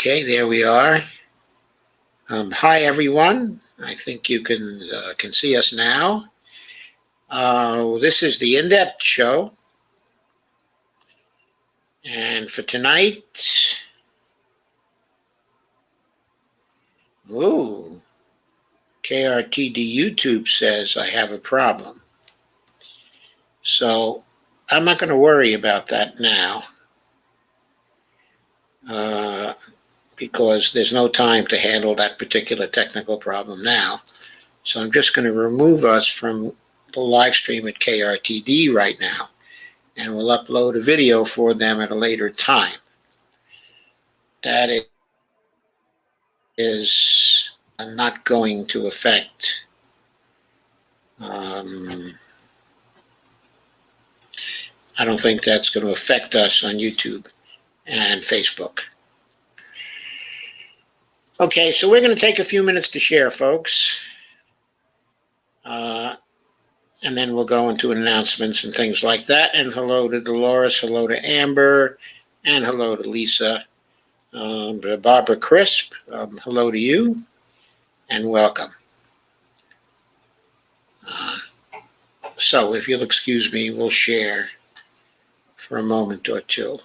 Okay, there we are. Hi, everyone. I think you can see us now. This is the In-Depth Show. And for tonight, KRTD YouTube says I have a problem. So I'm not going to worry about that now because there's no time to handle that particular technical problem now. So I'm just going to remove us from the live stream at KRTD right now, and we'll upload a video for them at a later time. That is not going to affect I don't think that's going to affect us on YouTube and Facebook. Okay, so we're going to take a few minutes to share, folks. And then we'll go into announcements and things like that. And hello to Dolores, hello to Amber, and hello to Lisa. Barbara Crisp, hello to you, and welcome. So if you'll excuse me, we'll share for a moment or two.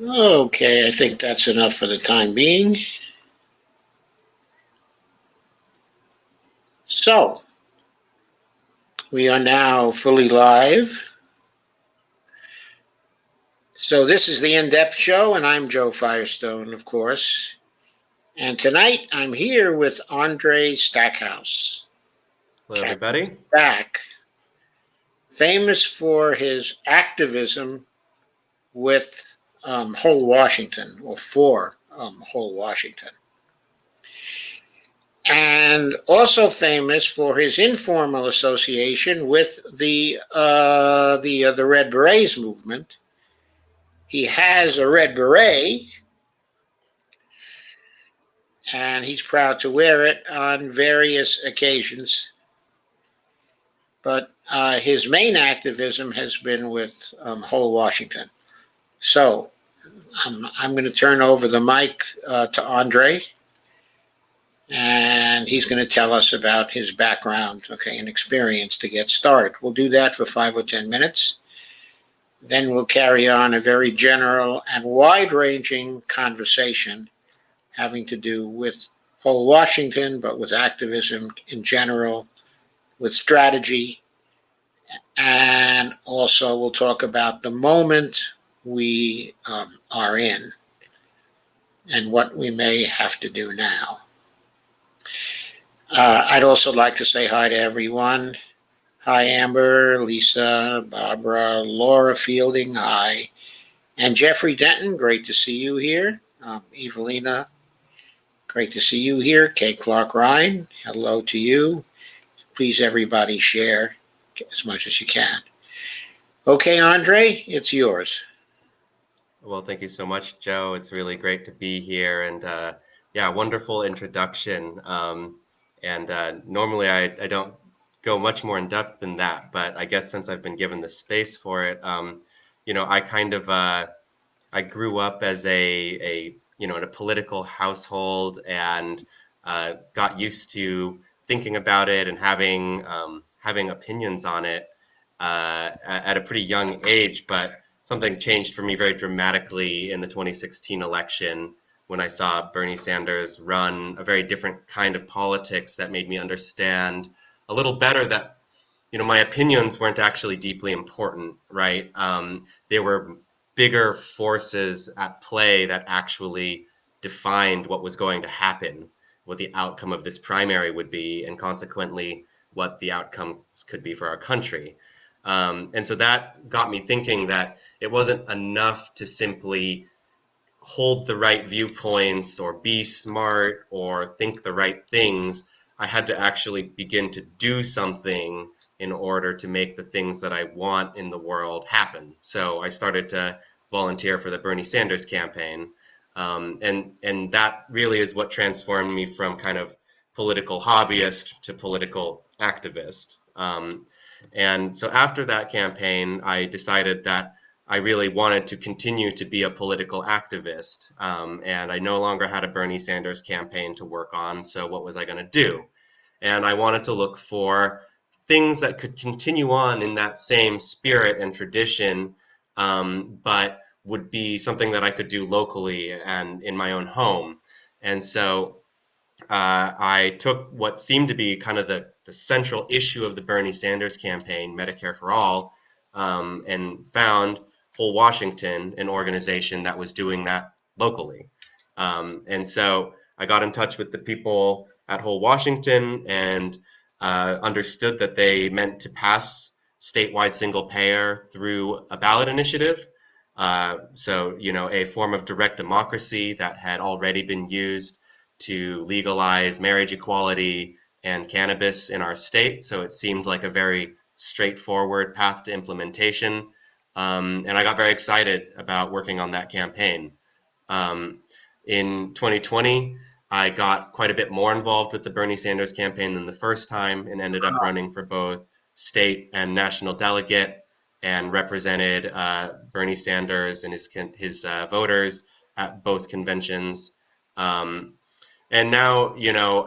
Okay, I think that's enough for the time being. So, we are now fully live. So this is the In-Depth Show, and I'm Joe Firestone, of course. And tonight I'm here with Andre Stackhouse. Hello, everybody. Stack, famous for his activism with Whole Washington, or for Whole Washington. And also famous for his informal association with the Red Berets movement. He has a red beret, and he's proud to wear it on various occasions. But his main activism has been with Whole Washington. So I'm going to turn over the mic to Andre, and he's going to tell us about his background, and experience to get started. We'll do that for 5 or 10 minutes. Then we'll carry on a very general and wide-ranging conversation having to do with Whole Washington, but with activism in general, with strategy, and also we'll talk about the moment we are in and what we may have to do now. I'd also like to say hi to everyone. Hi, Amber, Lisa, Barbara, Laura Fielding, hi. And Jeffrey Denton, great to see you here. Evelina, great to see you here. Kay Clark Ryan, hello to you. Please, everybody, share as much as you can. Okay, Andre, it's yours. Well, thank you so much, Joe. It's really great to be here, and yeah, wonderful introduction. And normally I don't go much more in depth than that, but I guess since I've been given the space for it, I kind of I grew up as a in a political household and got used to thinking about it and having opinions on it at a pretty young age. But something changed for me very dramatically in the 2016 election when I saw Bernie Sanders run a very different kind of politics that made me understand a little better that my opinions weren't actually deeply important, right? They were bigger forces at play that actually defined what was going to happen, what the outcome of this primary would be, and consequently what the outcomes could be for our country. And so that got me thinking that it wasn't enough to simply hold the right viewpoints or be smart or think the right things. I had to actually begin to do something in order to make the things that I want in the world happen. So I started to volunteer for the Bernie Sanders campaign. And that really is what transformed me from kind of political hobbyist to political activist. And so after that campaign, I decided that I really wanted to continue to be a political activist. And I no longer had a Bernie Sanders campaign to work on. So what was I going to do? And I wanted to look for things that could continue on in that same spirit and tradition, but would be something that I could do locally and in my own home. And so I took what seemed to be kind of the central issue of the Bernie Sanders campaign, Medicare for All, and found Whole Washington, an organization that was doing that locally. And so I got in touch with the people at Whole Washington and understood that they meant to pass statewide single payer through a ballot initiative. So, a form of direct democracy that had already been used to legalize marriage equality and cannabis in our state. So it seemed like a very straightforward path to implementation. And I got very excited about working on that campaign. Um, in 2020, I got quite a bit more involved with the Bernie Sanders campaign than the first time and ended up running for both state and national delegate and represented Bernie Sanders and his voters at both conventions. Um, and now,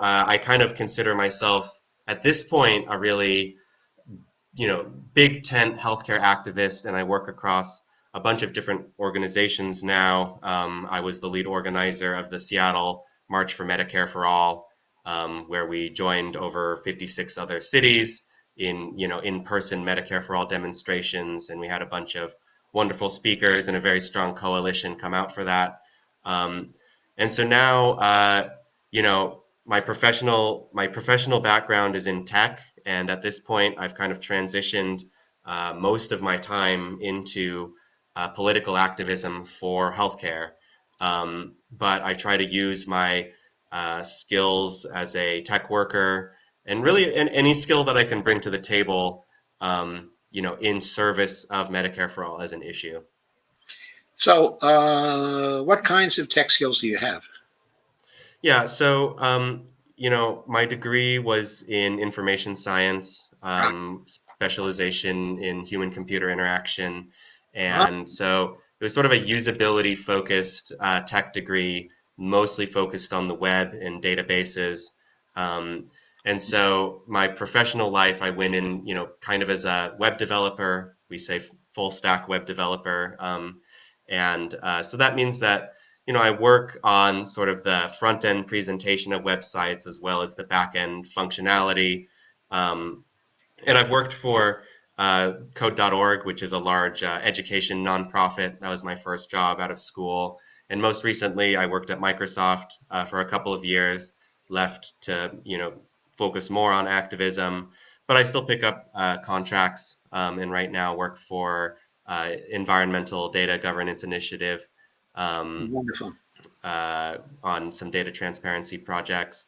I kind of consider myself at this point a really, big tent healthcare activist, and I work across a bunch of different organizations now. I was the lead organizer of the Seattle March for Medicare for All, where we joined over 56 other cities in, in-person Medicare for All demonstrations, and we had a bunch of wonderful speakers and a very strong coalition come out for that. And so now, my professional background is in tech, and at this point, I've kind of transitioned most of my time into political activism for healthcare. But I try to use my skills as a tech worker and really any skill that I can bring to the table, in service of Medicare for All as an issue. So, what kinds of tech skills do you have? Yeah, so my degree was in information science, specialization in human computer interaction. Ah, And so it was sort of a usability focused tech degree, mostly focused on the web and databases. Um, and so my professional life, I went in, kind of as a web developer, we say full stack web developer. And so that means that I work on sort of the front end presentation of websites as well as the back end functionality. Um, and I've worked for Code.org, which is a large education nonprofit. That was my first job out of school. And most recently, I worked at Microsoft for a couple of years, left to, focus more on activism. but I still pick up contracts, and right now work for Environmental Data Governance Initiative, Wonderful. on some data transparency projects.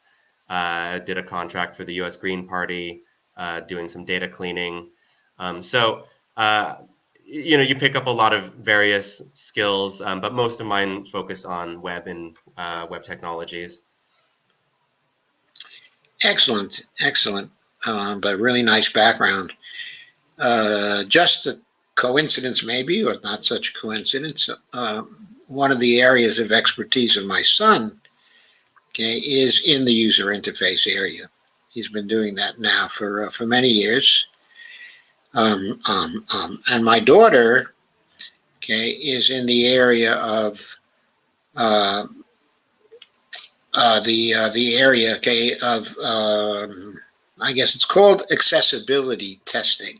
Did a contract for the U.S. Green Party, doing some data cleaning. So you pick up a lot of various skills, but most of mine focus on web and web technologies. Excellent, excellent, but really nice background. Just a coincidence, maybe, or not such a coincidence. One of the areas of expertise of my son, okay, is in the user interface area. He's been doing that now for many years. And my daughter, okay, is in the area of the area, okay, of I guess it's called accessibility testing.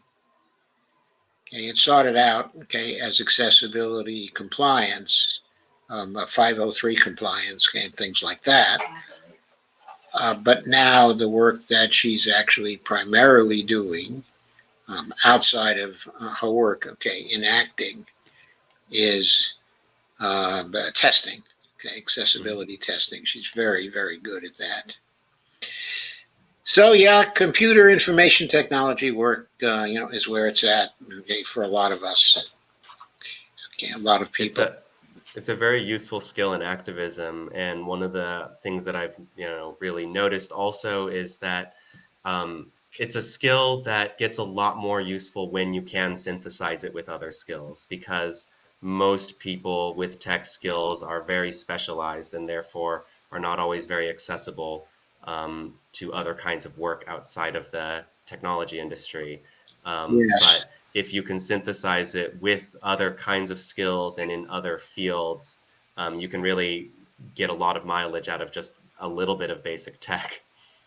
Okay, it started out, okay, as accessibility compliance, 503 compliance, and things like that. But now the work that she's actually primarily doing outside of her work, okay, in acting, is testing, okay, accessibility testing. She's very, very good at that. So yeah, computer information technology work, is where it's at, okay, for a lot of us. Okay, a lot of people. It's a very useful skill in activism, and one of the things that I've really noticed also is that it's a skill that gets a lot more useful when you can synthesize it with other skills, because most people with tech skills are very specialized and therefore are not always very accessible to other kinds of work outside of the technology industry. Yes. But if you can synthesize it with other kinds of skills and in other fields, you can really get a lot of mileage out of just a little bit of basic tech.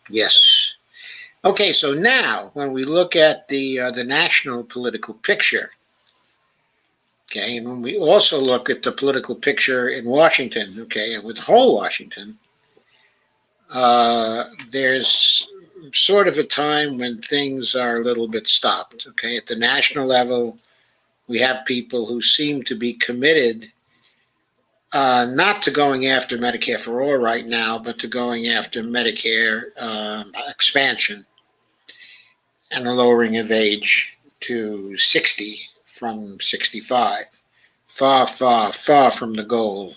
Yes. Okay, so now when we look at the national political picture, okay, and when we also look at the political picture in Washington, okay, and with the whole Washington, there's sort of a time when things are a little bit stopped. Okay, at the national level, we have people who seem to be committed not to going after Medicare for all right now, but to going after Medicare expansion and the lowering of age to 60 from 65. Far, far, far from the goal,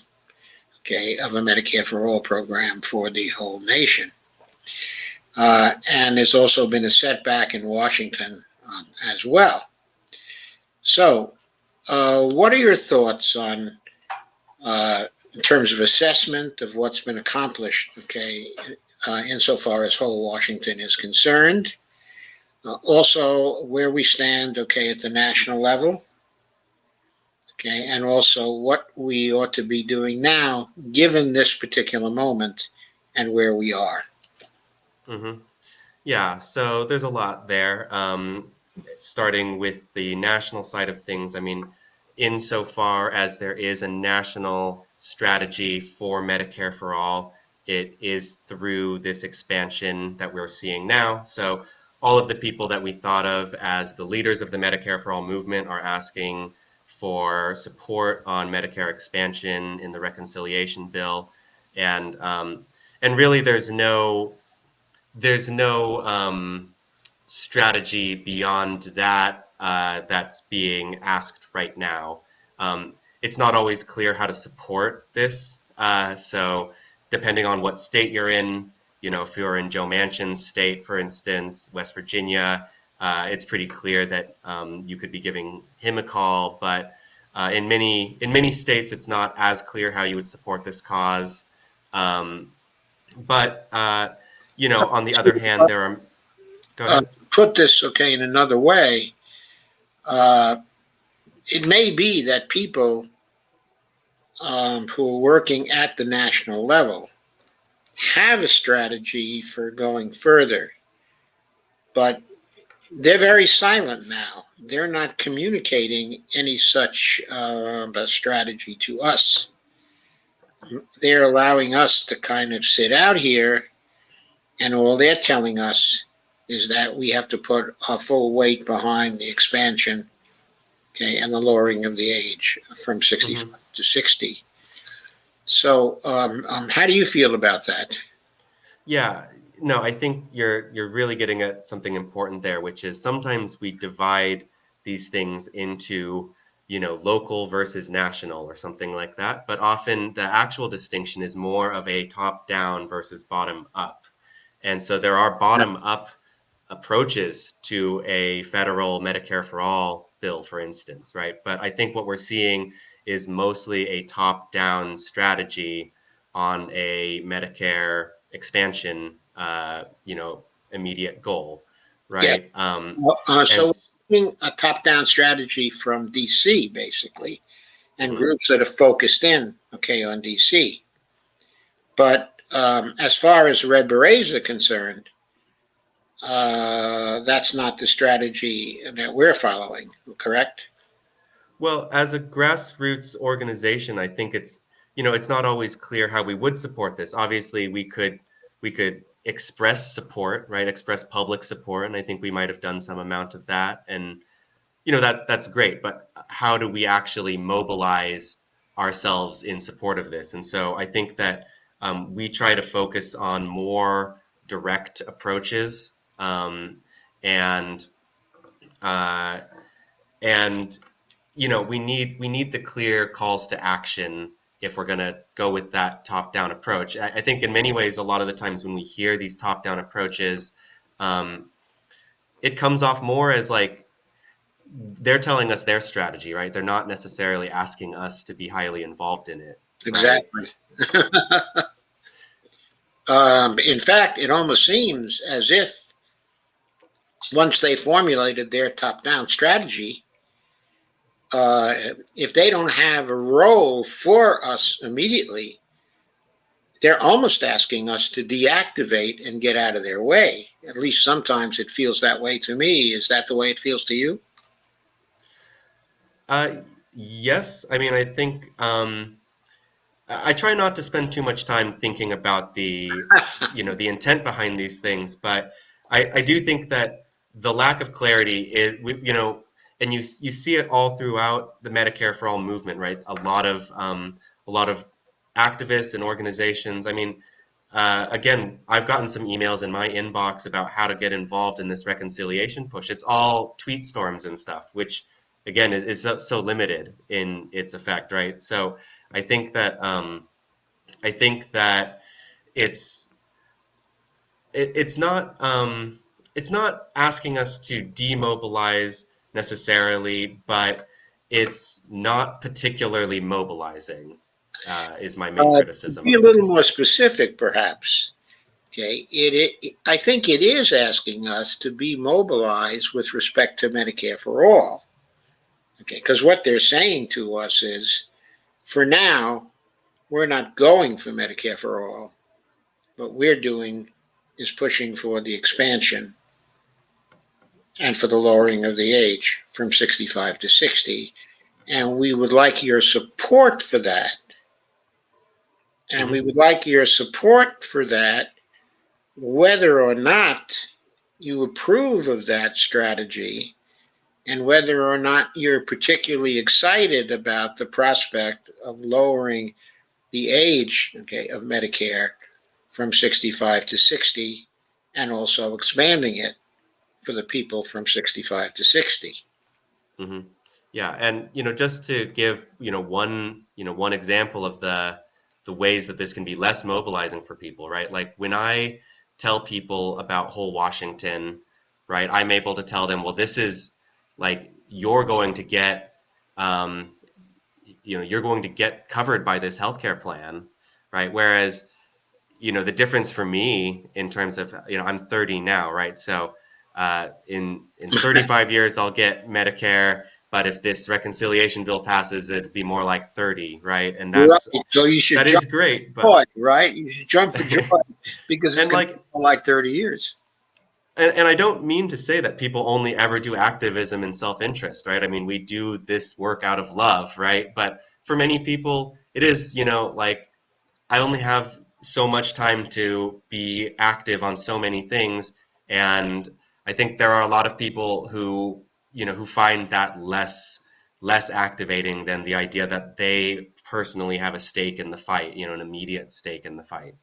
okay, of a Medicare for all program for the whole nation. And there's also been a setback in Washington as well. So, what are your thoughts on, in terms of assessment of what's been accomplished, okay, insofar as whole Washington is concerned? Also, where we stand, okay, at the national level, okay, and also what we ought to be doing now, given this particular moment and where we are. Mm-hmm. Yeah, so there's a lot there. Starting with the national side of things, I mean, insofar as there is a national strategy for Medicare for all, it is through this expansion that we're seeing now. So all of the people that we thought of as the leaders of the Medicare for all movement are asking for support on Medicare expansion in the reconciliation bill, and really there's no strategy beyond that that's being asked right now. It's not always clear how to support this. So depending on what state you're in, if you're in Joe Manchin's state, for instance, West Virginia, it's pretty clear that you could be giving him a call. But in many states, it's not as clear how you would support this cause. But on the other hand, there are. Go ahead. Put this, okay, in another way. It may be that people who are working at the national level have a strategy for going further, but they're very silent now. They're not communicating any such strategy to us. They're allowing us to kind of sit out here, and all they're telling us is that we have to put our full weight behind the expansion, okay, and the lowering of the age from 65 to 60. So, how do you feel about that? Yeah, no, I think you're really getting at something important there, which is sometimes we divide these things into, local versus national or something like that. But often the actual distinction is more of a top down versus bottom up. And so there are bottom up approaches to a federal Medicare for all bill, for instance, right? But I think what we're seeing is mostly a top down strategy on a Medicare expansion, immediate goal, Yes. right? And So, a top-down strategy from DC, basically, and mhm. groups that are focused in, okay, on DC. But as far as Red Berets are concerned, that's not the strategy that we're following, correct? Well, as a grassroots organization, I think it's not always clear how we would support this. Obviously, we could express support, right? Express public support, and I think we might have done some amount of that. And that's great, but how do we actually mobilize ourselves in support of this? And so I think that we try to focus on more direct approaches, and uh, and we need the clear calls to action if we're going to go with that top-down approach. I think in many ways, a lot of the times when we hear these top-down approaches, it comes off more as like they're telling us their strategy, right? They're not necessarily asking us to be highly involved in it, right? Exactly. In fact, it almost seems as if once they formulated their top-down strategy, uh, if they don't have a role for us immediately, they're almost asking us to deactivate and get out of their way. At least sometimes it feels that way to me. Is that the way it feels to you? Uh, yes, I mean, I think I try not to spend too much time thinking about the intent behind these things, but I do think that the lack of clarity is, and you see it all throughout the Medicare for All movement, right? A lot of activists and organizations. I mean, again, I've gotten some emails in my inbox about how to get involved in this reconciliation push. It's all tweet storms and stuff, which again is so limited in its effect, right? So I think that it's it's not asking us to demobilize necessarily, but it's not particularly mobilizing, is my main To criticism be a of it. little more specific, perhaps. Okay, I think it is asking us to be mobilized with respect to Medicare for all. Okay, because what they're saying to us is, for now, we're not going for Medicare for all. What we're doing is pushing for the expansion and for the lowering of the age from 65 to 60. And we would like your support for that. And we Hmm. would like your support for that, whether or not you approve of that strategy and whether or not you're particularly excited about the prospect of lowering the age, okay, of Medicare from 65 to 60 and also expanding it for the people from 65 to 60. Hmm. Yeah, and just to give one example of the ways that this can be less mobilizing for people, right? Like when I tell people about whole Washington, right, I'm able to tell them, well, this is like um, you're going to get covered by this healthcare plan, right? Whereas the difference for me in terms of, I'm 30 now, right? So in 35 years, I'll get Medicare, but if this reconciliation bill passes, it'd be more like 30, right? And Right. that's So you should that jump is great, for but joy, right? You should jump for joy because it's and going to like be like 30 years. and I don't mean to say that people only ever do activism in self-interest, right? I mean, we do this work out of love, right? But for many people, it is, like I only have so much time to be active on so many things. And I think there are a lot of people who, who find that less activating than the idea that they personally have a stake in the fight, an immediate stake in the fight.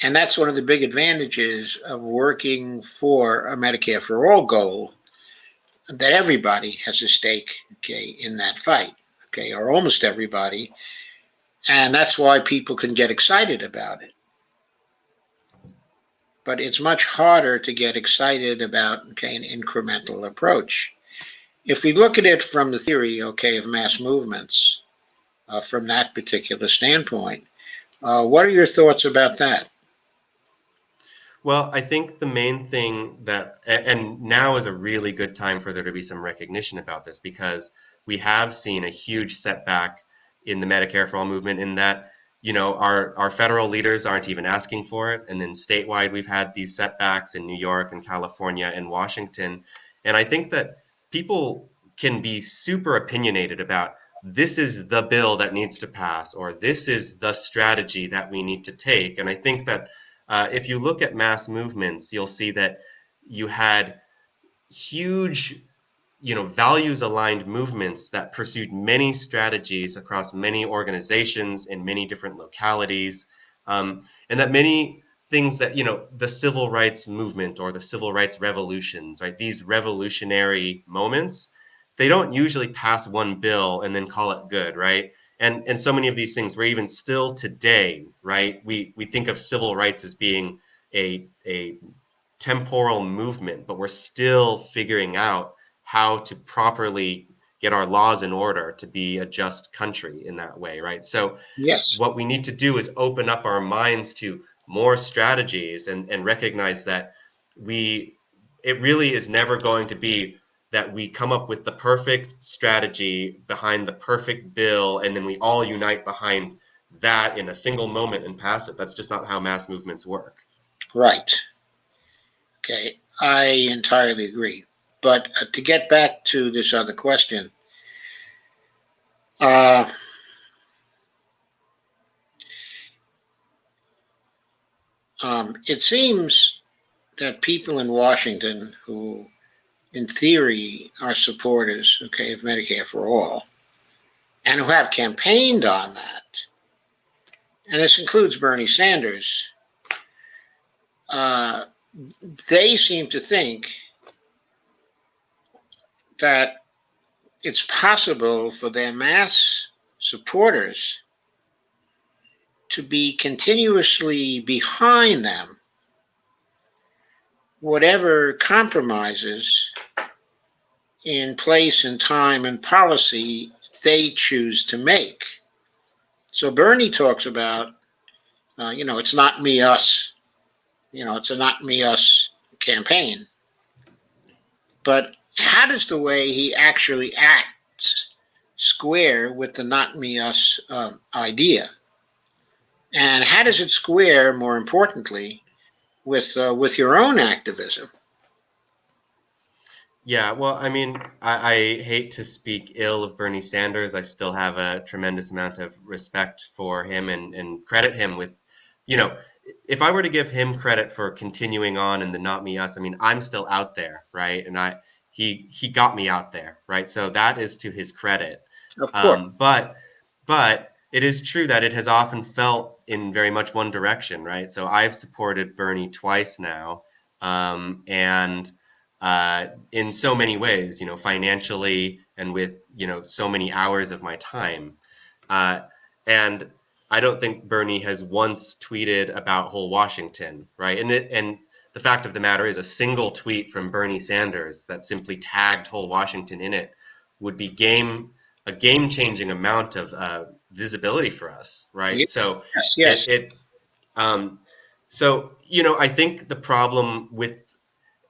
And that's one of the big advantages of working for a Medicare for All goal, that everybody has a stake, okay, in that fight, okay, or almost everybody. And that's why people can get excited about it. But it's much harder to get excited about, okay, an incremental approach. If we look at it from the theory, okay, of mass movements, from that particular standpoint, what are your thoughts about that? Well, I think the main thing that, and now is a really good time for there to be some recognition about this, because we have seen a huge setback in the Medicare for All movement in that, our federal leaders aren't even asking for it. And then statewide, we've had these setbacks in New York and California and Washington. And I think that people can be super opinionated about, this is the bill that needs to pass, or this is the strategy that we need to take. And I think that if you look at mass movements, you'll see that you had huge, values aligned movements that pursued many strategies across many organizations in many different localities, and that many things that, the civil rights movement or the civil rights revolutions, right? These revolutionary moments, they don't usually pass one bill and then call it good, right? And so many of these things, where even still today, right, we think of civil rights as being a temporal movement, but we're still figuring out how to properly get our laws in order to be a just country in that way, right? So Yes. what we need to do is open up our minds to more strategies and recognize that it really is never going to be that we come up with the perfect strategy behind the perfect bill, and then we all unite behind that in a single moment and pass it. That's just not how mass movements work. Right. Okay. I entirely agree. But to get back to this other question, uh, it seems that people in Washington who, in theory, are supporters, okay, of Medicare for All, and who have campaigned on that, and this includes Bernie Sanders, uh, they seem to think that it's possible for their mass supporters to be continuously behind them, whatever compromises in place and time and policy they choose to make. So Bernie talks about, it's not me, us. It's a not me, us campaign. But how does the way he actually acts square with the not me, us idea? And how does it square, more importantly, with your own activism? Yeah, well, I mean, I hate to speak ill of Bernie Sanders. I still have a tremendous amount of respect for him and credit him with, if I were to give him credit for continuing on in the not me us, I mean, I'm still out there, right? And he got me out there, right? So that is to his credit. Of course. But it is true that it has often felt in very much one direction, right? So I've supported Bernie twice now, and in so many ways, financially and with, so many hours of my time. And I don't think Bernie has once tweeted about whole Washington, right? And the fact of the matter is, a single tweet from Bernie Sanders that simply tagged whole Washington in it would be a game-changing amount of visibility for us, right? Yes, So yes. I think the problem with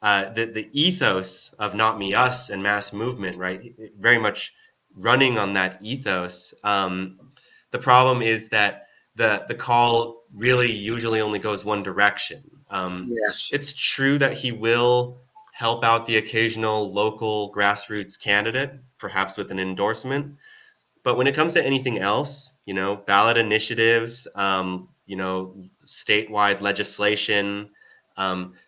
the ethos of not me us and mass movement, right, very much running on that ethos, the problem is that the call really usually only goes one direction. Yes. It's true that he will help out the occasional local grassroots candidate, perhaps with an endorsement, but when it comes to anything else, ballot initiatives, statewide legislation,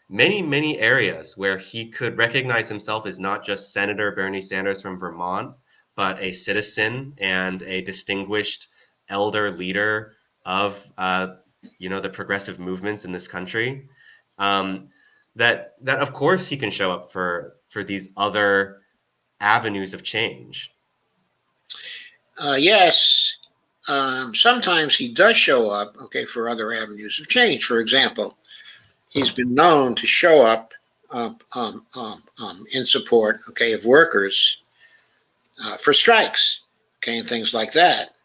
many areas where he could recognize himself as not just Senator Bernie Sanders from Vermont, but a citizen and a distinguished elder leader of the progressive movements in this country. That of course he can show up for these other avenues of change. Yes, sometimes he does show up, okay, for other avenues of change. For example, he's been known to show up in support, okay, of workers for strikes, okay, and things like that.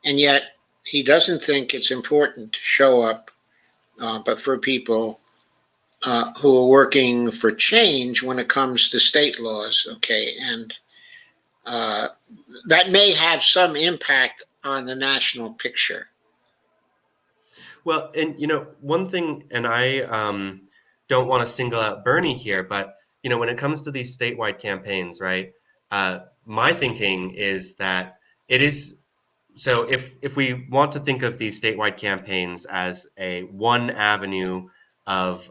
And yet he doesn't think it's important to show up, but for people who are working for change when it comes to state laws, okay, and that may have some impact on the national picture. Well, and one thing, and I don't want to single out Bernie here, but when it comes to these statewide campaigns, right? My thinking is that it is so. If we want to think of these statewide campaigns as a one avenue of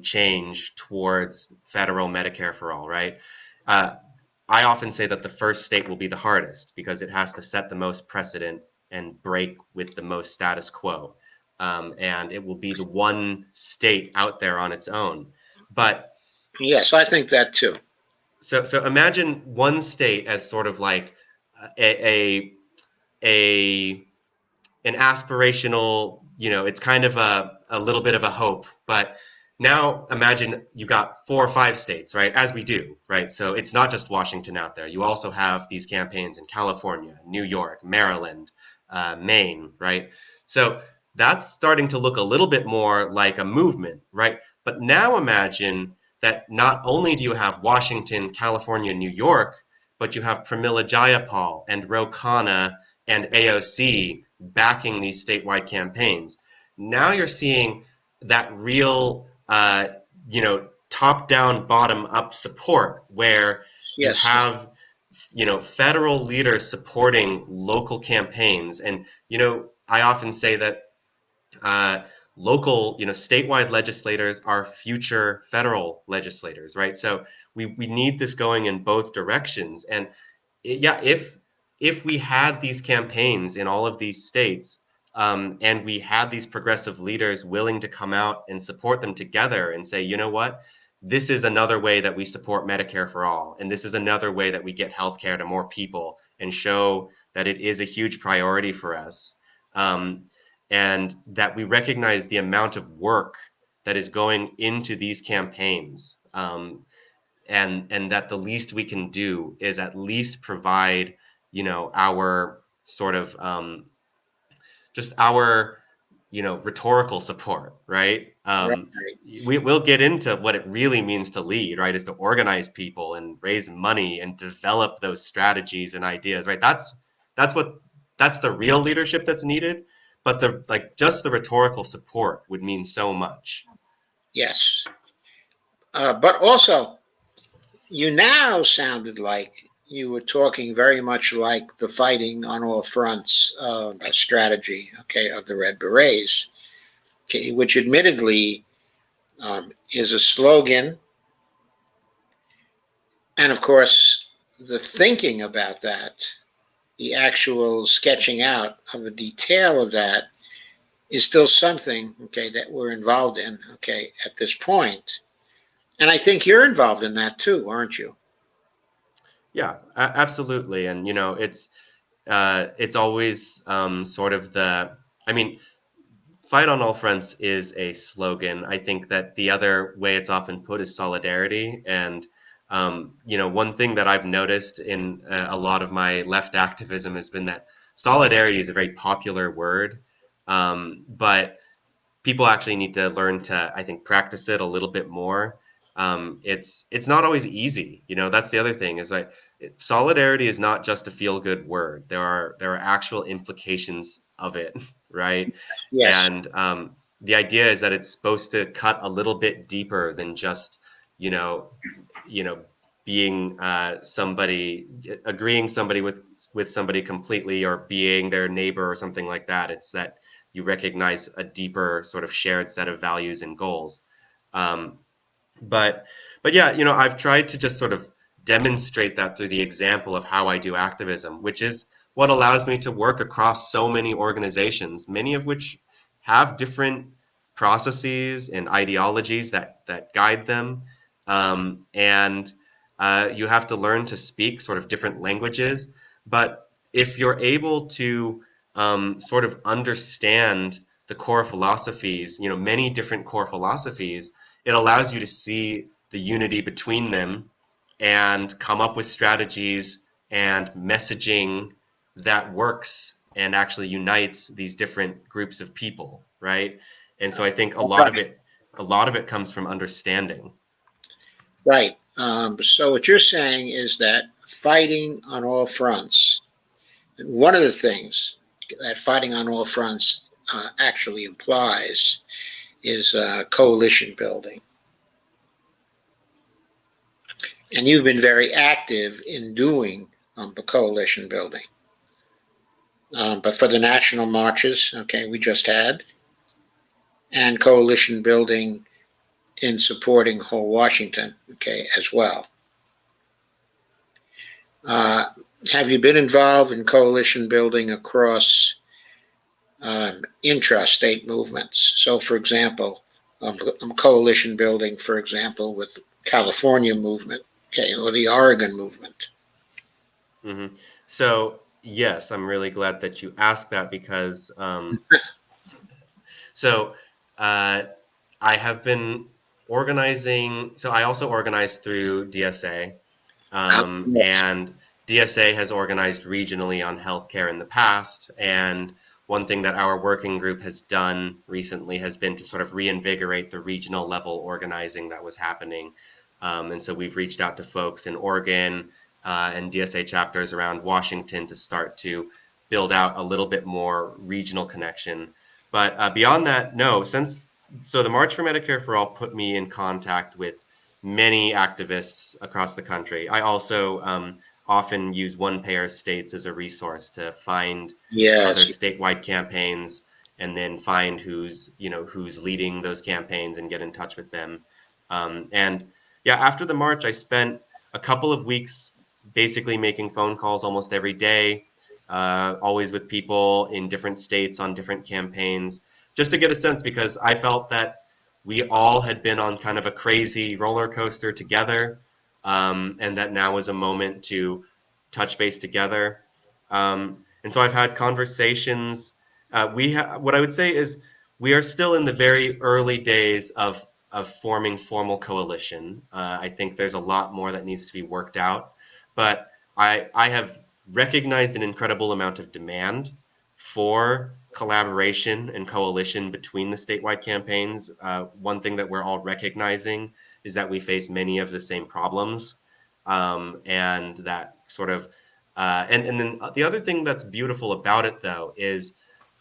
change towards federal Medicare for all, right? I often say that the first state will be the hardest because it has to set the most precedent and break with the most status quo. And it will be the one state out there on its own. But yes, I think that too. So imagine one state as sort of like a an aspirational, it's kind of a little bit of a hope. But now imagine you got 4 or 5 states, right? As we do, right? So it's not just Washington out there. You also have these campaigns in California, New York, Maryland, Maine, right? So that's starting to look a little bit more like a movement, right? But now imagine that not only do you have Washington, California, New York, but you have Pramila Jayapal and Ro Khanna and AOC backing these statewide campaigns. Now you're seeing that real, top-down, bottom-up support where you have, federal leaders supporting local campaigns. And, I often say that local, statewide legislators are future federal legislators, right? So we need this going in both directions. And if we had these campaigns in all of these states, and we had these progressive leaders willing to come out and support them together and say, you know what, this is another way that we support Medicare for all, and this is another way that we get healthcare to more people and show that it is a huge priority for us. And that we recognize the amount of work that is going into these campaigns, and that the least we can do is at least provide, our sort of just our, rhetorical support, right? We'll get into what it really means to lead, right? Is to organize people and raise money and develop those strategies and ideas, right? That's the real leadership that's needed. But just the rhetorical support would mean so much. Yes. But also, you now sounded like you were talking very much like the fighting on all fronts strategy, okay, of the Red Berets, okay, which admittedly is a slogan. And of course, the thinking about that, the actual sketching out of a detail of that is still something, okay, that we're involved in, okay, at this point. And I think you're involved in that too, aren't you? Yeah, absolutely. And, it's always sort of fight on all fronts is a slogan. I think that the other way it's often put is solidarity. And one thing that I've noticed in a lot of my left activism has been that solidarity is a very popular word, but people actually need to learn to, I think, practice it a little bit more. It's not always easy. That's the other thing is solidarity is not just a feel-good word. There are actual implications of it, right? Yes. And the idea is that it's supposed to cut a little bit deeper than just being somebody, agreeing somebody with somebody completely, or being their neighbor or something like that. It's that you recognize a deeper sort of shared set of values and goals. Um, but yeah, I've tried to just sort of demonstrate that through the example of how I do activism, which is what allows me to work across so many organizations, many of which have different processes and ideologies that guide them. And you have to learn to speak sort of different languages. But if you're able to sort of understand the core philosophies, many different core philosophies, it allows you to see the unity between them and come up with strategies and messaging that works and actually unites these different groups of people, right? And so I think a lot of it comes from understanding. Right. So what you're saying is that fighting on all fronts, and one of the things that fighting on all fronts actually implies is coalition building. And you've been very active in doing the coalition building. But for the national marches, okay, we just had, and coalition building in supporting whole Washington, okay, as well. Have you been involved in coalition building across intrastate movements? So, for example, coalition building, for example, with California movement, okay, or the Oregon movement. Mm-hmm. So, yes, I'm really glad that you asked that because I have been organizing. So I also organize through DSA, Yes. and DSA has organized regionally on healthcare in the past. And one thing that our working group has done recently has been to sort of reinvigorate the regional level organizing that was happening. And so we've reached out to folks in Oregon and DSA chapters around Washington to start to build out a little bit more regional connection. But beyond that, no, so the March for Medicare for All put me in contact with many activists across the country. I also often use one payer states as a resource to find other Yes. statewide campaigns and then find who's leading those campaigns and get in touch with them. And yeah, after the march, I spent a couple of weeks basically making phone calls almost every day, always with people in different states on different campaigns, just to get a sense, because I felt that we all had been on kind of a crazy roller coaster together, and that now was a moment to touch base together. And so I've had conversations. What I would say is we are still in the very early days of forming formal coalition. I think there's a lot more that needs to be worked out, but I have recognized an incredible amount of demand for collaboration and coalition between the statewide campaigns. One thing that we're all recognizing is that we face many of the same problems, and that sort of and then the other thing that's beautiful about it, though, is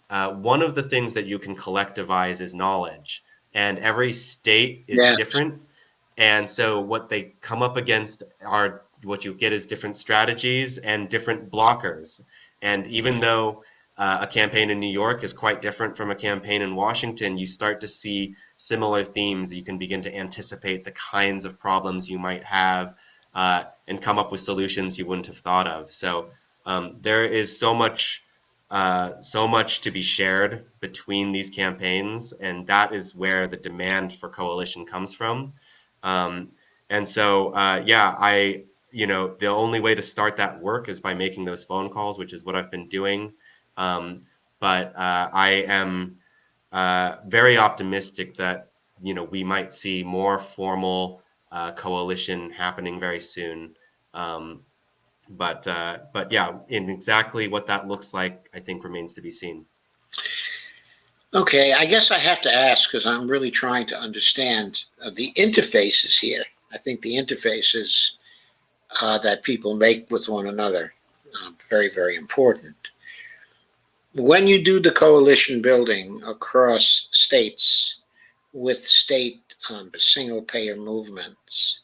one of the things that you can collectivize is knowledge, and every state is Yeah. different. And so what they come up against are what you get is different strategies and different blockers. And even though a campaign in New York is quite different from a campaign in Washington, you start to see similar themes. You can begin to anticipate the kinds of problems you might have and come up with solutions you wouldn't have thought of. So there is so much to be shared between these campaigns, and that is where the demand for coalition comes from. And so, the only way to start that work is by making those phone calls, which is what I've been doing. But I am very optimistic that we might see more formal coalition happening very soon. But yeah, in exactly what that looks like, I think remains to be seen. Okay, I guess I have to ask because I'm really trying to understand the interfaces here. I think the interfaces that people make with one another very, very important. When you do the coalition building across states with state single payer movements,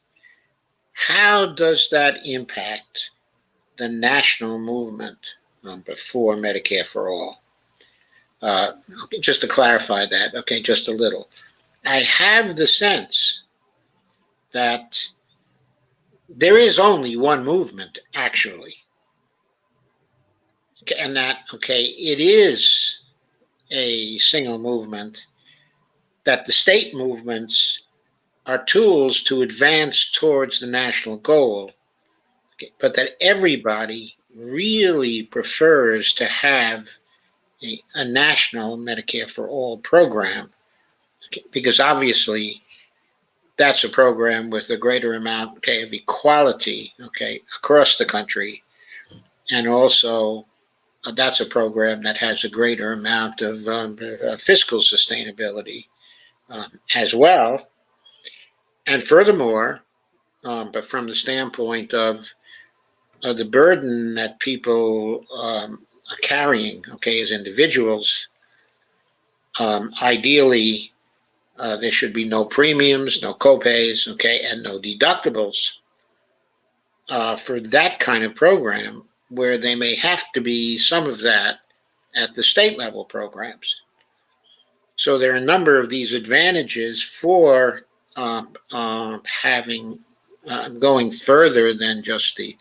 how does that impact the national movement for Medicare for All? Just to clarify that, okay, just a little. I have the sense that there is only one movement, actually. And that, okay, it is a single movement, that the state movements are tools to advance towards the national goal, okay, but that everybody really prefers to have a national Medicare for All program, okay, because obviously that's a program with a greater amount, okay, of equality, okay, across the country, and also that's a program that has a greater amount of fiscal sustainability as well. And furthermore, but from the standpoint of the burden that people are carrying, okay, as individuals, ideally there should be no premiums, no copays, okay, and no deductibles for that kind of program, where they may have to be some of that at the state level programs. So there are a number of these advantages for having going further than just the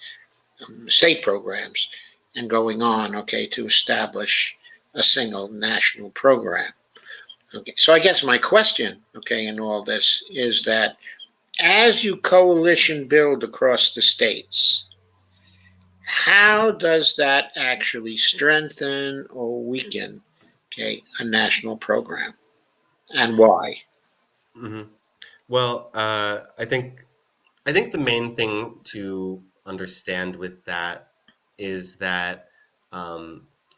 state programs and going on, okay, to establish a single national program. Okay, so I guess my question, okay, in all this is that as you coalition build across the states, how does that actually strengthen or weaken, okay, a national program, and why? Hmm. Well, I think the main thing to understand with that is that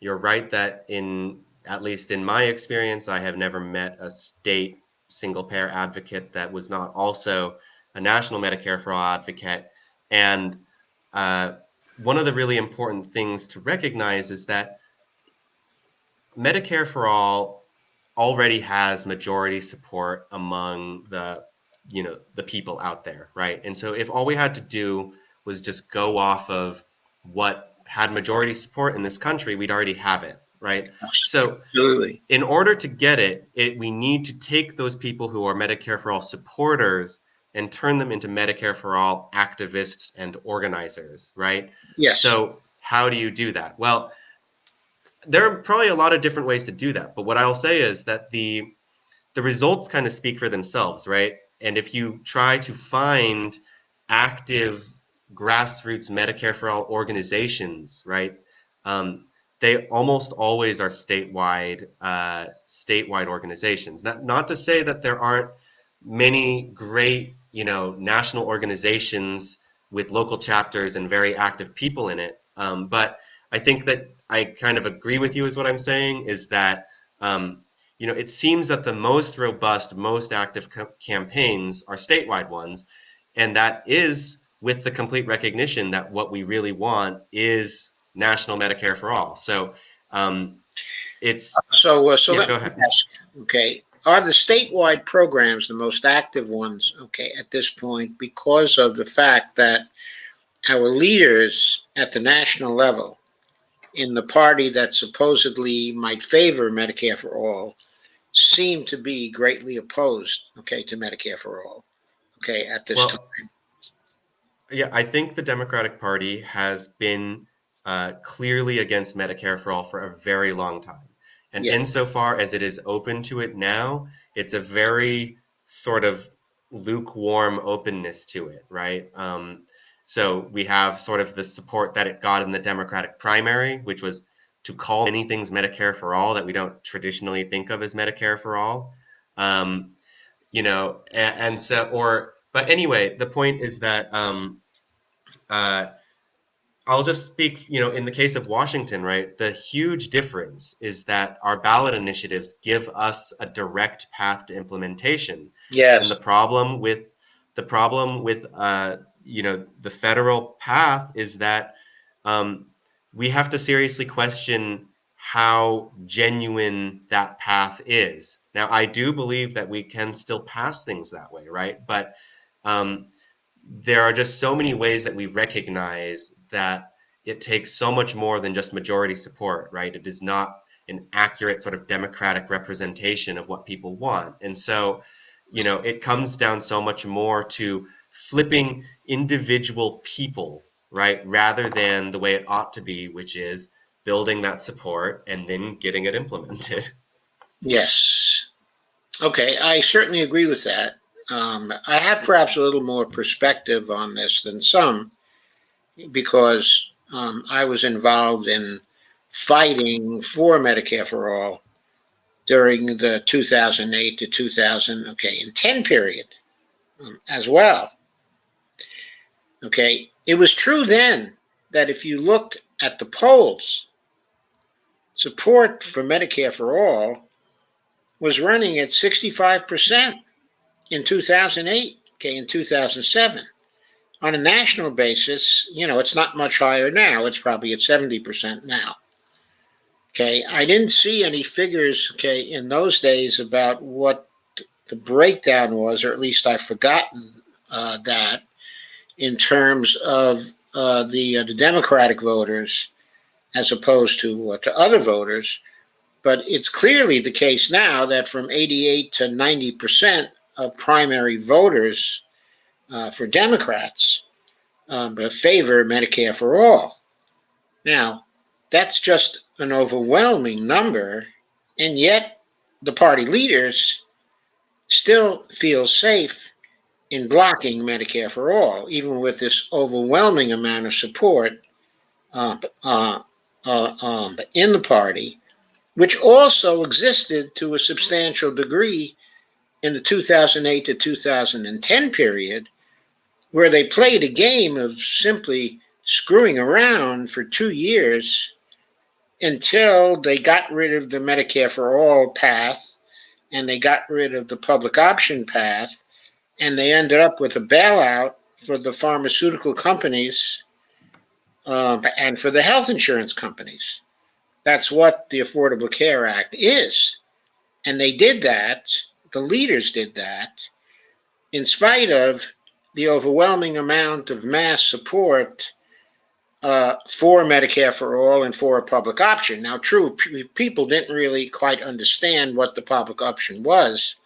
you're right that in at least in my experience, I have never met a state single payer advocate that was not also a national Medicare for all advocate. And uh, one of the really important things to recognize is that Medicare for all already has majority support among the people out there, right? And so if all we had to do was just go off of what had majority support in this country, we'd already have it, right? So Absolutely. in order to get we need to take those people who are Medicare for all supporters and turn them into Medicare for all activists and organizers, right? Yes. So how do you do that? Well, there are probably a lot of different ways to do that, but what I'll say is that the results kind of speak for themselves, right? And if you try to find active grassroots Medicare for all organizations, right, they almost always are statewide organizations. Not to say that there aren't many great, national organizations with local chapters and very active people in it. But I think that I kind of agree with you, is what I'm saying, is that it seems that the most robust, most active campaigns are statewide ones, and that is with the complete recognition that what we really want is national Medicare for all. So it's So yeah. let Go me ahead. ask, okay, are the statewide programs the most active ones, okay, at this point, because of the fact that our leaders at the national level in the party that supposedly might favor Medicare for all seem to be greatly opposed, okay, to Medicare for all, okay, at this time? Well, yeah, I think the Democratic Party has been clearly against Medicare for all for a very long time. And Yeah. insofar as it is open to it now, it's a very sort of lukewarm openness to it, right? So we have sort of the support that it got in the Democratic primary, which was to call many things Medicare for all that we don't traditionally think of as Medicare for all. Um, and so, but anyway, the point is that uh, I'll just speak, in the case of Washington, right? The huge difference is that our ballot initiatives give us a direct path to implementation. And Yes. the federal path is that we have to seriously question how genuine that path is. Now, I do believe that we can still pass things that way, right? But um, there are just so many ways that we recognize that it takes so much more than just majority support, right? It is not an accurate sort of democratic representation of what people want. And so it comes down so much more to flipping individual people, right, rather than the way it ought to be, which is building that support and then getting it implemented. Yes. Okay, I certainly agree with that. I have perhaps a little more perspective on this than some because I was involved in fighting for Medicare for All during the 2008 to 2010 period as well. Okay, it was true then that if you looked at the polls, support for Medicare for All was running at 65% in 2008, okay, in 2007. On a national basis, it's not much higher now. It's probably at 70% now. Okay, I didn't see any figures, okay, in those days about what the breakdown was, or at least I've forgotten that in terms of the Democratic voters as opposed to other voters. But it's clearly the case now that from 88 to 90% of primary voters for Democrats favor Medicare for all. Now, that's just an overwhelming number, and yet the party leaders still feel safe in blocking Medicare for all, even with this overwhelming amount of support in the party, which also existed to a substantial degree in the 2008 to 2010 period, where they played a game of simply screwing around for 2 years until they got rid of the Medicare for All path and they got rid of the public option path, and they ended up with a bailout for the pharmaceutical companies and for the health insurance companies. That's what the Affordable Care Act is. And they did that, the leaders did that, in spite of the overwhelming amount of mass support for Medicare for All and for a public option. Now, true, people didn't really quite understand what the public option was.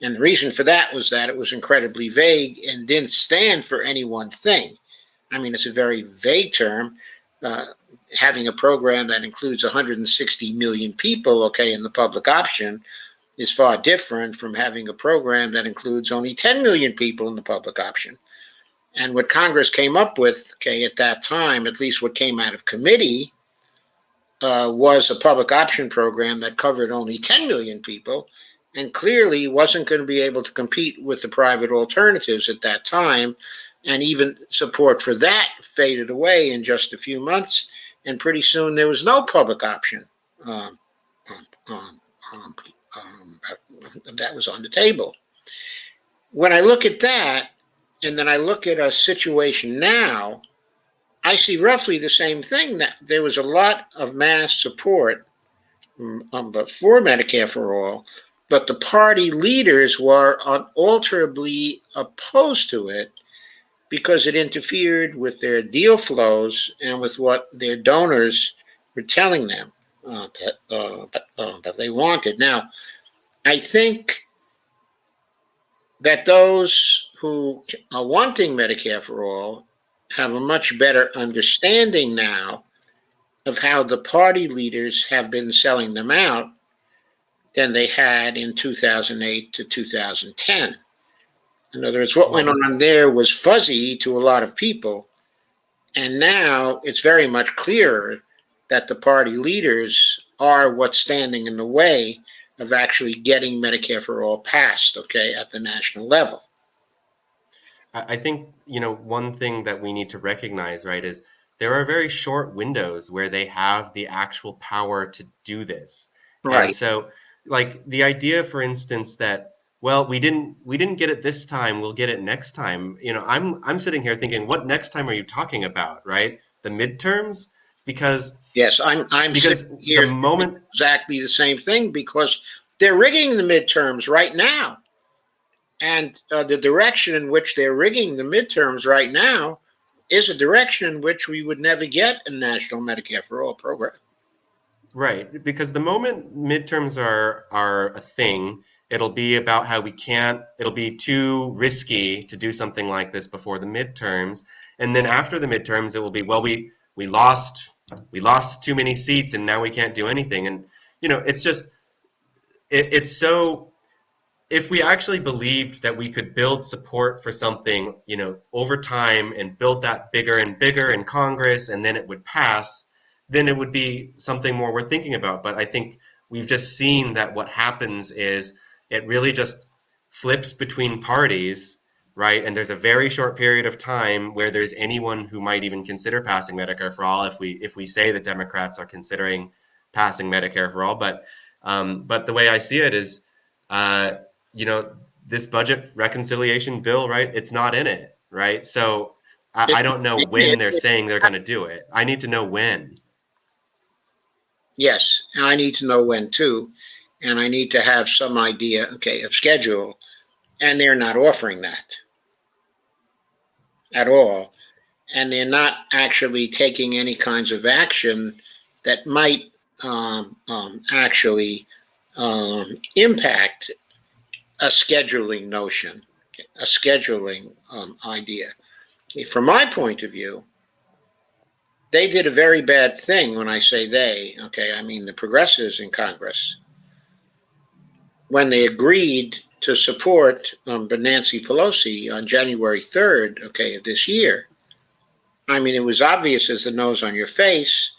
And the reason for that was that it was incredibly vague and didn't stand for any one thing. I mean, it's a very vague term. Having a program that includes 160 million people, okay, in the public option is far different from having a program that includes only 10 million people in the public option. And what Congress came up with, okay, at that time, at least what came out of committee, was a public option program that covered only 10 million people and clearly wasn't going to be able to compete with the private alternatives at that time. And even support for that faded away in just a few months. And pretty soon there was no public option that was on the table. When I look at that, and then I look at a situation now, I see roughly the same thing, that there was a lot of mass support for Medicare for All, but the party leaders were unalterably opposed to it because it interfered with their deal flows and with what their donors were telling them that they wanted. Now, I think that those who are wanting Medicare for All have a much better understanding now of how the party leaders have been selling them out than they had in 2008 to 2010. In other words, what went on there was fuzzy to a lot of people, and now it's very much clearer that the party leaders are what's standing in the way of actually getting Medicare for All passed, okay, at the national level. I think, one thing that we need to recognize, right, is there are very short windows where they have the actual power to do this. Right. And so, like, the idea, for instance, that, well, we didn't get it this time, we'll get it next time. I'm sitting here thinking, what next time are you talking about, right? The midterms? Because yes, I'm sitting here the moment exactly the same thing, because they're rigging the midterms right now. And the direction in which they're rigging the midterms right now is a direction in which we would never get a national Medicare for All program. Right, because the moment midterms are a thing, It'll be about how it'll be too risky to do something like this before the midterms. And then after the midterms, it will be, well, we lost too many seats and now we can't do anything. And, it's just, it's so, if we actually believed that we could build support for something, over time and build that bigger and bigger in Congress, and then it would pass, then it would be something more worth thinking about. But I think we've just seen that what happens is it really just flips between parties, right? And there's a very short period of time where there's anyone who might even consider passing Medicare for all, if we say the Democrats are considering passing Medicare for all. But the way I see it is, this budget reconciliation bill, right? It's not in it, right? So I don't know when they're saying they're going to do it. I need to know when. Yes, I need to know when too, and I need to have some idea, of schedule, and they're not offering that at all, and they're not actually taking any kinds of action that might actually impact a scheduling notion, a scheduling idea. From my point of view, they did a very bad thing. When I say they, I mean the progressives in Congress, when they agreed to support Nancy Pelosi on January 3rd, of this year. I mean, it was obvious as the nose on your face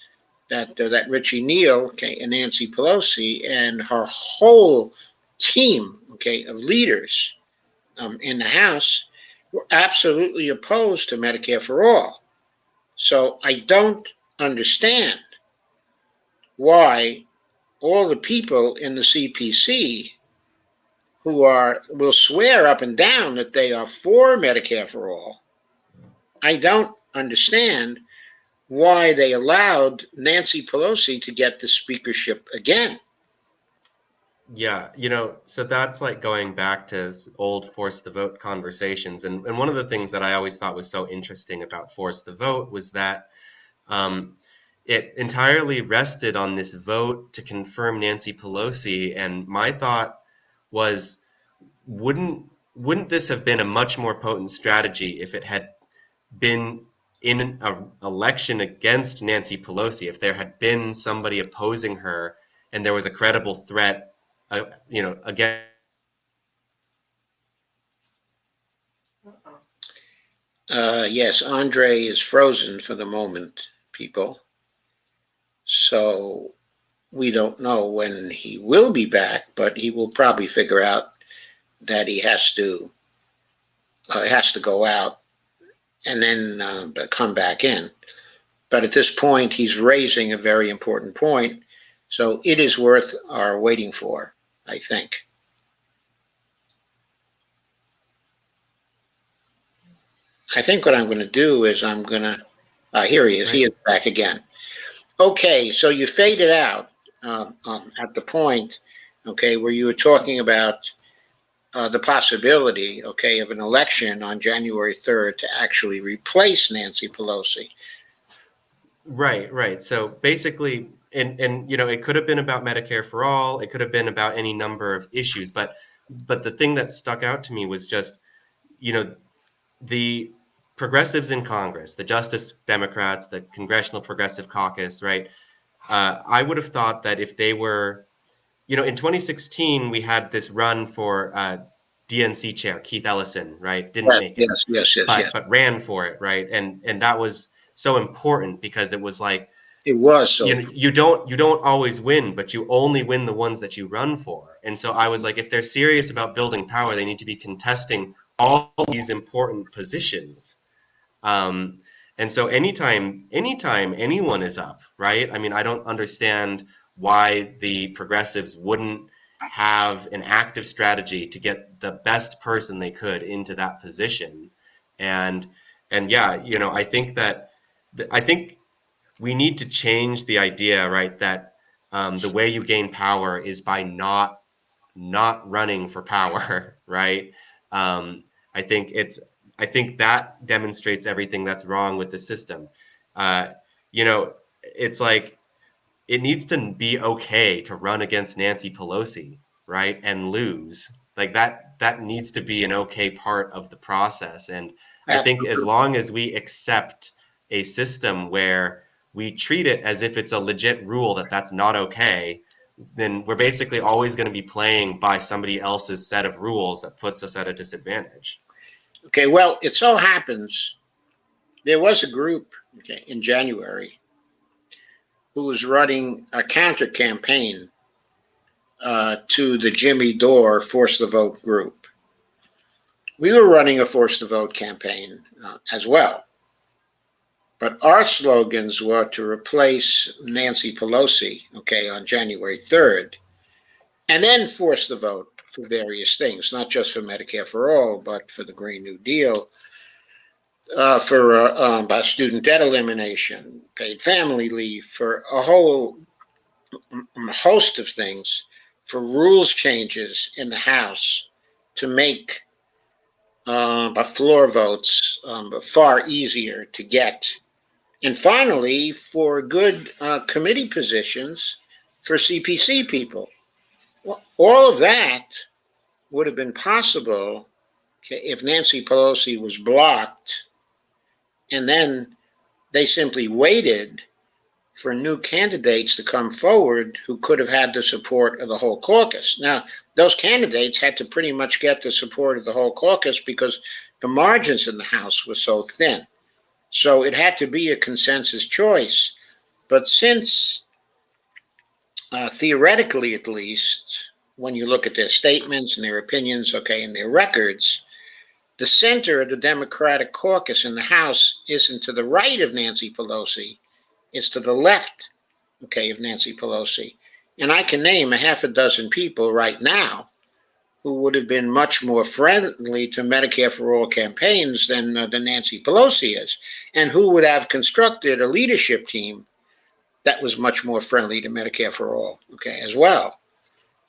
that that Richie Neal, and Nancy Pelosi and her whole team, of leaders in the House were absolutely opposed to Medicare for all. So I don't understand why all the people in the CPC who will swear up and down that they are for Medicare for all, I don't understand why they allowed Nancy Pelosi to get the speakership again. Yeah, so that's like going back to old force the vote conversations. And one of the things that I always thought was so interesting about force the vote was that it entirely rested on this vote to confirm Nancy Pelosi. And my thought was, wouldn't this have been a much more potent strategy if it had been in an election against Nancy Pelosi, if there had been somebody opposing her and there was a credible threat, again. Yes, Andre is frozen for the moment, people. So we don't know when he will be back, but he will probably figure out that he has to go out and then come back in. But at this point, he's raising a very important point, so it is worth our waiting for, I think. I think what I'm going to do is here he is. He is back again. Okay, so you faded out at the point, where you were talking about the possibility, of an election on January 3rd to actually replace Nancy Pelosi. Right. So basically, and it could have been about Medicare for all. It could have been about any number of issues. But the thing that stuck out to me was just, the progressives in Congress, the Justice Democrats, the Congressional Progressive Caucus, right? I would have thought that if they were, in 2016, we had this run for DNC chair, Keith Ellison, right? Didn't make it. Yes. But ran for it, right? And that was so important because it was like, it was so you don't always win, but you only win the ones that you run for. And so I was like, if they're serious about building power, they need to be contesting all these important positions. And so anytime anyone is up, right? I mean, I don't understand why the progressives wouldn't have an active strategy to get the best person they could into that position. And yeah, I think we need to change the idea, right, that the way you gain power is by not running for power, right? I think that demonstrates everything that's wrong with the system. It's like, it needs to be okay to run against Nancy Pelosi, right, and lose. Like that needs to be an okay part of the process. And I think as Absolutely. long as we accept a system where we treat it as if it's a legit rule that that's not okay, then we're basically always going to be playing by somebody else's set of rules that puts us at a disadvantage. Okay, well, it so happens there was a group, okay, in January who was running a counter campaign to the Jimmy Dore Force the Vote group. We were running a Force the Vote campaign as well. But our slogans were to replace Nancy Pelosi, okay, on January 3rd, and then force the vote for various things, not just for Medicare for All, but for the Green New Deal, for student debt elimination, paid family leave, for a whole host of things, for rules changes in the House to make floor votes far easier to get. And finally, for good committee positions for CPC people. Well, all of that would have been possible if Nancy Pelosi was blocked and then they simply waited for new candidates to come forward who could have had the support of the whole caucus. Now, those candidates had to pretty much get the support of the whole caucus because the margins in the House were so thin. So it had to be a consensus choice. But since, theoretically at least, when you look at their statements and their opinions, okay, and their records, the center of the Democratic caucus in the House isn't to the right of Nancy Pelosi, it's to the left, okay, of Nancy Pelosi. And I can name a half a dozen people right now who would have been much more friendly to Medicare for All campaigns than Nancy Pelosi is, and who would have constructed a leadership team that was much more friendly to Medicare for All, okay, as well.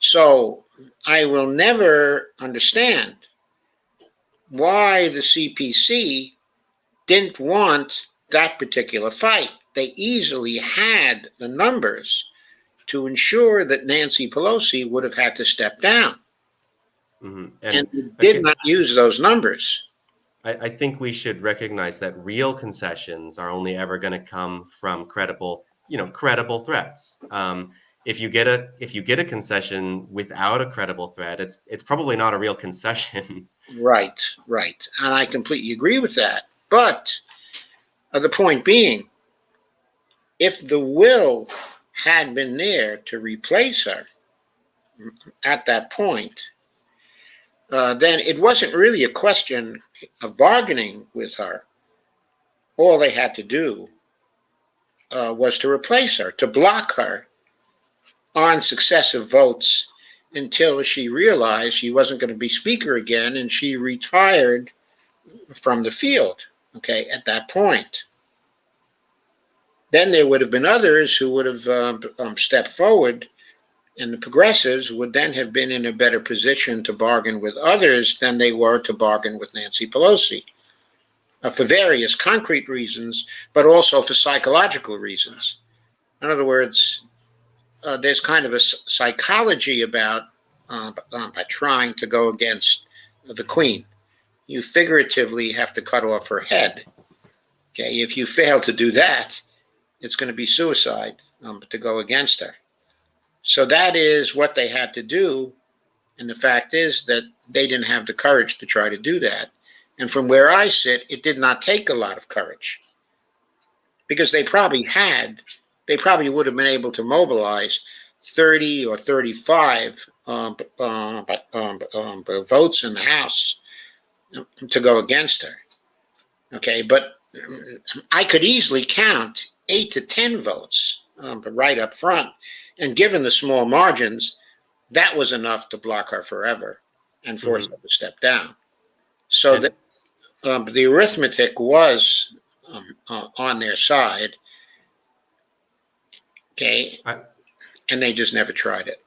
So I will never understand why the CPC didn't want that particular fight. They easily had the numbers to ensure that Nancy Pelosi would have had to step down. Mm-hmm. And they did not use those numbers. I think we should recognize that real concessions are only ever going to come from credible threats. If you get a concession without a credible threat, it's probably not a real concession. Right. And I completely agree with that. But the point being, if the will had been there to replace her at that point, then it wasn't really a question of bargaining with her. All they had to do was to replace her, to block her on successive votes until she realized she wasn't going to be speaker again and she retired from the field, okay, at that point. Then there would have been others who would have stepped forward, and the progressives would then have been in a better position to bargain with others than they were to bargain with Nancy Pelosi, for various concrete reasons, but also for psychological reasons. In other words, there's kind of a psychology about trying to go against the queen. You figuratively have to cut off her head. Okay, if you fail to do that, it's going to be suicide to go against her. So that is what they had to do. And the fact is that they didn't have the courage to try to do that. And from where I sit, it did not take a lot of courage, because they probably would have been able to mobilize 30 or 35 votes in the House to go against her. Okay, but I could easily count 8 to 10 votes right up front. And given the small margins, that was enough to block her forever and force her to step down. So the arithmetic was on their side, okay, and they just never tried it.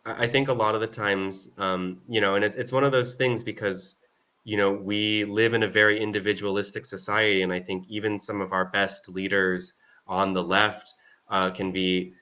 I think a lot of the times, and it's one of those things because, we live in a very individualistic society, and I think even some of our best leaders on the left can be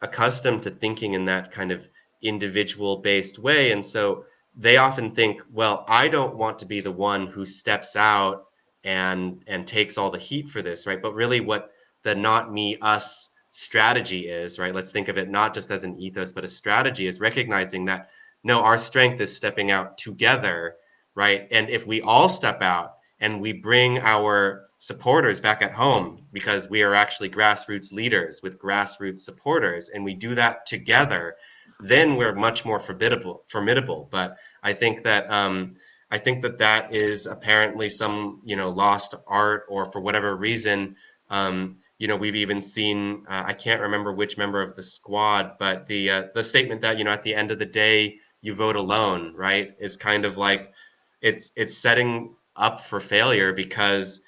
accustomed to thinking in that kind of individual-based way. And so they often think, well, I don't want to be the one who steps out and takes all the heat for this, right? But really what the not me, us strategy is, right? Let's think of it not just as an ethos, but a strategy, is recognizing that, no, our strength is stepping out together, right? And if we all step out and we bring our supporters back at home, because we are actually grassroots leaders with grassroots supporters, and we do that together, then we're much more formidable. But I think that that is apparently some, lost art, or for whatever reason, we've even seen, I can't remember which member of the squad, but the statement that, at the end of the day, you vote alone, right, is kind of like, it's setting up for failure, because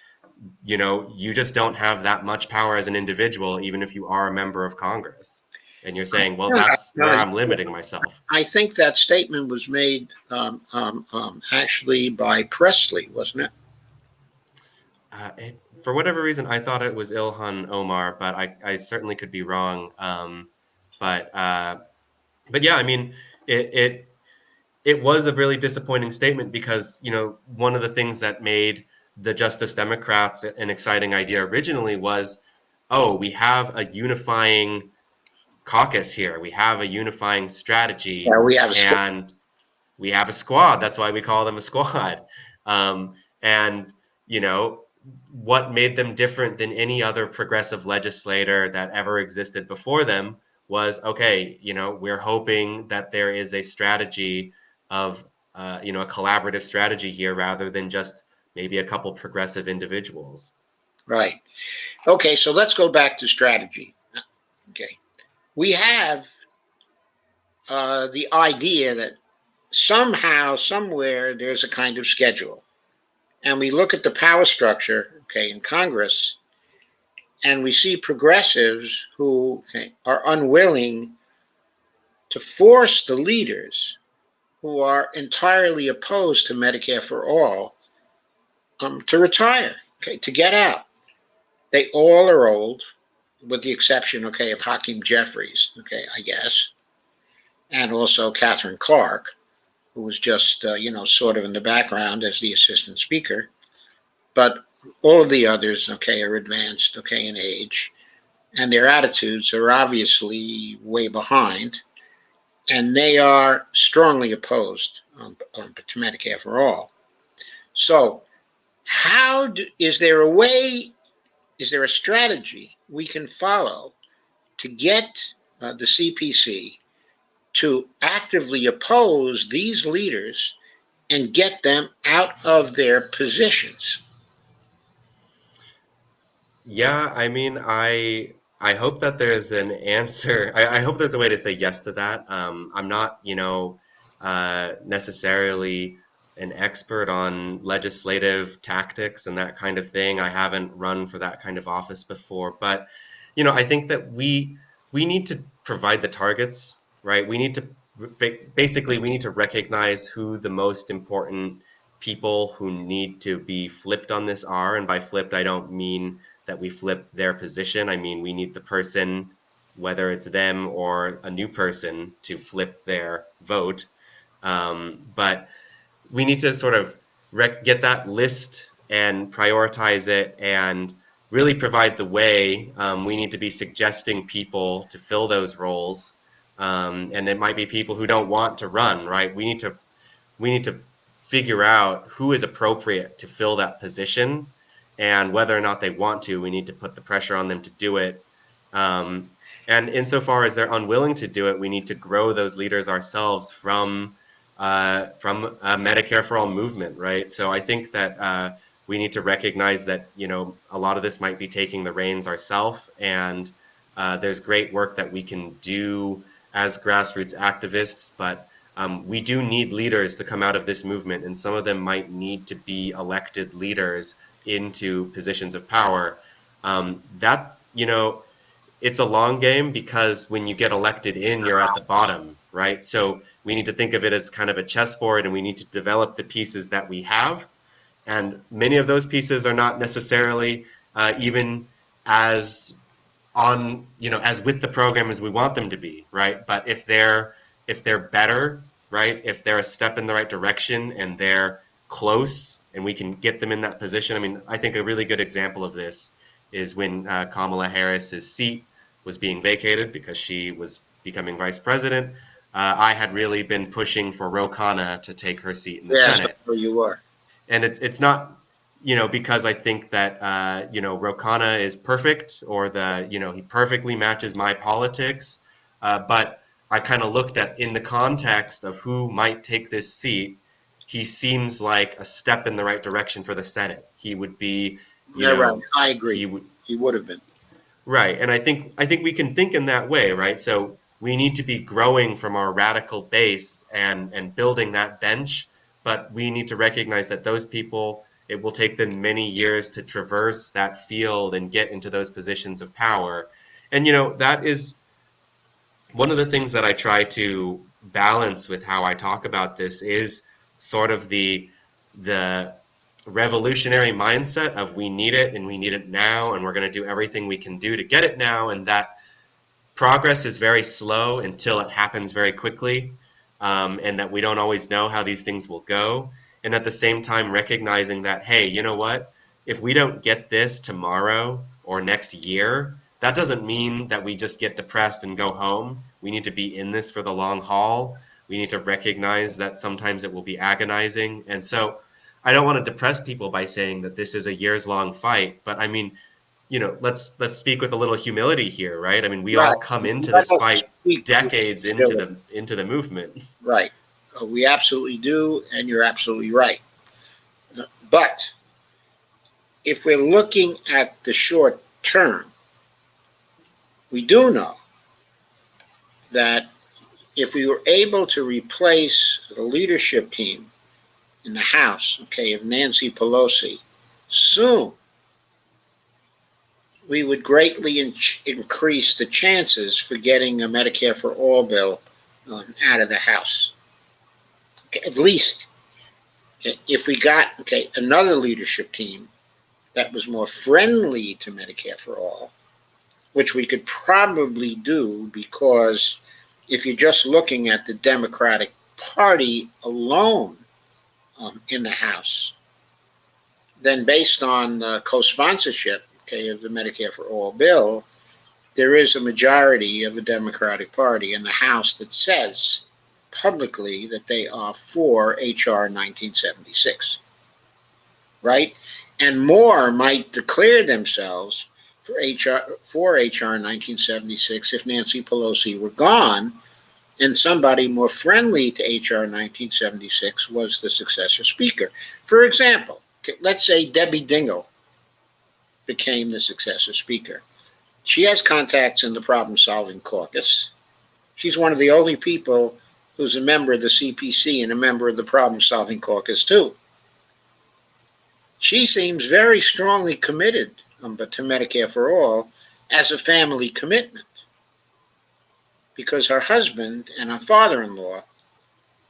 you just don't have that much power as an individual, even if you are a member of Congress. And you're saying, well, that's where I'm limiting myself. I think that statement was made actually by Presley, wasn't it? For whatever reason, I thought it was Ilhan Omar, but I certainly could be wrong. But yeah, I mean, it was a really disappointing statement, because one of the things that made the Justice Democrats an exciting idea originally was, oh, we have a unifying caucus here, we have a unifying strategy, We have a and we have a squad. That's why we call them a squad. And what made them different than any other progressive legislator that ever existed before them was, okay, we're hoping that there is a strategy of a collaborative strategy here, rather than just maybe a couple progressive individuals. Right. Okay, so let's go back to strategy. Okay. We have the idea that somehow, somewhere, there's a kind of schedule. And we look at the power structure, okay, in Congress, and we see progressives who are unwilling to force the leaders who are entirely opposed to Medicare for all to retire, okay, to get out. They all are old, with the exception, okay, of Hakeem Jeffries, okay, I guess, and also Catherine Clark, who was just, sort of in the background as the assistant speaker. But all of the others, okay, are advanced, okay, in age, and their attitudes are obviously way behind, and they are strongly opposed to Medicare for all. So is there a strategy we can follow to get the CPC to actively oppose these leaders and get them out of their positions? Yeah, I mean, I hope that there's an answer. I hope there's a way to say yes to that. I'm not, necessarily an expert on legislative tactics and that kind of thing. I haven't run for that kind of office before, but I think that we need to provide the targets, right? We need to basically recognize who the most important people who need to be flipped on this are, and by flipped I don't mean that we flip their position. I mean, we need the person, whether it's them or a new person, to flip their vote. But we need to sort of get that list and prioritize it and really provide the way. We need to be suggesting people to fill those roles. And it might be people who don't want to run, right? We need to figure out who is appropriate to fill that position, and whether or not they want to, we need to put the pressure on them to do it. And insofar as they're unwilling to do it, we need to grow those leaders ourselves from a Medicare for all movement, right? So I think that we need to recognize that, a lot of this might be taking the reins ourselves, and there's great work that we can do as grassroots activists, but we do need leaders to come out of this movement, and some of them might need to be elected leaders into positions of power. It's a long game, because when you get elected in, you're at the bottom, right? So we need to think of it as kind of a chessboard, and we need to develop the pieces that we have. And many of those pieces are not necessarily even as with the program as we want them to be, right? But if they're if they're better, right? If they're a step in the right direction and they're close and we can get them in that position. I mean, I think a really good example of this is when Kamala Harris's seat was being vacated because she was becoming vice president. I had really been pushing for Ro Khanna to take her seat in the Senate. Where you were. And it's not, because I think that, Ro Khanna is perfect or he perfectly matches my politics. But I kind of looked at in the context of who might take this seat, he seems like a step in the right direction for the Senate. He would be, Right. I agree. He would have been. Right. And I think we can think in that way, right? So we need to be growing from our radical base and building that bench, but we need to recognize that those people, it will take them many years to traverse that field and get into those positions of power. And, that is one of the things that I try to balance with how I talk about this is sort of the revolutionary mindset of we need it and we need it now and we're going to do everything we can do to get it now, and that progress is very slow until it happens very quickly, and that we don't always know how these things will go. And at the same time recognizing that, hey, you know what? If we don't get this tomorrow or next year, that doesn't mean that we just get depressed and go home. We need to be in this for the long haul. We need to recognize that sometimes it will be agonizing. And so I don't want to depress people by saying that this is a years-long fight, but I mean, let's speak with a little humility here, right? I mean, we all come into this fight decades into the movement. Right. We absolutely do, and you're absolutely right. But if we're looking at the short term, we do know that if we were able to replace the leadership team in the House, of Nancy Pelosi, soon, we would greatly increase the chances for getting a Medicare for All bill out of the House. At least if we got another leadership team that was more friendly to Medicare for All, which we could probably do, because if you're just looking at the Democratic Party alone in the House, then based on co-sponsorship of the Medicare for All bill, there is a majority of the Democratic Party in the House that says publicly that they are for H.R. 1976, right? And more might declare themselves for H.R. 1976 if Nancy Pelosi were gone and somebody more friendly to H.R. 1976 was the successor speaker. For example, let's say Debbie Dingell became the successor speaker. She has contacts in the problem-solving caucus. She's one of the only people who's a member of the CPC and a member of the problem-solving caucus too. She seems very strongly committed to Medicare for All as a family commitment, because her husband and her father-in-law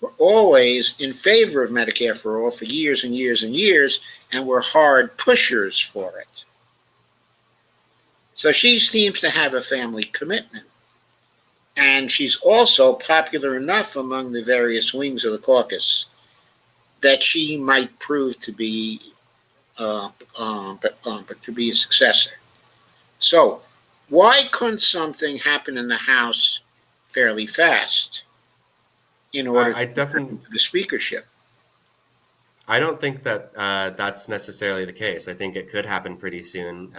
were always in favor of Medicare for All for years and years and years, and were hard pushers for it. So she seems to have a family commitment. And she's also popular enough among the various wings of the caucus that she might prove to be a successor. So why couldn't something happen in the House fairly fast in order to get the speakership? I don't think that that's necessarily the case. I think it could happen pretty soon.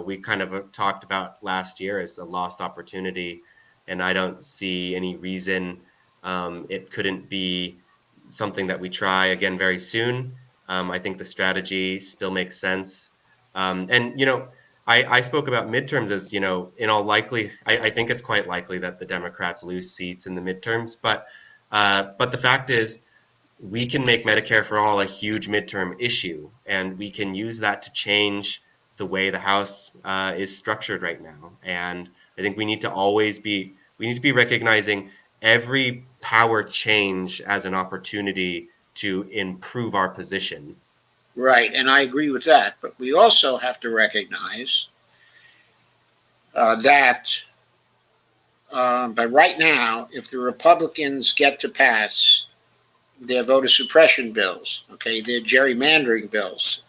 We kind of talked about last year as a lost opportunity, and I don't see any reason it couldn't be something that we try again very soon. I think the strategy still makes sense. I spoke about midterms as, in all likely, I think it's quite likely that the Democrats lose seats in the midterms. But the fact is, we can make Medicare for All a huge midterm issue, and we can use that to change the way the House is structured right now. And I think we need to be recognizing every power change as an opportunity to improve our position. Right, and I agree with that. But we also have to recognize that But right now, if the Republicans get to pass their voter suppression bills, okay, their gerrymandering bills,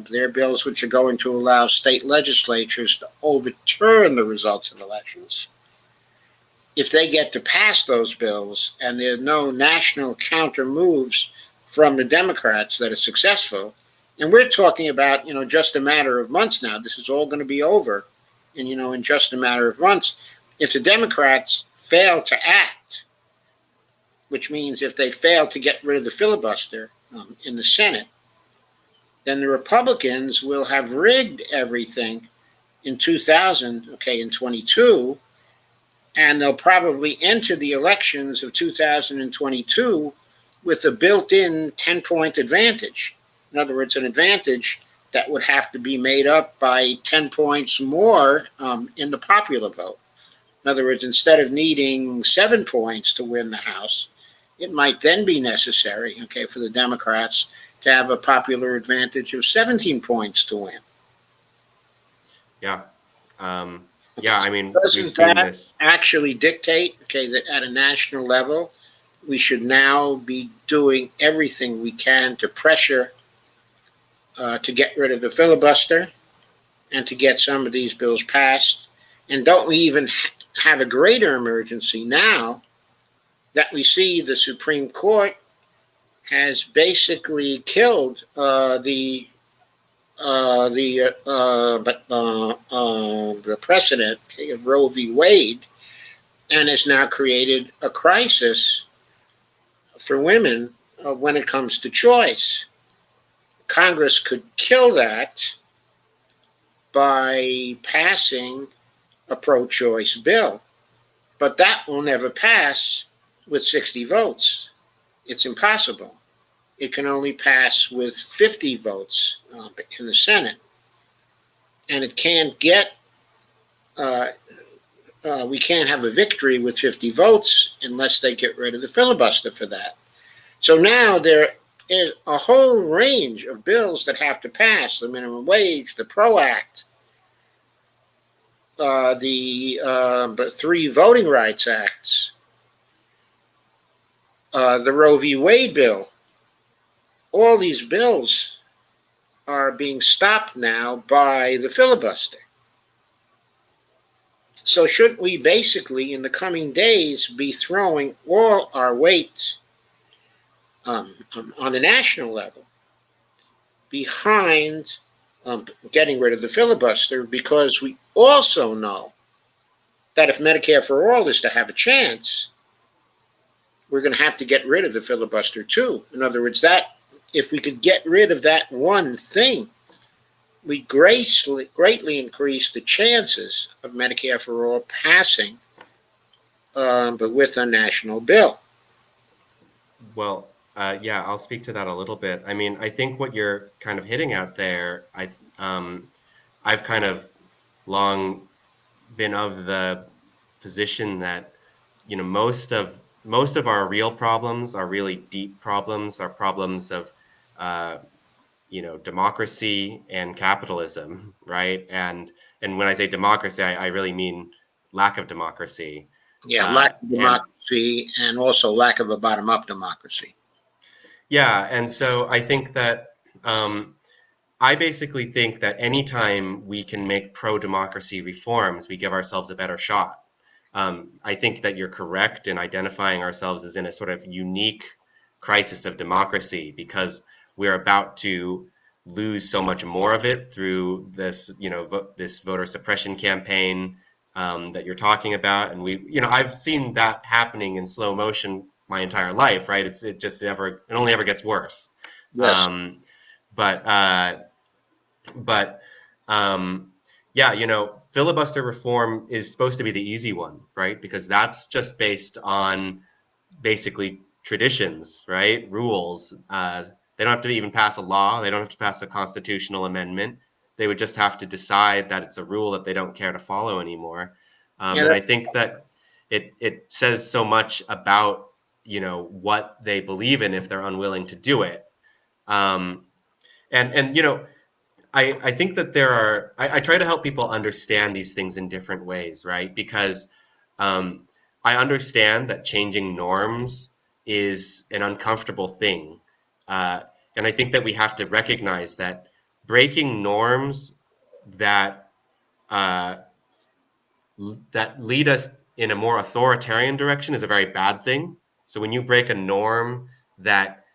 their bills which are going to allow state legislatures to overturn the results of elections, if they get to pass those bills and there are no national counter moves from the Democrats that are successful, and we're talking about, just a matter of months now, this is all going to be over, and, in just a matter of months, if the Democrats fail to act, which means if they fail to get rid of the filibuster in the Senate, then the Republicans will have rigged everything in 2022, and they'll probably enter the elections of 2022 with a built-in 10-point advantage. In other words, an advantage that would have to be made up by 10 points more in the popular vote. In other words, instead of needing 7 points to win the House, it might then be necessary, for the Democrats to have a popular advantage of 17 points to win. Yeah. Yeah, I mean, Doesn't we've seen that this. actually dictate, that at a national level, we should now be doing everything we can to pressure to get rid of the filibuster and to get some of these bills passed? And don't we even have a greater emergency now that we see the Supreme Court has basically killed the precedent of Roe v. Wade, and has now created a crisis for women when it comes to choice. Congress could kill that by passing a pro-choice bill, but that will never pass with 60 votes. It's impossible. It can only pass with 50 votes in the Senate. And it can't get, we can't have a victory with 50 votes unless they get rid of the filibuster for that. So now there is a whole range of bills that have to pass: the minimum wage, the PRO Act, the 3 Voting Rights Acts, the Roe v. Wade bill. All these bills are being stopped now by the filibuster. So shouldn't we basically, in the coming days, be throwing all our weight on the national level behind getting rid of the filibuster, because we also know that if Medicare for All is to have a chance, we're going to have to get rid of the filibuster too. In other words, that if we could get rid of that one thing, we greatly increase the chances of Medicare for All passing, but with a national bill. Well, yeah, I'll speak to that a little bit. I mean, I think what you're kind of hitting at there, I've kind of long been of the position that, most of our real problems are really deep problems, are problems of, democracy and capitalism, right? And when I say democracy, I really mean lack of democracy. Yeah, lack of democracy, and also lack of a bottom-up democracy. Yeah, and so I think that I basically think that anytime we can make pro-democracy reforms, we give ourselves a better shot. I think that you're correct in identifying ourselves as in a sort of unique crisis of democracy, because we're about to lose so much more of it through this, this voter suppression campaign that you're talking about. And I've seen that happening in slow motion my entire life, right? It only ever gets worse. Yes. Yeah, filibuster reform is supposed to be the easy one, right? Because that's just based on basically traditions, right? Rules. They don't have to even pass a law. They don't have to pass a constitutional amendment. They would just have to decide that it's a rule that they don't care to follow anymore. And I think that it says so much about, what they believe in if they're unwilling to do it. I think that I try to help people understand these things in different ways, right? Because I understand that changing norms is an uncomfortable thing. And I think that we have to recognize that breaking norms that uh, that lead us in a more authoritarian direction is a very bad thing. So when you break a norm that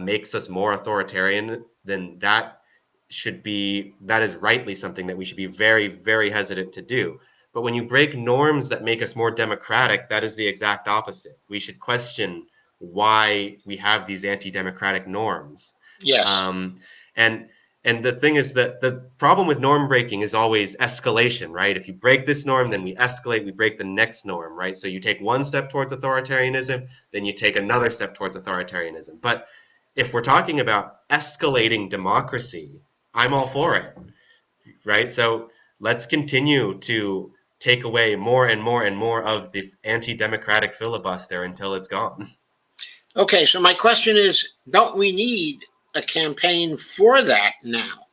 makes us more authoritarian, then that is rightly something that we should be very, very hesitant to do. But when you break norms that make us more democratic, that is the exact opposite. We should question why we have these anti-democratic norms. Yes. Um, and and the thing is that the problem with norm breaking is always escalation, right? If you break this norm, then we escalate, we break the next norm, right? So you take one step towards authoritarianism, then you take another step towards authoritarianism. But if we're talking about escalating democracy, I'm all for it, right? So let's continue to take away more and more and more of the anti-democratic filibuster until it's gone. Okay, so my question is, don't we need a campaign for that now?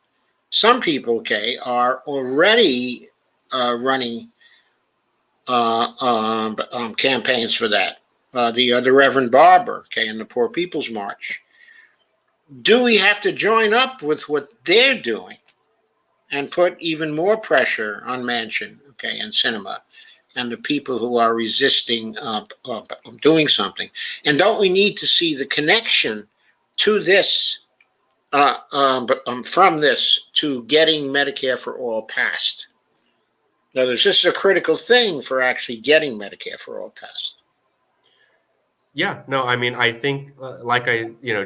Some people, okay, are already running campaigns for that. The Reverend Barber, okay, and the Poor People's March. Do we have to join up with what they're doing and put even more pressure on Manchin, okay, and Sinema, and the people who are resisting doing something? And don't we need to see the connection to this, from this to getting Medicare for all passed? Now, this is a critical thing for actually getting Medicare for all passed. Yeah, no, I mean, I think, like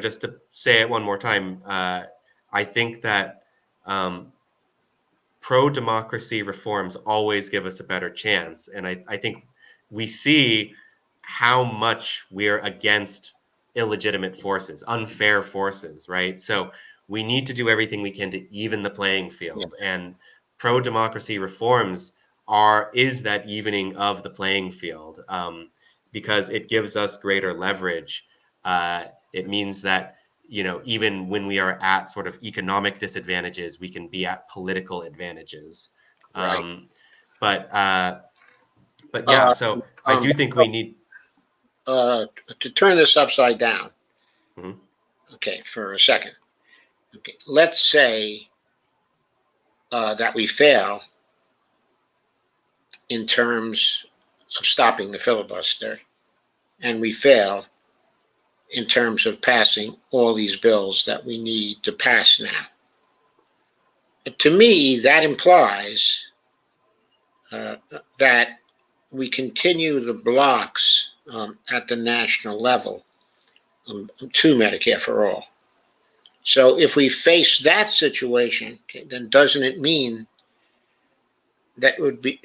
just to say it one more time, I think that pro-democracy reforms always give us a better chance. And I think we see how much we're against illegitimate forces, unfair forces, right? So we need to do everything we can to even the playing field. Yeah. And pro-democracy reforms is that evening of the playing field, because it gives us greater leverage. It means that even when we are at sort of economic disadvantages, we can be at political advantages. Right. But yeah, so I do think we need to turn this upside down. Mhm. Okay, for a second. Okay, let's say that we fail in terms of stopping the filibuster, and we fail in terms of passing all these bills that we need to pass now. But to me, that implies that we continue the blocks at the national level to Medicare for all. So if we face that situation, okay, then doesn't it mean that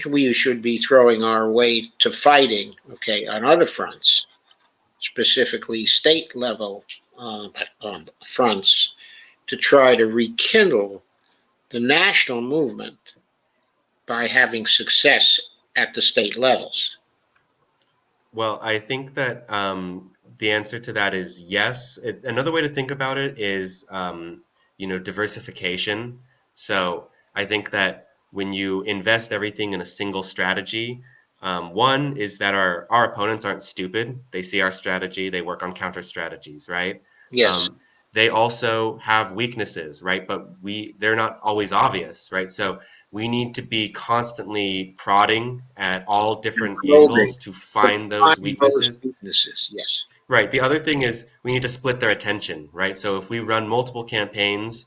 we should be throwing our weight to fighting, okay, on other fronts, specifically state level fronts, to try to rekindle the national movement by having success at the state levels? Well, I think that the answer to that is yes. Another way to think about it is, diversification. So I think that when you invest everything in a single strategy, one is that our opponents aren't stupid. They see our strategy, they work on counter strategies, right? Yes. Um, they also have weaknesses, right? But they're not always obvious, right? So we need to be constantly prodding at all different Probing angles to to find those find those weaknesses. weaknesses. Yes. Right. The other thing is we need to split their attention, right? So if we run multiple campaigns,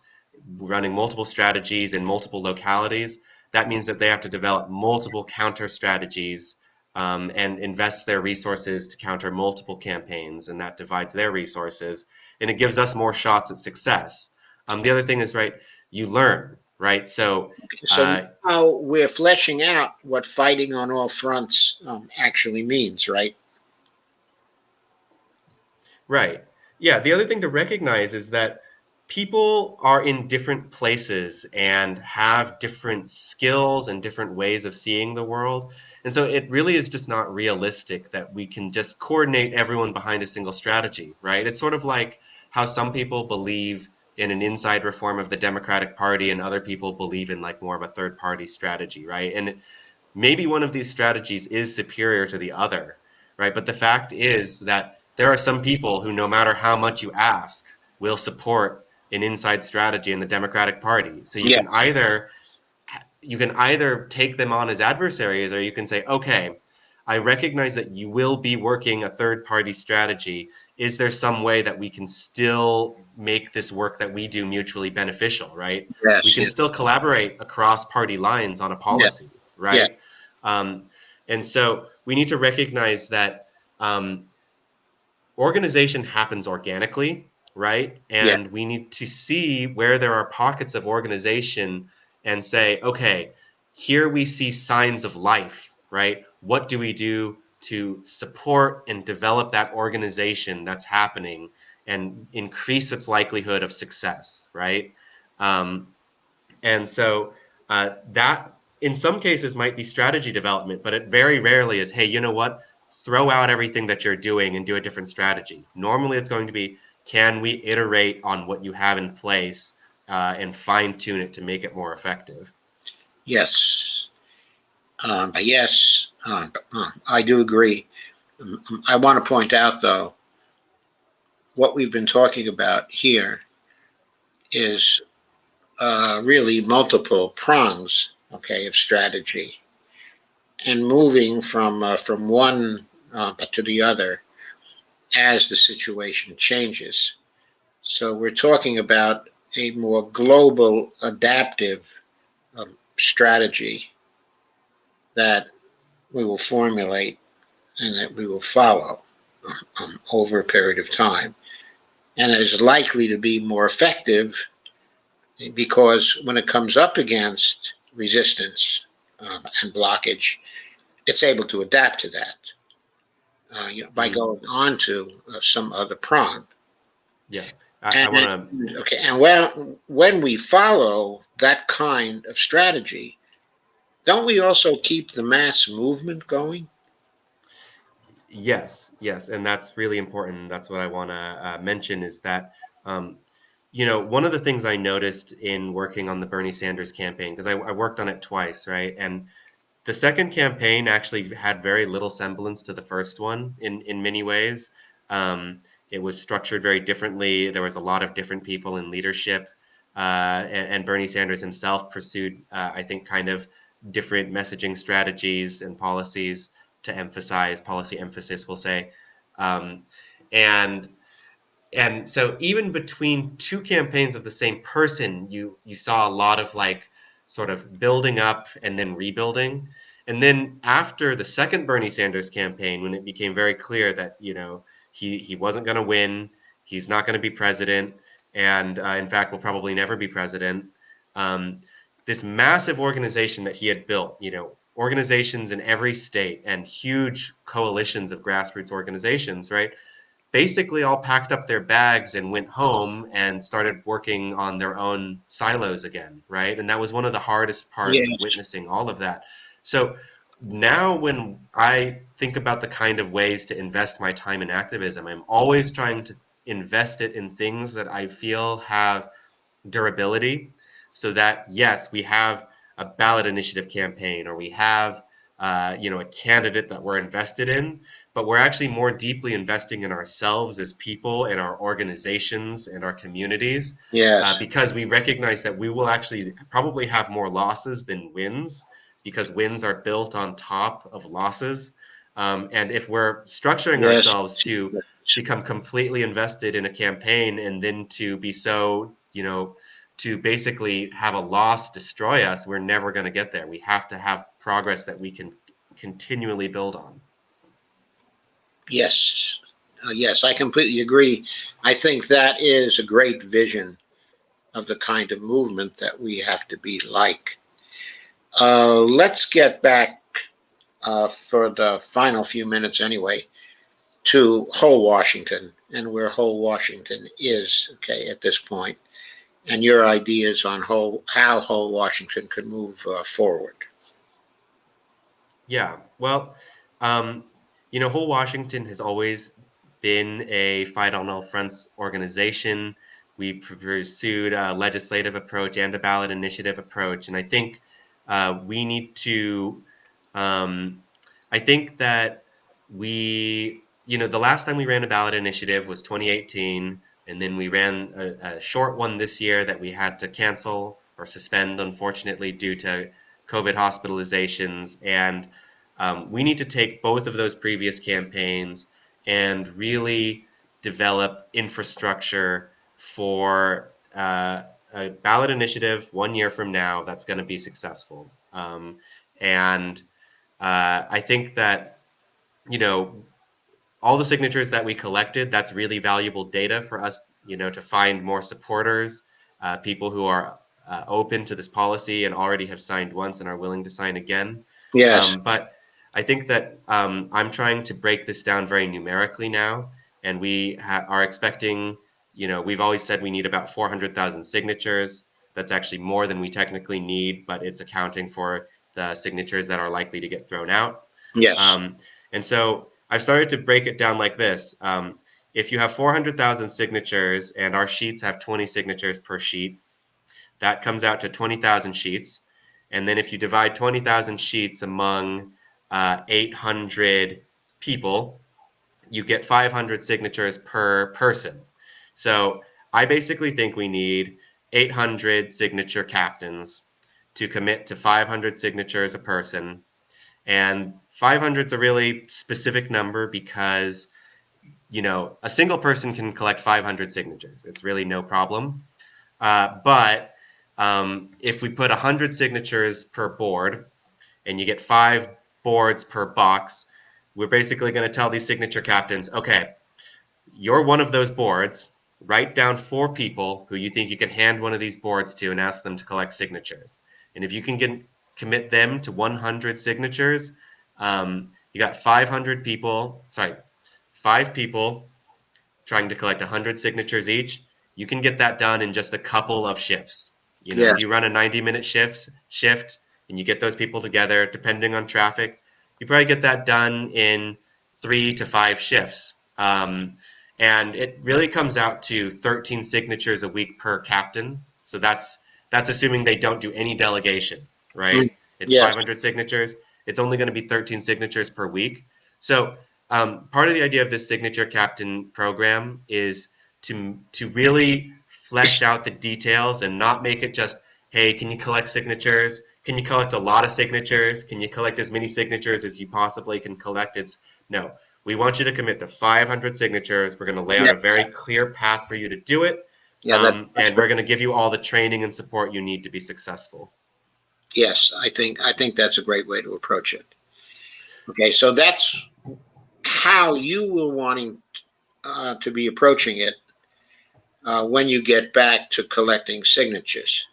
running multiple strategies in multiple localities, that means that they have to develop multiple counter strategies, and invest their resources to counter multiple campaigns, and that divides their resources, and it gives us more shots at success. The other thing is, right, you learn, right? So So now we're fleshing out what fighting on all fronts actually means, right? right. Yeah, the other thing to recognize is that people are in different places and have different skills and different ways of seeing the world. And so it really is just not realistic that we can just coordinate everyone behind a single strategy, right? It's sort of like how some people believe in an inside reform of the Democratic Party and other people believe in like more of a third party strategy, right? And maybe one of these strategies is superior to the other. right? But the fact is that there are some people who, no matter how much you ask, will support an inside strategy in the Democratic Party. So you can Yes. either take them on as adversaries, or you can say, okay, I recognize that you will be working a third party strategy. Is there some way that we can still make this work that we do mutually beneficial, right? We Yes. can Yes. still collaborate across party lines on a Yes. policy, Yes. right? And so we need to recognize that organization happens organically, right? Yes. And we need to see where there are pockets of organization and say, okay, here we see signs of life, right? What do we do to support and develop that organization that's happening and increase its likelihood of success, right? Um, and so that in some cases might be strategy development, but it very rarely is, hey, you know what? Throw out everything that you're doing and do a different strategy. Normally it's going to be, can we iterate on what you have in place and fine tune it to make it more effective? Yes. But yes, I do agree. I want to point out, though, what we've been talking about here is really multiple prongs, okay, of strategy, and moving from one to the other as the situation changes. So we're talking about a more global, adaptive strategy that we will formulate and that we will follow over a period of time, and it is likely to be more effective because when it comes up against resistance and blockage, it's able to adapt to that. By going on to some other prong. Yeah, And I want to. okay, and when we follow that kind of strategy, don't we also keep the mass movement going? Yes, yes, and that's really important. That's what I want to mention is that, um, one of the things I noticed in working on the Bernie Sanders campaign, because I worked on it twice, right? And the second campaign actually had very little semblance to the first one in many ways. It was structured very differently. There was a lot of different people in leadership, and Bernie Sanders himself pursued, I think, kind of different messaging strategies and policies to emphasize policy emphasis, we'll say, um, and and so even between two campaigns of the same person, you saw a lot of like sort of building up and then rebuilding. And then after the second Bernie Sanders campaign, when it became very clear that he wasn't going to win, he's not going to be president, and in fact will probably never be president. Um, this massive organization that he had built, organizations in every state and huge coalitions of grassroots organizations, right? Basically all packed up their bags and went home and started working on their own silos again, right? And that was one of the hardest parts Yeah. of witnessing all of that. So now when I think about the kind of ways to invest my time in activism, I'm always trying to invest it in things that I feel have durability, so that yes, we have a ballot initiative campaign, or we have a candidate that we're invested in, but we're actually more deeply investing in ourselves as people and our organizations and our communities, Yes. because we recognize that we will actually probably have more losses than wins, because wins are built on top of losses. And if we're structuring Yes. ourselves to become completely invested in a campaign and then to be so, to basically have a loss destroy us, we're never going to get there. We have to have progress that we can continually build on. Yes. Yes, I completely agree. I think that is a great vision of the kind of movement that we have to be like. Let's get back for the final few minutes anyway to whole Washington and where whole Washington is, okay, at this point, and your ideas on how whole Washington could move forward. Yeah, well, whole Washington has always been a fight on all fronts organization. We pursued a legislative approach and a ballot initiative approach, and I think we need to. I think that the last time we ran a ballot initiative was 2018, and then we ran a short one this year that we had to cancel or suspend, unfortunately, due to COVID hospitalizations. And we need to take both of those previous campaigns and really develop infrastructure for a ballot initiative 1 year from now that's going to be successful. And I think that, all the signatures that we collected, that's really valuable data for us, to find more supporters, people who are open to this policy and already have signed once and are willing to sign again. Yes. But I think that I'm trying to break this down very numerically now, and we are expecting, we've always said we need about 400,000 signatures. That's actually more than we technically need, but it's accounting for the signatures that are likely to get thrown out. Yes. And so I've started to break it down like this. If you have 400,000 signatures and our sheets have 20 signatures per sheet, that comes out to 20,000 sheets. And then if you divide 20,000 sheets among 800 people, you get 500 signatures per person. So I basically think we need 800 signature captains to commit to 500 signatures a person. And 500 is a really specific number because, a single person can collect 500 signatures. It's really no problem. But if we put 100 signatures per board and you get 5 boards per box, we're basically going to tell these signature captains, okay, you're one of those boards. Write down 4 people who you think you can hand one of these boards to and ask them to collect signatures. And if you can commit them to 100 signatures, you got 5 people trying to collect 100 signatures each. You can get that done in just a couple of shifts. Yes. If you run a 90-minute shift and you get those people together, depending on traffic, you probably get that done in 3 to 5 shifts. And it really comes out to 13 signatures a week per captain. So that's assuming they don't do any delegation, right? It's Yes. 500 signatures. It's only going to be 13 signatures per week. So part of the idea of this signature captain program is to really flesh out the details and not make it just, hey, can you collect signatures? Can you collect a lot of signatures? Can you collect as many signatures as you possibly can collect? No, we want you to commit to 500 signatures. We're going to lay out a very clear path for you to do it. Yeah, and we're going to give you all the training and support you need to be successful. Yes, I think that's a great way to approach it. Okay, so that's how you will wanting to be approaching it when you get back to collecting signatures.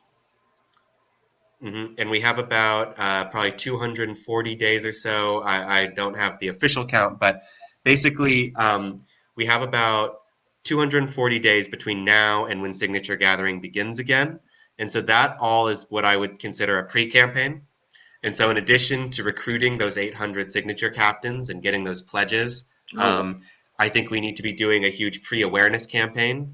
Mm-hmm. And we have about probably 240 days or so. I don't have the official count, but basically we have about 240 days between now and when signature gathering begins again. And so that all is what I would consider a pre-campaign. And so in addition to recruiting those 800 signature captains and getting those pledges, I think we need to be doing a huge pre-awareness campaign.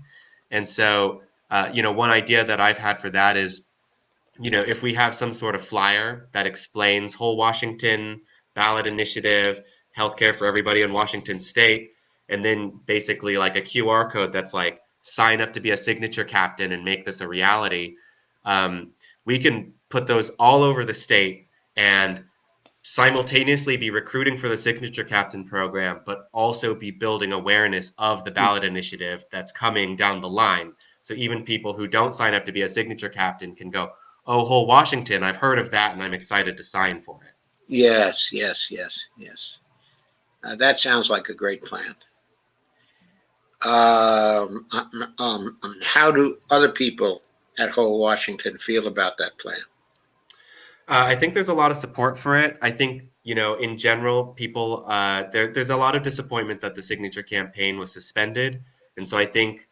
And so, one idea that I've had for that is, if we have some sort of flyer that explains whole Washington ballot initiative, healthcare for everybody in Washington state, and then basically like a QR code that's like, sign up to be a signature captain and make this a reality. We can put those all over the state and simultaneously be recruiting for the signature captain program, but also be building awareness of the ballot initiative that's coming down the line. So even people who don't sign up to be a signature captain can go, oh, whole Washington, I've heard of that and I'm excited to sign for it. Yes. That sounds like a great plan. How do other people at whole Washington feel about that plan? I think there's a lot of support for it. I think, in general, people, there's a lot of disappointment that the signature campaign was suspended. And so I think,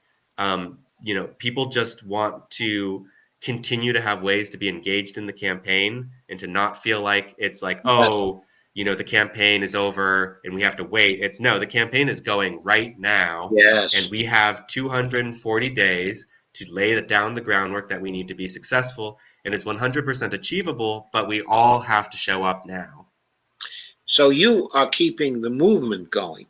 people just want to continue to have ways to be engaged in the campaign and to not feel like it's like, oh, the campaign is over and we have to wait. It's no, the campaign is going right now. Yes. And we have 240 days to lay down the groundwork that we need to be successful. And it's 100% achievable, but we all have to show up now. So you are keeping the movement going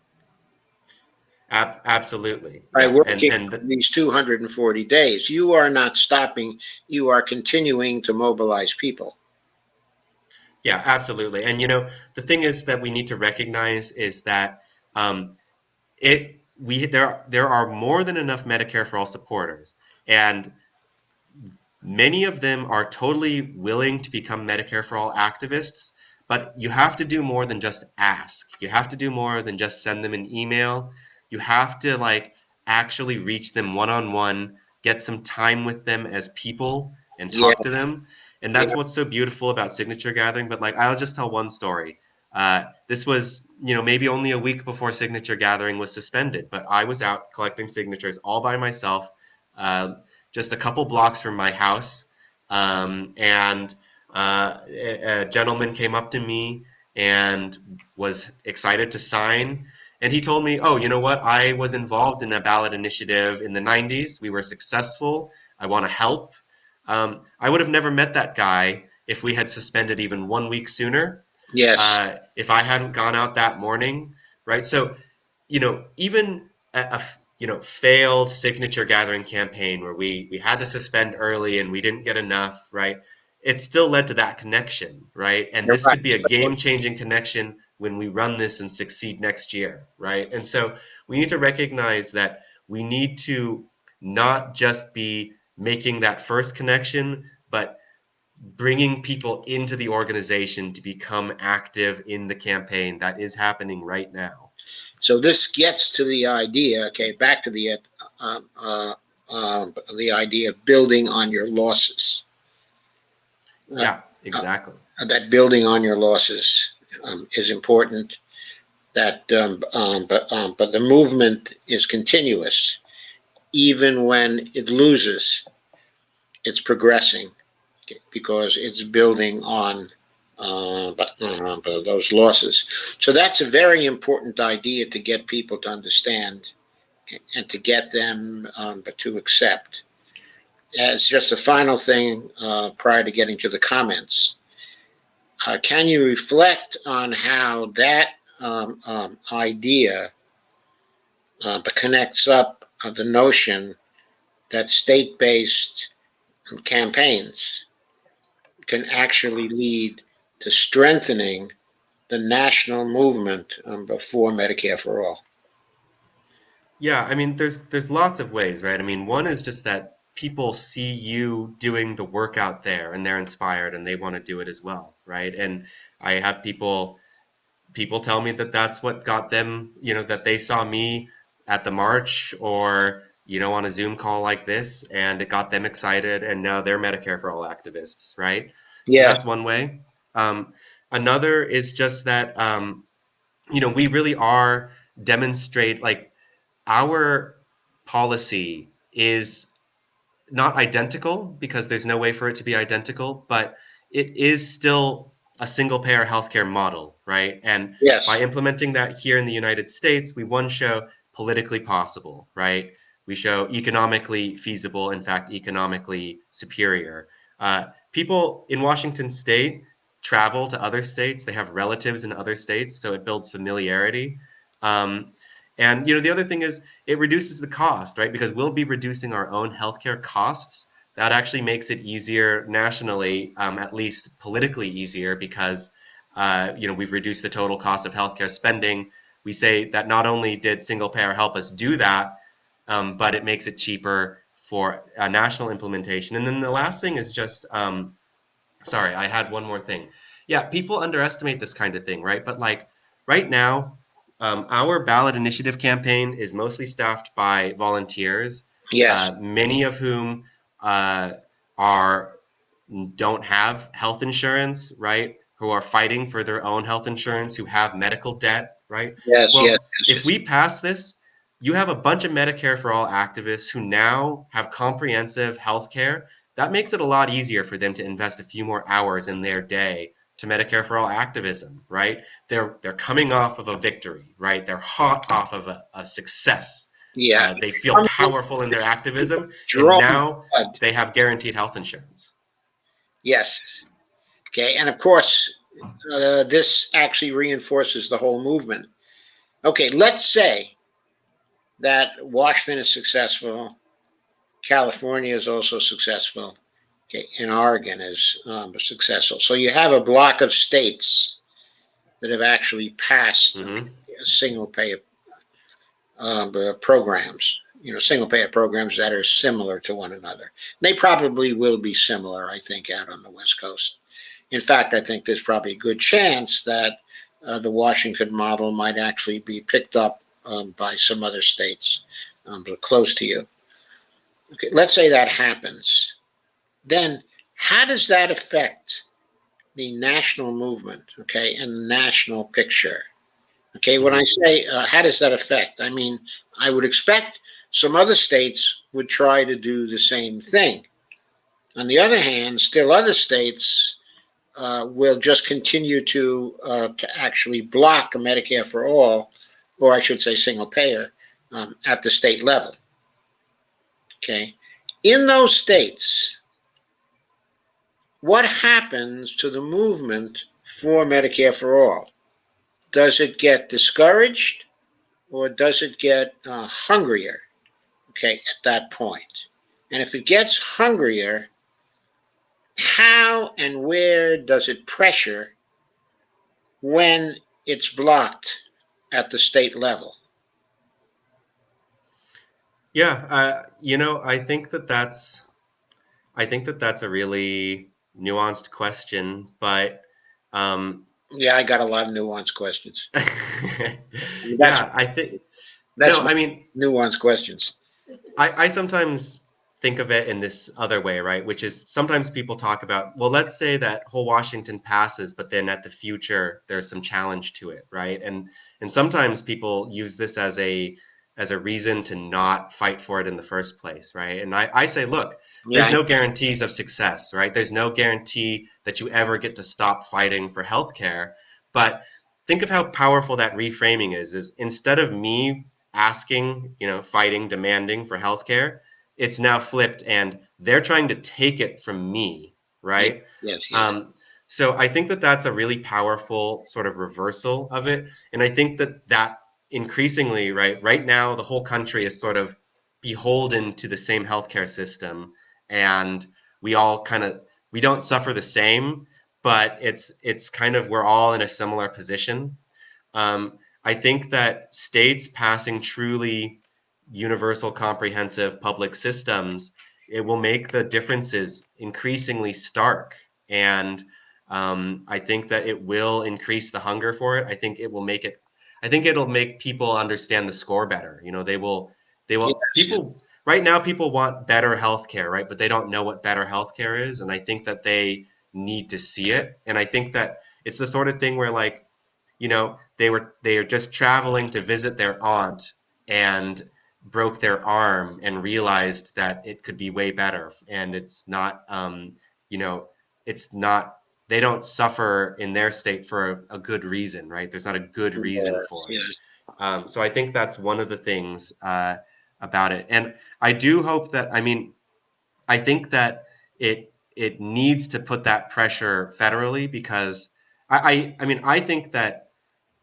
Absolutely. by Yeah. working these 240 days. You are not stopping. You are continuing to mobilize people. Yeah, absolutely. And the thing is that we need to recognize is that um, there are more than enough Medicare for All supporters, and many of them are totally willing to become Medicare for All activists. But you have to do more than just ask. You have to do more than just send them an email. You have to actually reach them one-on-one, get some time with them as people and Yeah, talk to them. And that's yeah, what's so beautiful about signature gathering. But I'll just tell one story. This was, maybe only a week before signature gathering was suspended, but I was out collecting signatures all by myself, just a couple blocks from my house. And a gentleman came up to me and was excited to sign. And he told me, oh, you know what? I was involved in a ballot initiative in the 90s. We were successful. I want to help. I would have never met that guy if we had suspended even 1 week sooner. yes, If I hadn't gone out that morning, right? So, even a failed signature gathering campaign where we had to suspend early and we didn't get enough, right? It still led to that connection, right? And you're this right. could be a game-changing connection when we run this and succeed next year, right? And so we need to recognize that we need to not just be making that first connection, but bringing people into the organization to become active in the campaign. That is happening right now. So this gets to the idea. Okay, back to the idea of building on your losses. Yeah, exactly. That building on your losses is important. But the movement is continuous, even when it loses. It's progressing because it's building on those losses. So that's a very important idea to get people to understand and to get them to accept. As just a final thing prior to getting to the comments, can you reflect on how that idea connects up the notion that state-based campaigns can actually lead to strengthening the national movement for Medicare for All? Yeah, I mean, there's lots of ways, right? I mean, one is just that people see you doing the work out there and they're inspired and they want to do it as well, right? And I have people tell me that that's what got them, that they saw me at the march or on a Zoom call like this, and it got them excited, and now they're Medicare for All activists, right? So Yeah, that's one way. Another is just that we really are demonstrate our policy is not identical because there's no way for it to be identical, but it is still a single payer healthcare model, right? And by yes, implementing that here in the United States, we show politically possible, right? We show economically feasible, in fact, economically superior. People in Washington state travel to other states. They have relatives in other states, so it builds familiarity. And the other thing is it reduces the cost, right? Because we'll be reducing our own healthcare costs. That actually makes it easier nationally, at least politically easier, because we've reduced the total cost of healthcare spending. We say that not only did single payer help us do that, but it makes it cheaper for a national implementation. And then the last thing is just, sorry, I had one more thing. Yeah, people underestimate this kind of thing, right? But right now, our ballot initiative campaign is mostly staffed by volunteers, yes, many of whom are don't have health insurance, right? Who are fighting for their own health insurance, who have medical debt, right? yes, yes, Well, yes, if we pass this, you have a bunch of Medicare for All activists who now have comprehensive health care. That makes it a lot easier for them to invest a few more hours in their day to Medicare for All activism, right? They're coming off of a victory, right? They're hot off of a success. yeah. They feel powerful in their activism, and Drawing now blood. they have guaranteed health insurance. Yes. Okay, and of course, this actually reinforces the whole movement. Okay, let's say that Washington is successful, California is also successful, okay, and Oregon is successful. So you have a block of states that have actually passed Mm-hmm. single payer programs, single payer programs that are similar to one another. They probably will be similar, I think, out on the West Coast. In fact, I think there's probably a good chance that the Washington model might actually be picked up by some other states close to you. Okay, let's say that happens. Then how does that affect the national movement, okay, and the national picture? Okay, when I Mm-hmm. say how does that affect, I mean, I would expect some other states would try to do the same thing. On the other hand, still other states will just continue to actually block a Medicare for all, or I should say single payer, at the state level. Okay, in those states, what happens to the movement for Medicare for all? Does it get discouraged or does it get hungrier? Okay, at that point. And if it gets hungrier, how and where does it pressure when it's blocked at the state level? Yeah, I think that that's a really nuanced question, but um, Yeah, I got a lot of nuanced questions. I mean, that's yeah, I think that's no, my I mean, nuanced questions. I sometimes think of it in this other way, right? Which is sometimes people talk about, well, let's say that whole Washington passes, but then at the future there's some challenge to it, right? And sometimes people use this as a reason to not fight for it in the first place, right? And I say, look, Yeah, there's no guarantees of success, right? There's no guarantee that you ever get to stop fighting for healthcare. But think of how powerful that reframing is instead of me asking, fighting, demanding for healthcare, it's now flipped and they're trying to take it from me, yeah, right? yes, yes. Um, so I think that that's a really powerful sort of reversal of it. And I think that increasingly, right now, the whole country is sort of beholden to the same healthcare system. And we all we don't suffer the same, but it's kind of, we're all in a similar position. Um, I think that states passing truly universal, comprehensive public systems, it will make the differences increasingly stark. And I think that it will increase the hunger for it. I think it'll make people understand the score better. Yes, yes. People, right now, people want better healthcare, right? But they don't know what better healthcare is. And I think that they need to see it. And I think that it's the sort of thing where, like, they are just traveling to visit their aunt and broke their arm and realized that it could be way better, and it's not, it's not, they don't suffer in their state for a good reason, right? There's not a good reason for it. Yes. So I think that's one of the things about it. And I do hope that, I mean, I think that it needs to put that pressure federally, because I mean,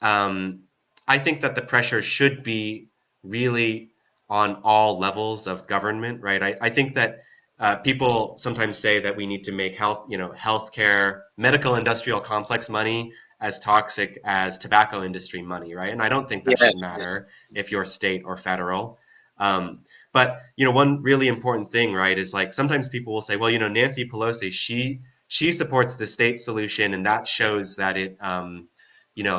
um, I think that the pressure should be really on all levels of government, right? I think that people sometimes say that we need to make healthcare, medical industrial complex money as toxic as tobacco industry money, right? And I don't think that Yes. should matter if you're state or federal. Um, but one really important thing, right, is like sometimes people will say, well, Nancy Pelosi, she supports the state solution, and that shows that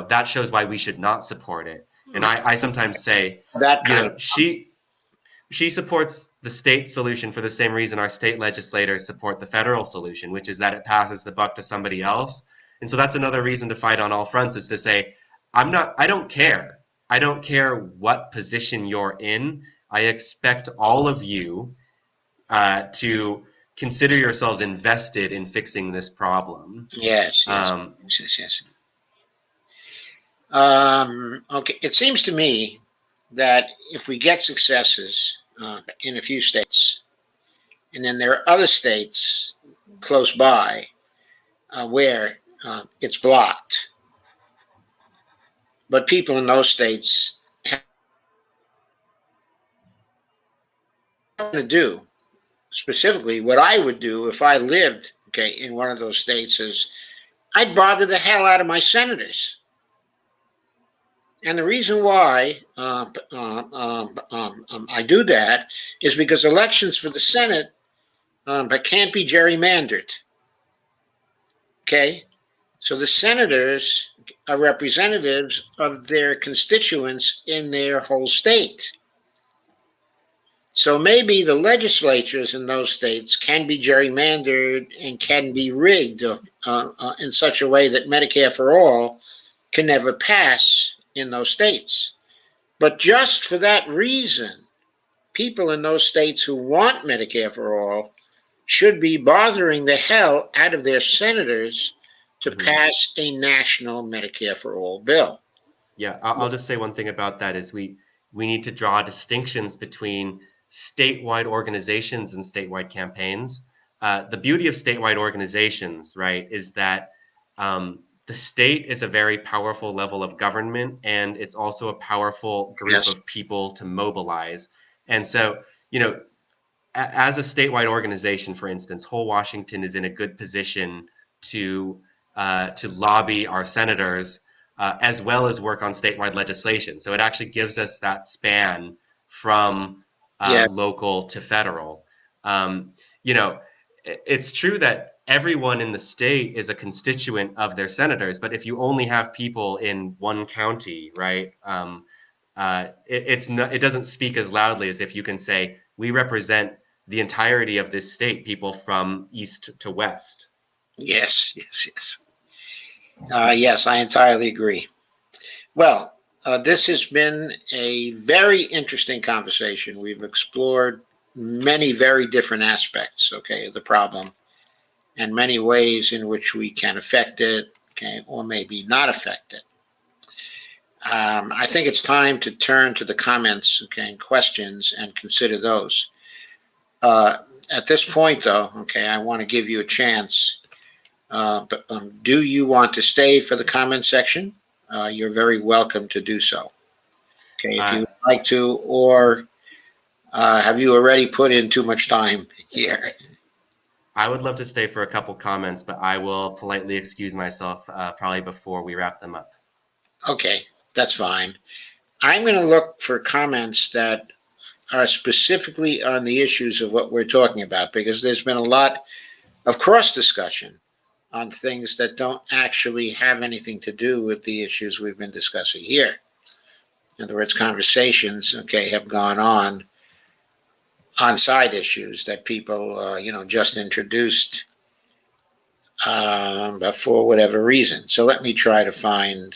that shows why we should not support it. And I sometimes say, That kind of she supports the state solution for the same reason our state legislators support the federal solution, which is that it passes the buck to somebody else. And so that's another reason to fight on all fronts, is to say, I don't care. I don't care what position you're in. I expect all of you to consider yourselves invested in fixing this problem. yes, yes, Um, yes, yes, yes. Okay, it seems to me that if we get successes in a few states, and then there are other states close by where it's blocked. But people in those states have to do specifically what I would do if I lived, okay, in one of those states is I'd bother the hell out of my senators. And the reason why I do that is because elections for the Senate can't be gerrymandered. Okay, so the senators are representatives of their constituents in their whole state. So maybe the legislatures in those states can be gerrymandered and can be rigged in such a way that Medicare for all can never pass in those states. But just for that reason, people in those states who want Medicare for all should be bothering the hell out of their senators to pass a national Medicare for all bill. Yeah, I'll just say one thing about that is we need to draw distinctions between statewide organizations and statewide campaigns. The beauty of statewide organizations, right, is that the state is a very powerful level of government, and it's also a powerful group of people to mobilize. And so, as a statewide organization, for instance, Whole Washington is in a good position to lobby our senators as well as work on statewide legislation. So it actually gives us that span from local to federal. It's true that everyone in the state is a constituent of their senators, but if you only have people in one county, right, it doesn't speak as loudly as if you can say we represent the entirety of this state, people from east to west. Yes. Yes, I entirely agree. Well, this has been a very interesting conversation. We've explored many very different aspects, okay, of the problem, and many ways in which we can affect it, okay, or maybe not affect it. I think it's time to turn to the comments, okay, and questions and consider those. At this point, though, okay, I want to give you a chance. But do you want to stay for the comment section? You're very welcome to do so. Okay, if you would like to, or have you already put in too much time here? I would love to stay for a couple comments, but I will politely excuse myself probably before we wrap them up. Okay, that's fine. I'm going to look for comments that are specifically on the issues of what we're talking about, because there's been a lot of cross discussion on things that don't actually have anything to do with the issues we've been discussing here. In other words, conversations, okay, have gone on side issues that people, just introduced but for whatever reason. So let me try to find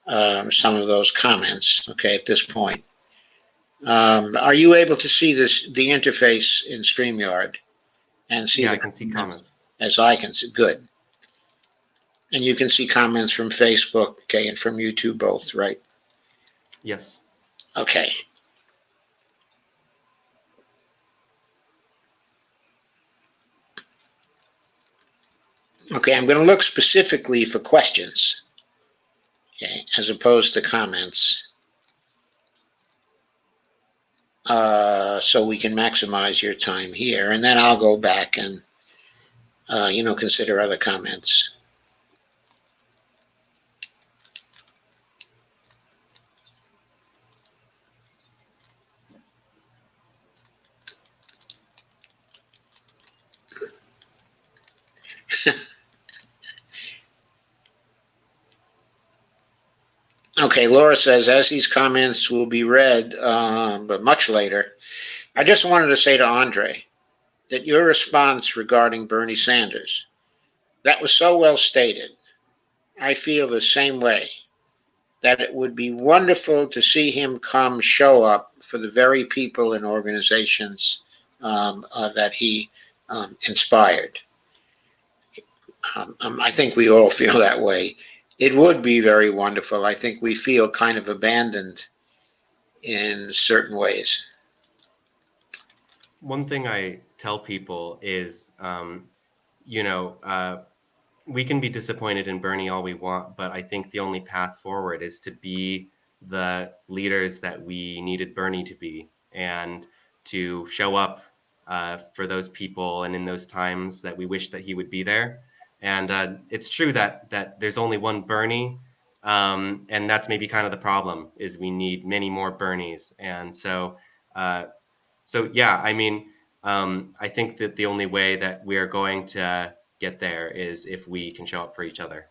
some of those comments, okay, at this point. Are you able to see the interface in StreamYard and see? Yeah, I can see comments. As I can see, good. And you can see comments from Facebook, okay, and from YouTube both, right? Yes. Okay. Okay, I'm going to look specifically for questions, okay, as opposed to comments, so we can maximize your time here, and then I'll go back and consider other comments. Okay, Laura says, as these comments will be read, but much later, I just wanted to say to Andre that your response regarding Bernie Sanders, that was so well stated. I feel the same way, that it would be wonderful to see him show up for the very people and organizations that he inspired. I think we all feel that way. It would be very wonderful. I think we feel kind of abandoned in certain ways. One thing I tell people is, we can be disappointed in Bernie all we want, but I think the only path forward is to be the leaders that we needed Bernie to be, and to show up for those people and in those times that we wish that he would be there. And it's true that there's only one Bernie, and that's maybe kind of the problem, is we need many more Bernies. And so yeah, I mean, I think that the only way that we are going to get there is if we can show up for each other.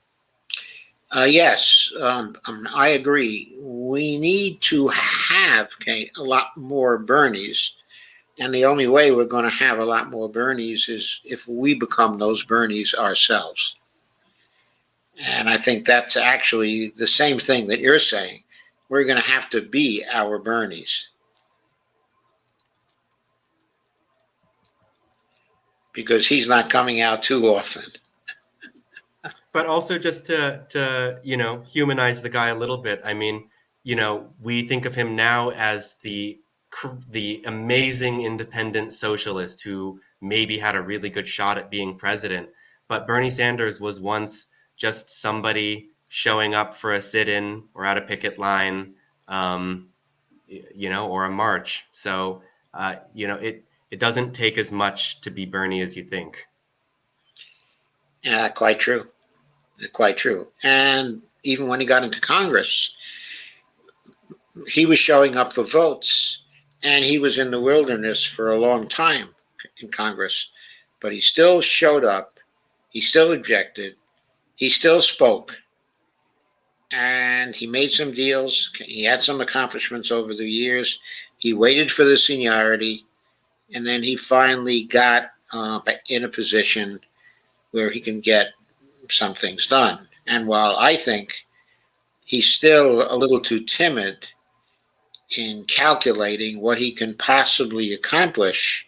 Yes, I agree. We need to have a lot more Bernies. And the only way we're going to have a lot more Bernies is if we become those Bernies ourselves. And I think that's actually the same thing that you're saying. We're going to have to be our Bernies. Because he's not coming out too often. But also just to humanize the guy a little bit. I mean, we think of him now as the amazing independent socialist who maybe had a really good shot at being president. But Bernie Sanders was once just somebody showing up for a sit-in or at a picket line, or a march. So, it doesn't take as much to be Bernie as you think. Yeah, quite true. Quite true. And even when he got into Congress, he was showing up for votes, and he was in the wilderness for a long time in Congress, but he still showed up, he still objected, he still spoke, and he made some deals. He had some accomplishments over the years. He waited for the seniority, and then he finally got in a position where he can get some things done. And while I think he's still a little too timid in calculating what he can possibly accomplish,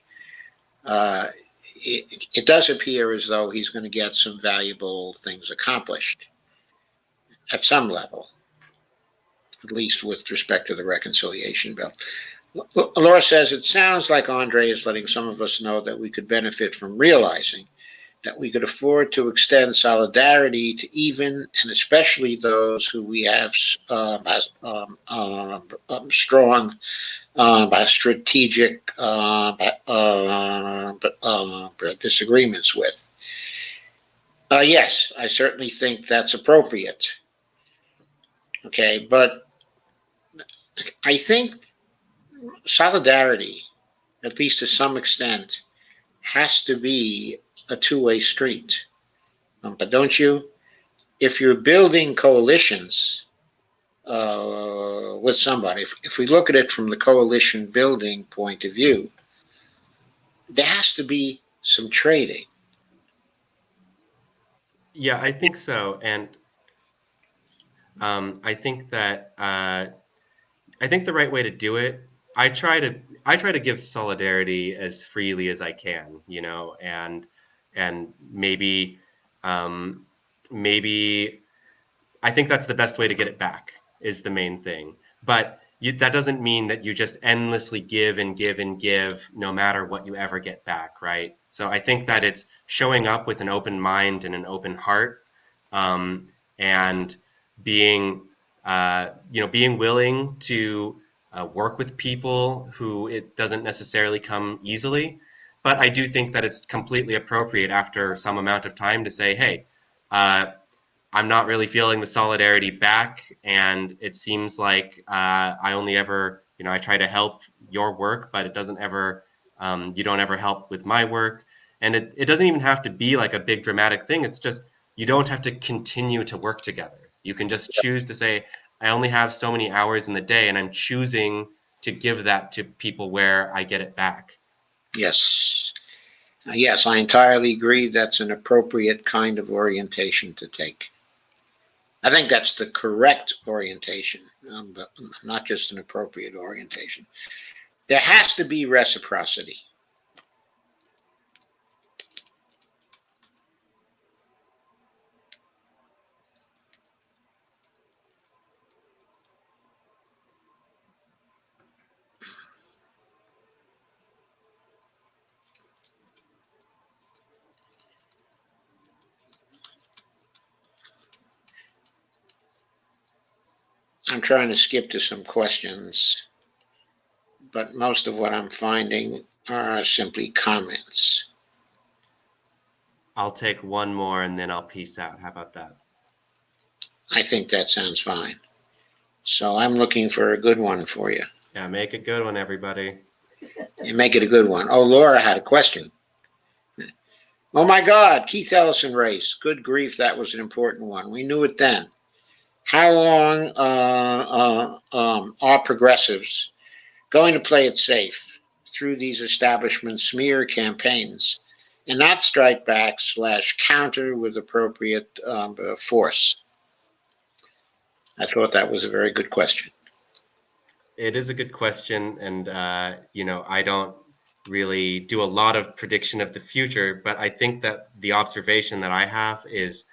it does appear as though he's going to get some valuable things accomplished at some level, at least with respect to the reconciliation bill. Laura says, it sounds like Andre is letting some of us know that we could benefit from realizing that we could afford to extend solidarity to even and especially those who we have strong strategic disagreements with. Yes, I certainly think that's appropriate. Okay, but I think solidarity, at least to some extent, has to be a two-way street. But don't you? If you're building coalitions with somebody, if we look at it from the coalition building point of view, there has to be some trading. Yeah, I think so. And I think that I think the right way to do it, I try to give solidarity as freely as I can, and maybe maybe I think that's the best way to get it back, is the main thing. But that doesn't mean that you just endlessly give and give and give no matter what you ever get back, right? So I think that it's showing up with an open mind and an open heart, and being being willing to work with people who it doesn't necessarily come easily. But I do think that it's completely appropriate after some amount of time to say, hey, I'm not really feeling the solidarity back, and it seems like I only ever, I try to help your work, but it doesn't ever, you don't ever help with my work. And it doesn't even have to be like a big dramatic thing. It's just, you don't have to continue to work together. You can just choose to say, I only have so many hours in the day, and I'm choosing to give that to people where I get it back. Yes. Yes, I entirely agree. That's an appropriate kind of orientation to take. I think that's the correct orientation, but not just an appropriate orientation. There has to be reciprocity. I'm trying to skip to some questions, but most of what I'm finding are simply comments. I'll take one more and then I'll peace out. How about that? I think that sounds fine. So I'm looking for a good one for you. Yeah, make a good one, everybody. You make it a good one. Oh, Laura had a question. Oh my God, Keith Ellison race. Good grief, that was an important one. We knew it then. How long are progressives going to play it safe through these establishment smear campaigns and not strike back / counter with appropriate force? I thought that was a very good question. It is a good question, and I don't really do a lot of prediction of the future, but I think that the observation that I have is,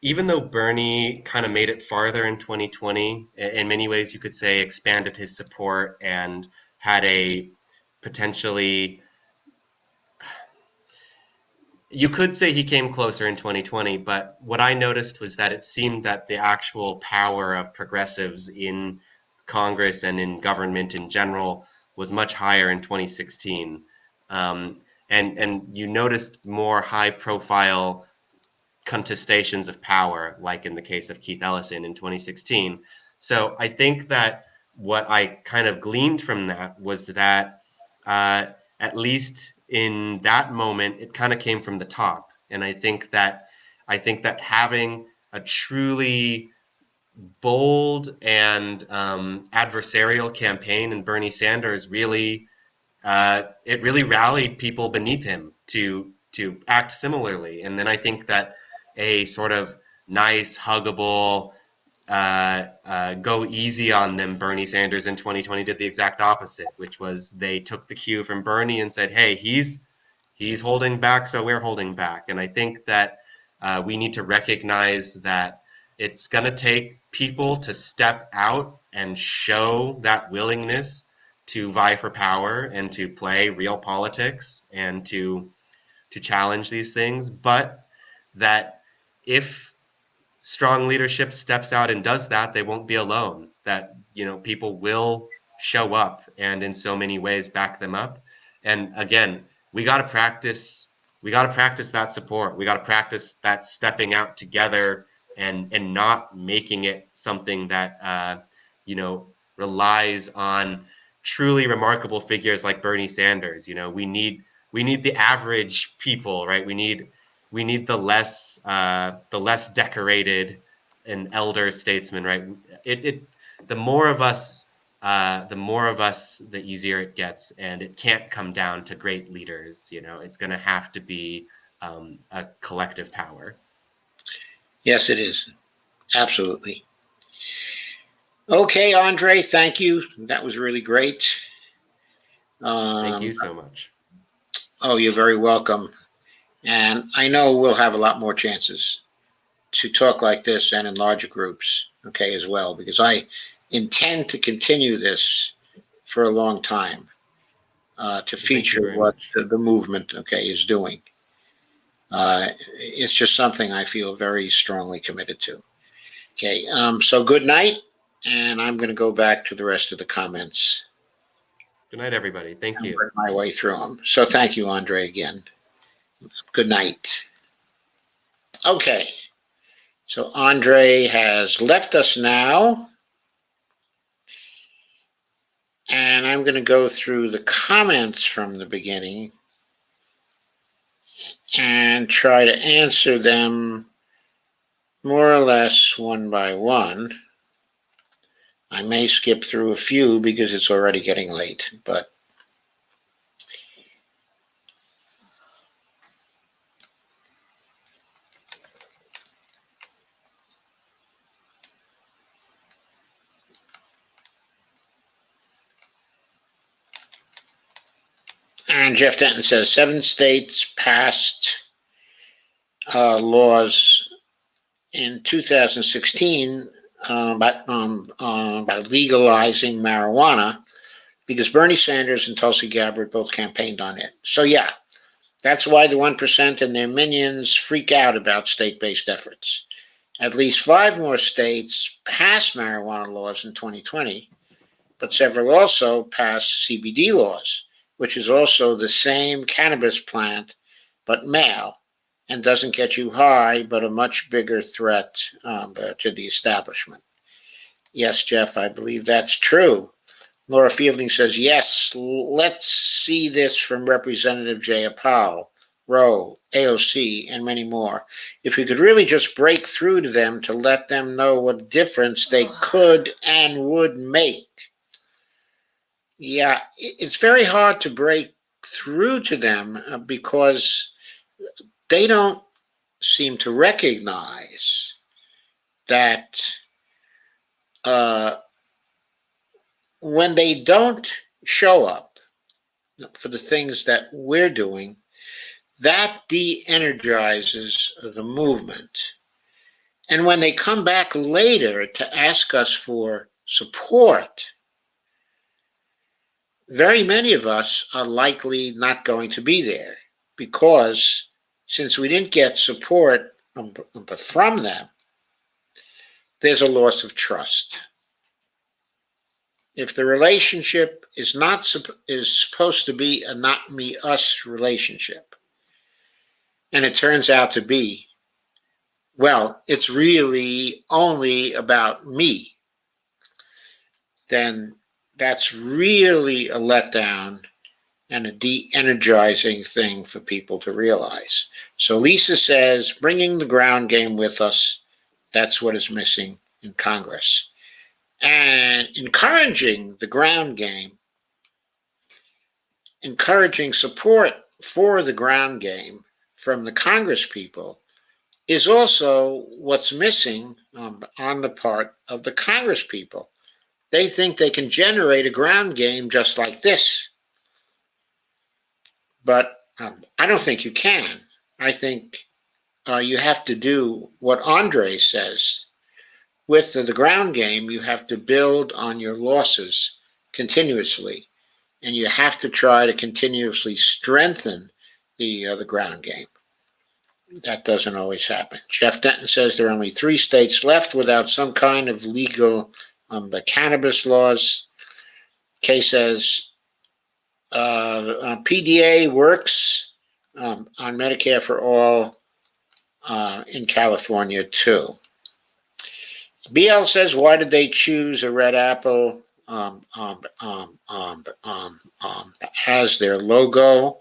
even though Bernie kind of made it farther in 2020, in many ways you could say expanded his support and had a potentially, you could say he came closer in 2020, but what I noticed was that it seemed that the actual power of progressives in Congress and in government in general was much higher in 2016. And you noticed more high profile contestations of power, like in the case of Keith Ellison in 2016. So I think that what I kind of gleaned from that was that at least in that moment, it kind of came from the top. And I think that having a truly bold and adversarial campaign in Bernie Sanders really it really rallied people beneath him to act similarly. And then I think that a sort of nice, huggable, go easy on them Bernie Sanders in 2020 did the exact opposite, which was they took the cue from Bernie and said, hey, he's holding back, so we're holding back. And I think that we need to recognize that it's going to take people to step out and show that willingness to vie for power and to play real politics and to challenge these things, but that if strong leadership steps out and does that, they won't be alone. That, people will show up and in so many ways back them up. And again, we got to practice that support. We got to practice that stepping out together and not making it something that relies on truly remarkable figures like Bernie Sanders. We need the average people, right? We need the less decorated and elder statesmen, right? The more of us, the easier it gets, and it can't come down to great leaders. It's going to have to be a collective power. Yes, it is. Absolutely. Okay, Andre, thank you. That was really great. Thank you so much. Oh, you're very welcome. And I know we'll have a lot more chances to talk like this and in larger groups, okay, as well, because I intend to continue this for a long time to feature what the movement, okay, is doing. It's just something I feel very strongly committed to. Okay, so good night, and I'm going to go back to the rest of the comments. Good night, everybody. Thank you. Work my way through them. So thank you, Andre, again. Good night. Okay, so Andre has left us now, and I'm going to go through the comments from the beginning and try to answer them more or less one by one. I may skip through a few because it's already getting late, but and Jeff Denton says 7 states passed laws in 2016 about legalizing marijuana because Bernie Sanders and Tulsi Gabbard both campaigned on it. So yeah, that's why the 1% and their minions freak out about state-based efforts. At least 5 more states passed marijuana laws in 2020, but several also passed CBD laws, which is also the same cannabis plant but male and doesn't get you high, but a much bigger threat to the establishment. Yes, Jeff, I believe that's true. Laura Fielding says, yes, let's see this from Representative Jayapal, Rowe, AOC, and many more. If we could really just break through to them to let them know what difference they could and would make. Yeah, it's very hard to break through to them because they don't seem to recognize that when they don't show up for the things that we're doing, that de-energizes the movement. And when they come back later to ask us for support, very many of us are likely not going to be there because since we didn't get support from them, there's a loss of trust. If the relationship is supposed to be a not me us relationship, and it turns out to be, well, it's really only about me, then that's really a letdown and a de-energizing thing for people to realize. So Lisa says, bringing the ground game with us, that's what is missing in Congress. And encouraging the ground game, encouraging support for the ground game from the Congress people is also what's missing on the part of the Congress people. They think they can generate a ground game just like this. But I don't think you can. I think you have to do what Andre says. With the ground game, you have to build on your losses continuously, and you have to try to continuously strengthen the ground game. That doesn't always happen. Jeff Denton says there are only 3 states left without some kind of legal cannabis laws. Kay says PDA works on Medicare for all in California too. BL says, why did they choose a red apple as their logo?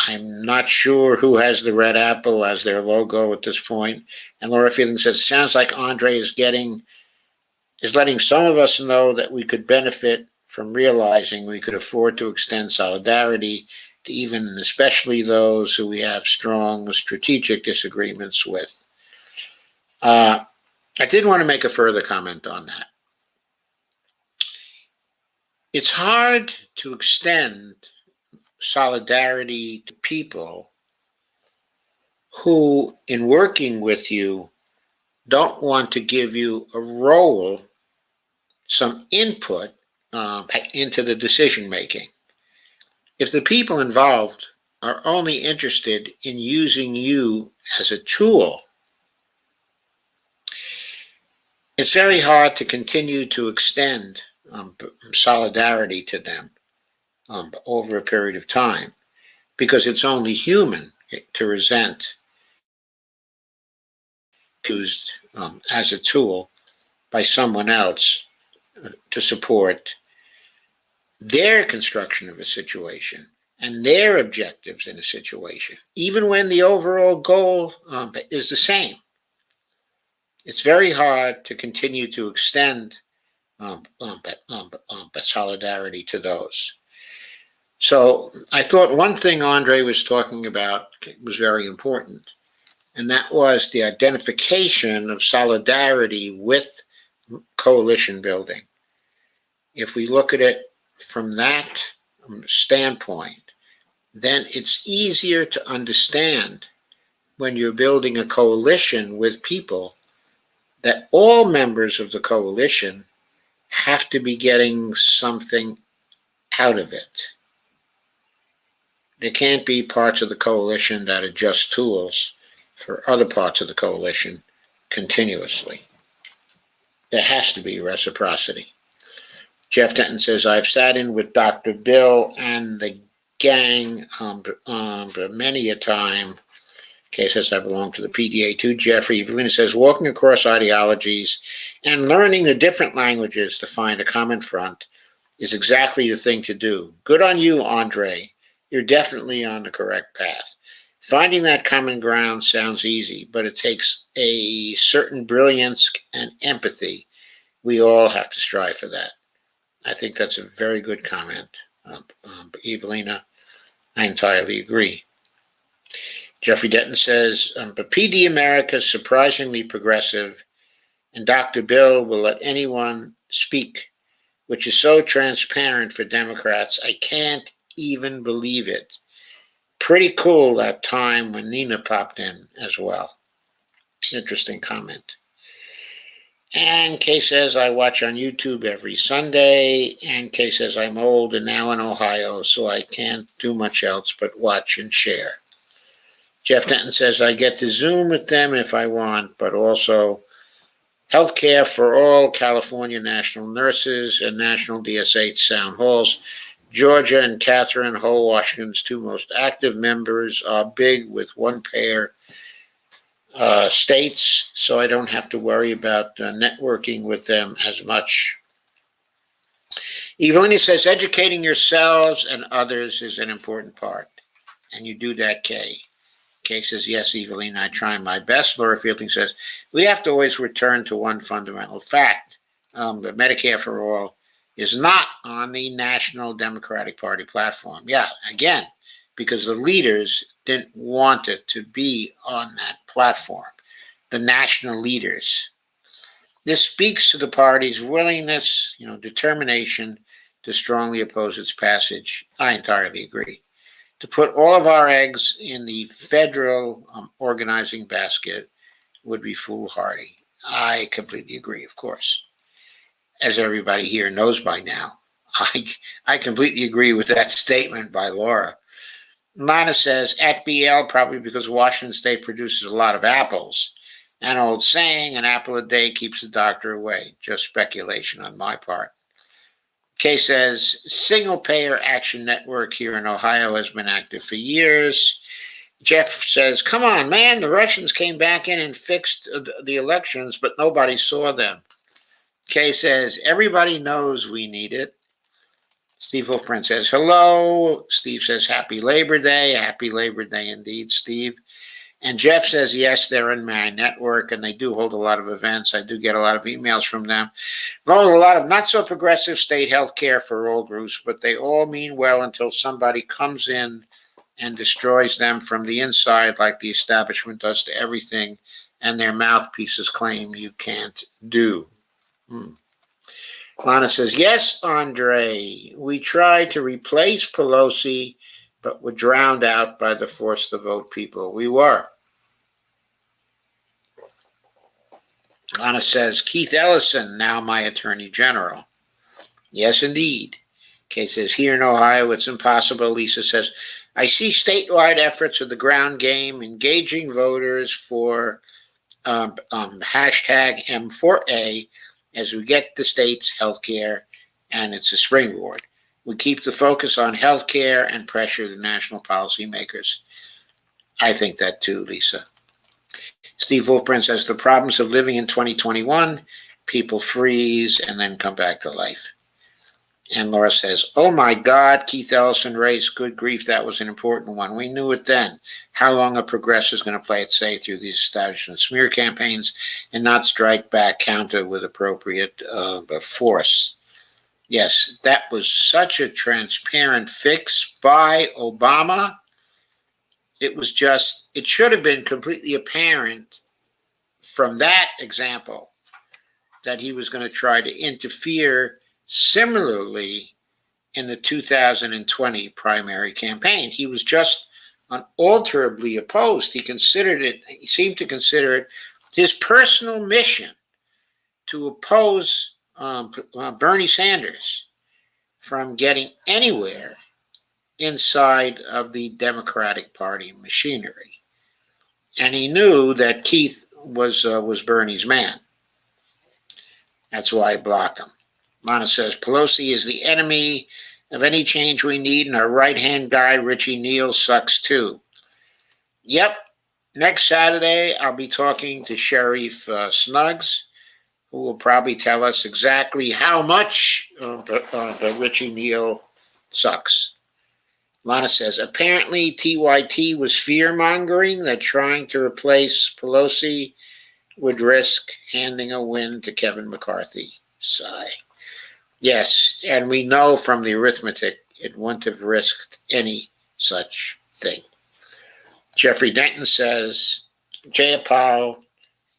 I'm not sure who has the red apple as their logo at this point. And Laura Fielding says, sounds like Andre is letting some of us know that we could benefit from realizing we could afford to extend solidarity to even and especially those who we have strong strategic disagreements with. I did want to make a further comment on that. It's hard to extend solidarity to people who, in working with you, don't want to give you a role, some input into the decision making. If the people involved are only interested in using you as a tool, it's very hard to continue to extend solidarity to them over a period of time, because it's only human to resent used as a tool by someone else to support their construction of a situation and their objectives in a situation, even when the overall goal is the same. It's very hard to continue to extend solidarity to those. So I thought one thing Andre was talking about was very important, and that was the identification of solidarity with coalition building. If we look at it from that standpoint, then it's easier to understand when you're building a coalition with people that all members of the coalition have to be getting something out of it. There can't be parts of the coalition that are just tools for other parts of the coalition continuously. There has to be reciprocity. Jeff Denton says, I've sat in with Dr. Bill and the gang many a time. Kay says, I belong to the PDA too. Jeffrey Evelina says, walking across ideologies and learning the different languages to find a common front is exactly the thing to do. Good on you, Andre. You're definitely on the correct path. Finding that common ground sounds easy, but it takes a certain brilliance and empathy. We all have to strive for that. I think that's a very good comment, Evelina. I entirely agree. Jeffrey Denton says, but PD America is surprisingly progressive, and Dr. Bill will let anyone speak, which is so transparent for Democrats. I can't even believe it. Pretty cool that time when Nina popped in as well. Interesting comment. And Kay says, I watch on YouTube every Sunday. And Kay says, I'm old and now in Ohio, so I can't do much else but watch and share. Jeff Denton says, I get to Zoom with them if I want, but also healthcare for all California national nurses and national DSH sound halls. Georgia and Catherine, Hull, Washington's two most active members, are big with one pair states, so I don't have to worry about networking with them as much. Evelina says, educating yourselves and others is an important part, and you do that, Kay. Kay says, yes, Evelina, I try my best. Laura Fielding says, we have to always return to one fundamental fact, that Medicare for all is not on the National Democratic Party platform. Yeah, again, because the leaders didn't want it to be on that platform, the national leaders. This speaks to the party's willingness, determination to strongly oppose its passage. I entirely agree. To put all of our eggs in the federal organizing basket would be foolhardy. I completely agree, of course. As everybody here knows by now, I completely agree with that statement by Laura. Lana says, at BL, probably because Washington State produces a lot of apples. An old saying, an apple a day keeps the doctor away. Just speculation on my part. Kay says, Single Payer Action Network here in Ohio has been active for years. Jeff says, come on, man, the Russians came back in and fixed the elections, but nobody saw them. Kay says, everybody knows we need it. Steve Wolfbrand says, hello. Steve says, happy Labor Day. Happy Labor Day indeed, Steve. And Jeff says, yes, they're in my network, and they do hold a lot of events. I do get a lot of emails from them. A lot of not so progressive state health care for all groups, but they all mean well until somebody comes in and destroys them from the inside like the establishment does to everything, and their mouthpieces claim you can't do. Lana says, yes, Andre, we tried to replace Pelosi, but were drowned out by the force to vote people. We were. Lana says, Keith Ellison, now my Attorney General. Yes, indeed. Kay says, here in Ohio, it's impossible. Lisa says, I see statewide efforts of the ground game, engaging voters for hashtag M4A as we get the state's healthcare, and it's a springboard. We keep the focus on healthcare and pressure the national policymakers. I think that too, Lisa. Steve Wolfbrand says, the problems of living in 2021, people freeze and then come back to life. And Laura says, oh my God, Keith Ellison race, good grief, that was an important one. We knew it then. How long a progressive is going to play it safe through these establishment smear campaigns and not strike back counter with appropriate force. Yes, that was such a transparent fix by Obama. It was just, it should have been completely apparent from that example that he was going to try to interfere similarly in the 2020 primary campaign. He was just unalterably opposed. He seemed to consider it his personal mission to oppose Bernie Sanders from getting anywhere inside of the Democratic Party machinery. And he knew that Keith was Bernie's man. That's why I blocked him. Lana says Pelosi is the enemy of any change we need, and our right-hand guy, Richie Neal, sucks too. Yep. Next Saturday, I'll be talking to Sheriff Snuggs, who will probably tell us exactly how much the Richie Neal sucks. Lana says, apparently TYT was fear-mongering that trying to replace Pelosi would risk handing a win to Kevin McCarthy. Sigh. Yes, and we know from the arithmetic it wouldn't have risked any such thing. Jeffrey Denton says, Jayapal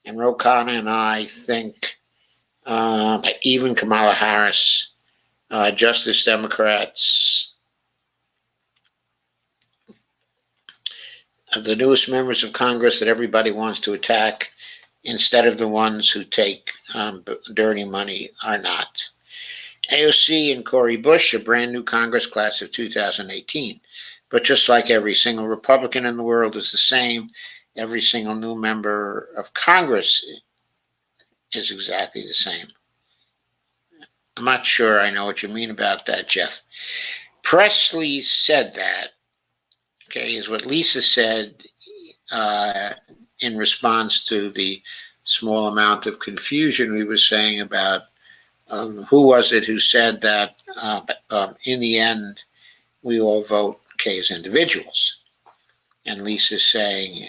and Ro Khanna and I think even Kamala Harris, Justice Democrats, the newest members of Congress that everybody wants to attack instead of the ones who take dirty money are not. AOC and Cori Bush, a brand new Congress class of 2018. But just like every single Republican in the world is the same, every single new member of Congress is exactly the same. I'm not sure I know what you mean about that, Jeff. Presley said that, okay, is what Lisa said in response to the small amount of confusion we were saying about who was it who said that in the end we all vote, okay, as individuals. And Lisa's saying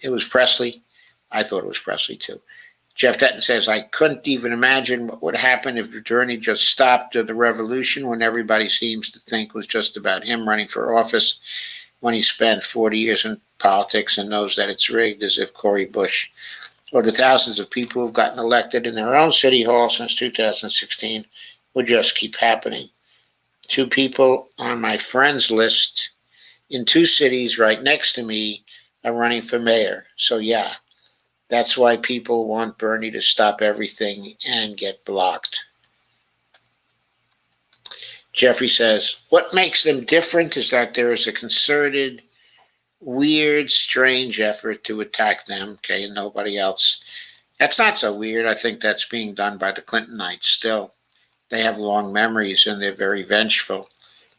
it was Presley. I thought it was Presley too. Jeff Denton says, I couldn't even imagine what would happen if Bernie just stopped the revolution when everybody seems to think it was just about him running for office when he spent 40 years in politics and knows that it's rigged, as if Cori Bush or the thousands of people who've gotten elected in their own city hall since 2016 would just keep happening. 2 people on my friends list in 2 cities right next to me are running for mayor. So yeah, that's why people want Bernie to stop everything and get blocked. Jeffrey says, what makes them different is that there is a concerted, weird, strange effort to attack them, okay, and nobody else. That's not so weird. I think that's being done by the Clintonites still. They have long memories and they're very vengeful.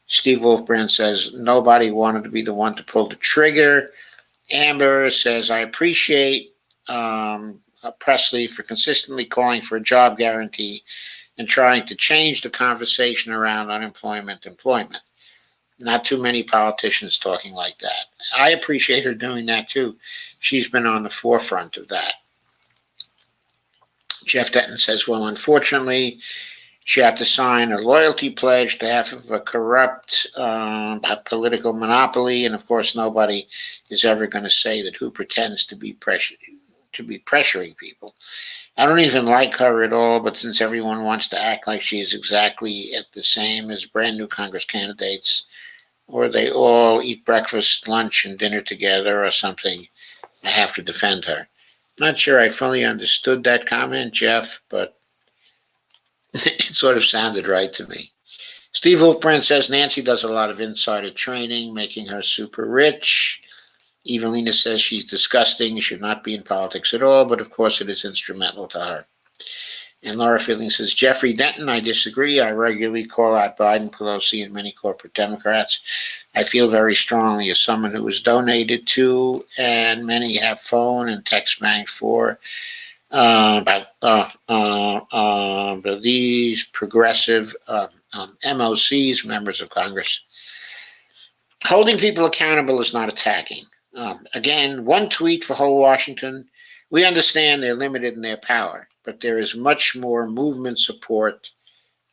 Steve Wolfbrand says, nobody wanted to be the one to pull the trigger. Amber says, I appreciate Presley for consistently calling for a job guarantee and trying to change the conversation around employment. Not too many politicians talking like that. I appreciate her doing that too. She's been on the forefront of that. Jeff Denton says, well, unfortunately, she had to sign a loyalty pledge to half of a corrupt political monopoly, and of course, nobody is ever going to say that who pretends to be pressuring people. I don't even like her at all, but since everyone wants to act like she is exactly at the same as brand new Congress candidates, or they all eat breakfast, lunch, and dinner together or something, I have to defend her. Not sure I fully understood that comment, Jeff, but it sort of sounded right to me. Steve Wolfbrand says Nancy does a lot of insider training, making her super rich. Evelina says she's disgusting, should not be in politics at all, but of course it is instrumental to her. And Laura Fielding says, Jeffrey Denton, I disagree. I regularly call out Biden, Pelosi, and many corporate Democrats. I feel very strongly as someone who was donated to, and many have phone and text banked for, these progressive MOCs, members of Congress. Holding people accountable is not attacking. Again, one tweet for whole Washington. We understand they're limited in their power, but there is much more movement support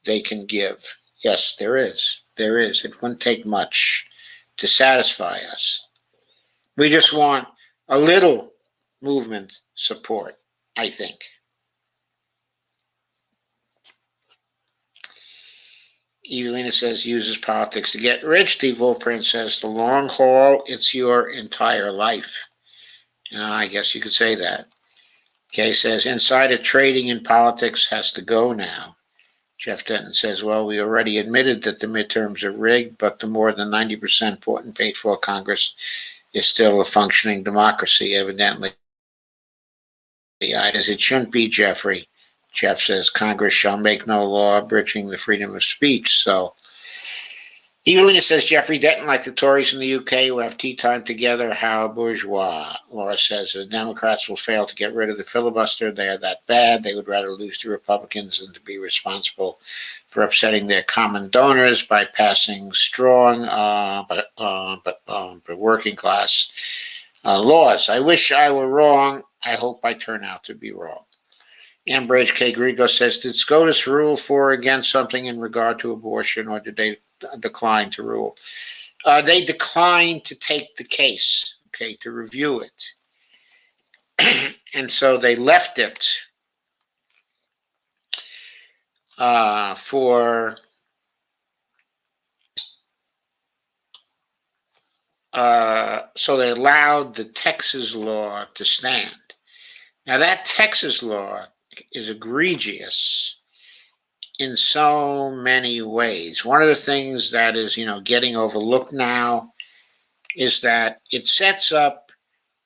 they can give. Yes, there is. There is. It wouldn't take much to satisfy us. We just want a little movement support, I think. Evelina says, uses politics to get rich. Steve Wolfbrand says, the long haul, it's your entire life. I guess you could say that. Kay says, insider trading in politics has to go now. Jeff Denton says, well, we already admitted that the midterms are rigged, but the more than 90% bought and paid for Congress is still a functioning democracy, evidently. As it shouldn't be, Jeffrey. Jeff says Congress shall make no law abridging the freedom of speech. So Evelina says Jeffrey Denton, like the Tories in the UK, will have tea time together. How bourgeois. Laura says the Democrats will fail to get rid of the filibuster. They are that bad. They would rather lose to Republicans than to be responsible for upsetting their common donors by passing strong but working class laws. I wish I were wrong. I hope I turn out to be wrong. Ambridge K. Grigo says, did SCOTUS rule for or against something in regard to abortion, or did they decline to rule? They declined to take the case, okay, to review it. And so they left it so they allowed the Texas law to stand. Now that Texas law is egregious in so many ways. One of the things that is, getting overlooked now is that it sets up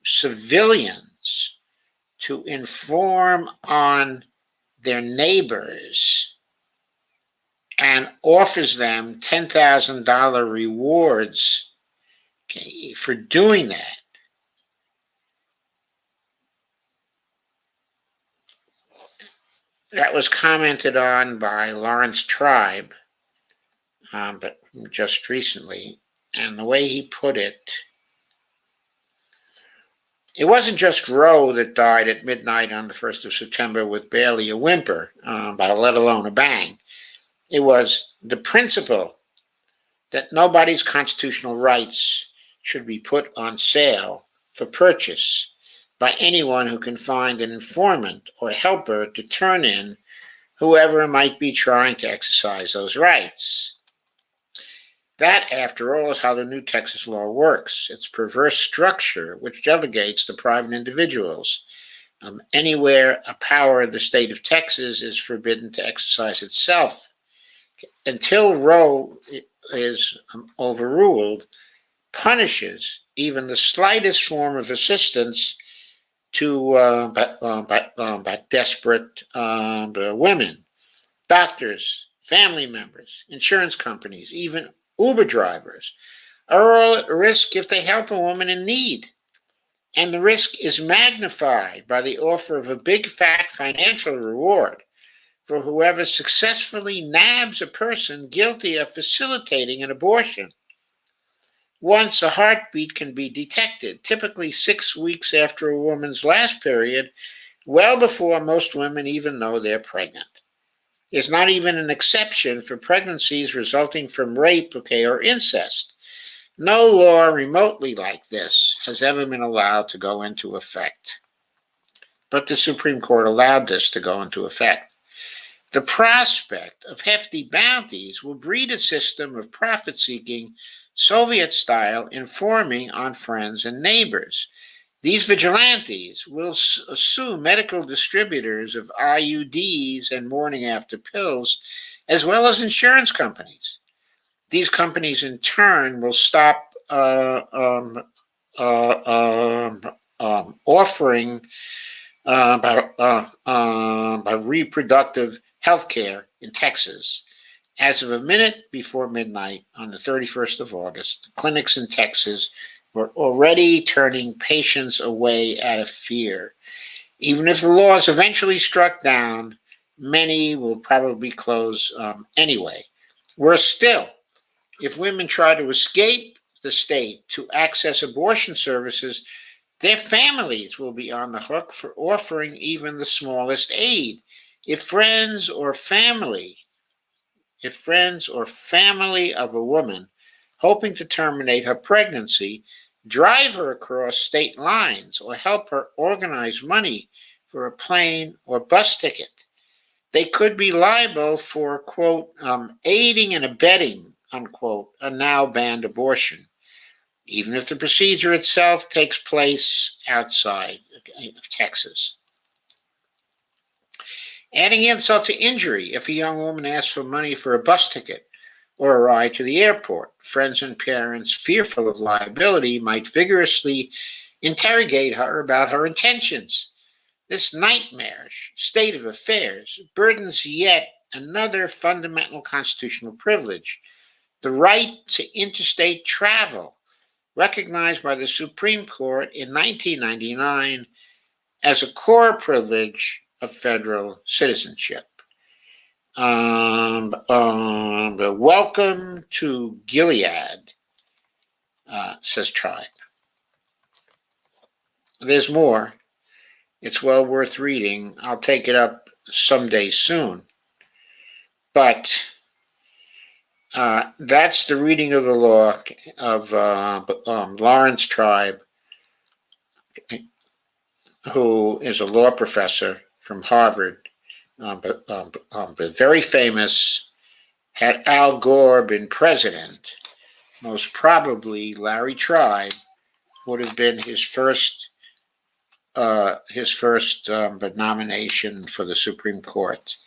civilians to inform on their neighbors and offers them $10,000 rewards, okay, for doing that. That was commented on by Lawrence Tribe, but just recently. And the way he put it, it wasn't just Roe that died at midnight on the 1st of September with barely a whimper, but let alone a bang. It was the principle that nobody's constitutional rights should be put on sale for purchase by anyone who can find an informant or helper to turn in whoever might be trying to exercise those rights. That, after all, is how the new Texas law works. Its perverse structure, which delegates to private individuals. Anywhere a power of the state of Texas is forbidden to exercise itself. Until Roe is overruled, punishes even the slightest form of assistance to desperate women, doctors, family members, insurance companies, even Uber drivers are all at risk if they help a woman in need. And the risk is magnified by the offer of a big fat financial reward for whoever successfully nabs a person guilty of facilitating an abortion. Once a heartbeat can be detected, typically 6 weeks after a woman's last period, well before most women even know they're pregnant. There's not even an exception for pregnancies resulting from rape, or incest. No law remotely like this has ever been allowed to go into effect. But the Supreme Court allowed this to go into effect. The prospect of hefty bounties will breed a system of profit-seeking, Soviet-style informing on friends and neighbors. These vigilantes will sue medical distributors of IUDs and morning-after pills, as well as insurance companies. These companies, in turn, will stop offering reproductive health care in Texas. As of a minute before midnight on the 31st of August, clinics in Texas were already turning patients away out of fear. Even if the law is eventually struck down, many will probably close anyway. Worse still, if women try to escape the state to access abortion services, their families will be on the hook for offering even the smallest aid. If friends or family of a woman hoping to terminate her pregnancy drive her across state lines or help her organize money for a plane or bus ticket, they could be liable for, quote, aiding and abetting, unquote, a now banned abortion, even if the procedure itself takes place outside of Texas. Adding insult to injury, if a young woman asks for money for a bus ticket or a ride to the airport, friends and parents, fearful of liability, might vigorously interrogate her about her intentions. This nightmarish state of affairs burdens yet another fundamental constitutional privilege, the right to interstate travel, recognized by the Supreme Court in 1999 as a core privilege of federal citizenship. Welcome to Gilead, says Tribe. There's more. It's well worth reading. I'll take it up someday soon. But that's the reading of the law of Lawrence Tribe, who is a law professor from Harvard, but very famous. Had Al Gore been president, most probably Larry Tribe would have been his first nomination for the Supreme Court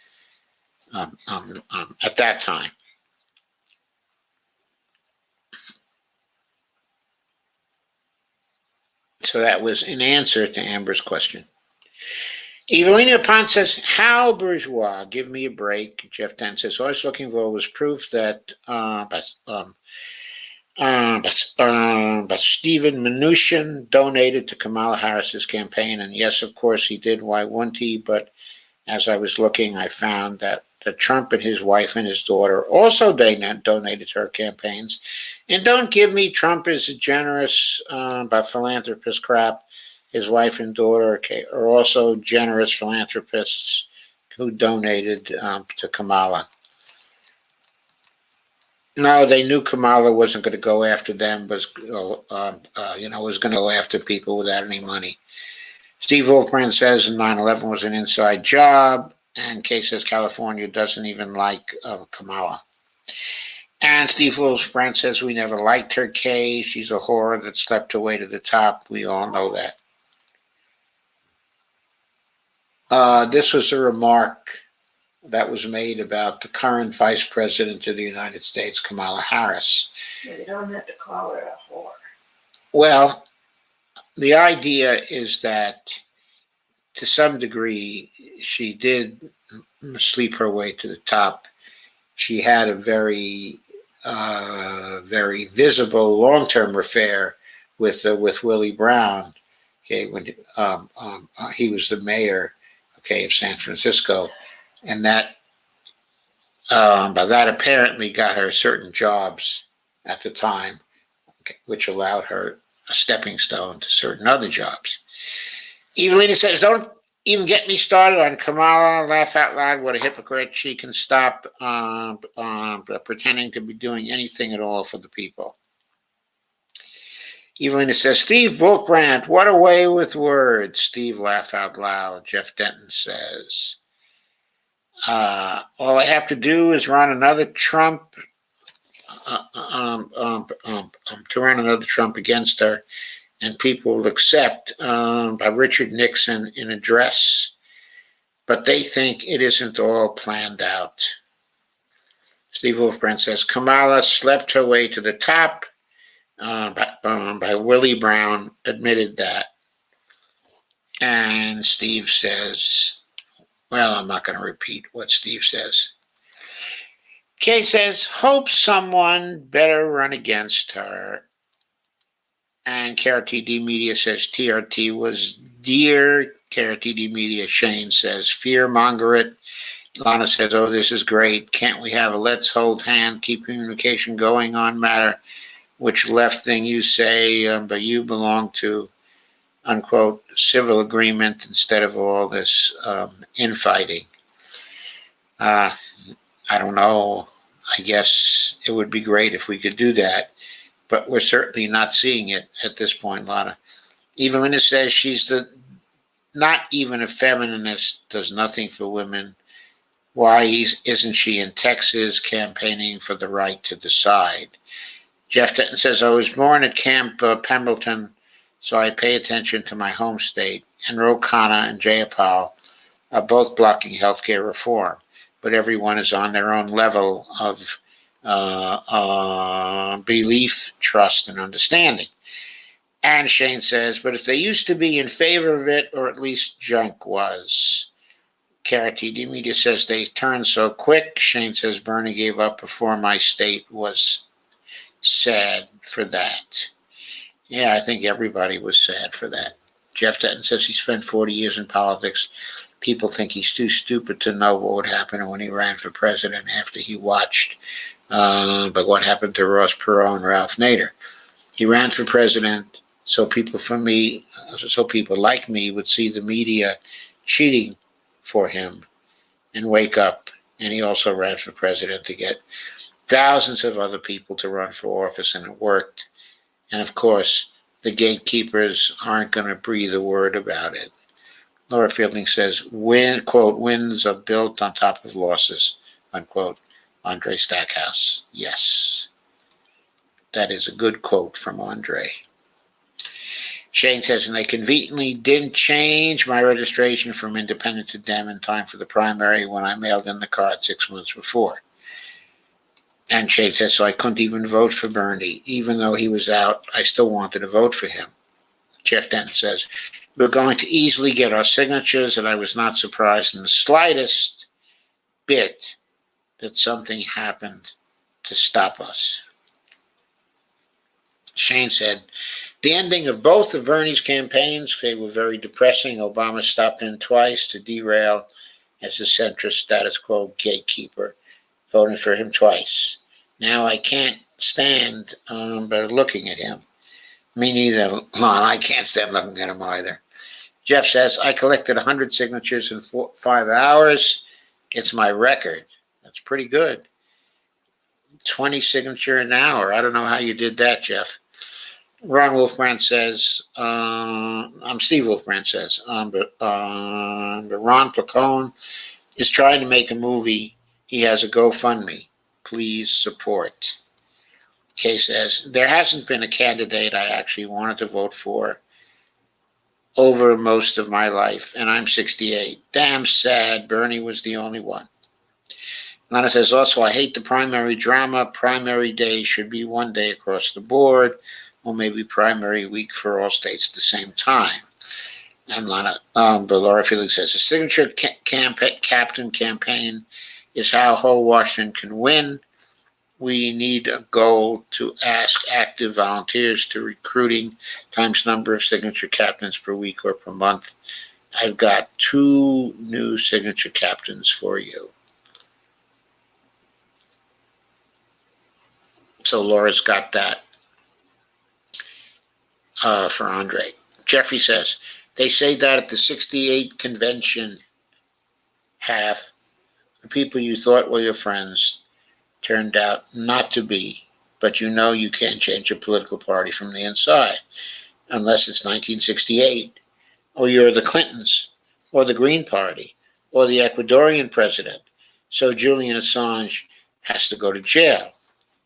at that time. So that was in answer to Amber's question. Evelina Pont says, how bourgeois? Give me a break. Jeff Dent says, all I was looking for was proof that but Stephen Mnuchin donated to Kamala Harris's campaign. And yes, of course he did. Why wouldn't he? But as I was looking, I found that Trump and his wife and his daughter also donated to her campaigns. And don't give me Trump is a generous but philanthropist crap. His wife and daughter are also generous philanthropists who donated to Kamala. No, they knew Kamala wasn't going to go after them, was going to go after people without any money. Steve Wolfbrand says 9/11 was an inside job, and Kay says California doesn't even like Kamala. And Steve Wolfbrand says we never liked her, Kay. She's a whore that slept her way to the top. We all know that. This was a remark that was made about the current Vice President of the United States, Kamala Harris. They don't have to call her a whore. Well, the idea is that to some degree she did sleep her way to the top. She had a very visible long-term affair with Willie Brown. Okay, when he was the mayor, of San Francisco, and that apparently got her certain jobs at the time, which allowed her a stepping stone to certain other jobs. Evelina says, don't even get me started on Kamala. Laugh out loud. What a hypocrite. She can stop pretending to be doing anything at all for the people. Evelina says, Steve Wolfbrand, what a way with words. Steve, laugh out loud. Jeff Denton says, all I have to do is run another Trump, to run another Trump against her, and people will accept by Richard Nixon in a dress, but they think it isn't all planned out. Steve Wolfbrand says, Kamala slept her way to the top. By Willie Brown admitted that. And Steve says, well, I'm not going to repeat what Steve says. Kay says, hope someone better run against her. And KRTD Media says TRT was dear. KRTD Media Shane says fear monger it. Lana says, oh, this is great. Can't we have a let's hold hand, keep communication going on matter? Which left thing you say, but you belong to, unquote, civil agreement instead of all this infighting. I don't know. I guess it would be great if we could do that, but we're certainly not seeing it at this point, Lana. Evelina says she's not even a feminist, does nothing for women. Why isn't she in Texas campaigning for the right to decide? Jeff Denton says, I was born at Camp Pembleton, so I pay attention to my home state. And Ro Khanna and Jayapal are both blocking healthcare reform, but everyone is on their own level of belief, trust, and understanding. And Shane says, but if they used to be in favor of it, or at least Junk was. KRTD Media says they turned so quick. Shane says Bernie gave up before my state was sad for that. Yeah, I think everybody was sad for that. Jeff Denton says he spent 40 years in politics. People think he's too stupid to know what would happen when he ran for president after he watched. But what happened to Ross Perot and Ralph Nader? He ran for president so people like me would see the media cheating for him and wake up. And he also ran for president to get thousands of other people to run for office, and it worked. And of course, the gatekeepers aren't going to breathe a word about it. Laura Fielding says, quote, wins are built on top of losses, unquote. Andre Stackhouse. Yes. That is a good quote from Andre. Shane says, and they conveniently didn't change my registration from independent to Dem in time for the primary when I mailed in the card 6 months before. And Shane says, so I couldn't even vote for Bernie. Even though he was out, I still wanted to vote for him. Jeff Denton says, we're going to easily get our signatures, and I was not surprised in the slightest bit that something happened to stop us. Shane said, the ending of both of Bernie's campaigns, they were very depressing. Obama stopped in twice to derail as a centrist status quo gatekeeper, voting for him twice. Now I can't stand but looking at him. Me neither, Lon. I can't stand looking at him either. Jeff says, I collected 100 signatures in 5 hours. It's my record. That's pretty good. 20 signature an hour. I don't know how you did that, Jeff. Ron Wolfbrand says, Steve Wolfbrand says, but Ron Placone is trying to make a movie. He has a GoFundMe. Please support. Kay says, there hasn't been a candidate I actually wanted to vote for over most of my life, and I'm 68. Damn sad. Bernie was the only one. Lana says, also, I hate the primary drama. Primary day should be one day across the board, or maybe primary week for all states at the same time. And Lana, but Laura Felix says, a signature captain campaign is how whole Washington can win. We need a goal to ask active volunteers to recruiting times number of signature captains per week or per month. I've got 2 new signature captains for you. So Laura's got that for Andre. Jeffrey says, they say that at the 68 convention, half the people you thought were your friends turned out not to be, but you know you can't change a political party from the inside unless it's 1968, or you're the Clintons, or the Green Party, or the Ecuadorian president. So Julian Assange has to go to jail,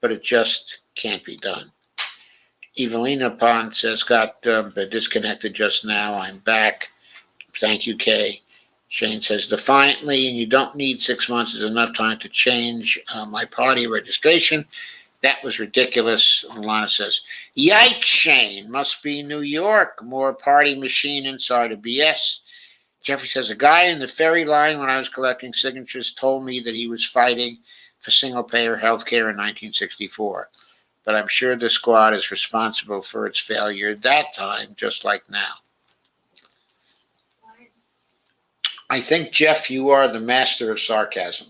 but it just can't be done. Evelina Pond says, got disconnected just now. I'm back. Thank you, Kay. Shane says, defiantly, and you don't need 6 months is enough time to change my party registration. That was ridiculous. Lana says, yikes, Shane. Must be New York. More party machine inside of BS. Jeffrey says, a guy in the ferry line when I was collecting signatures told me that he was fighting for single-payer health care in 1964. But I'm sure the squad is responsible for its failure that time, just like now. I think, Jeff, you are the master of sarcasm.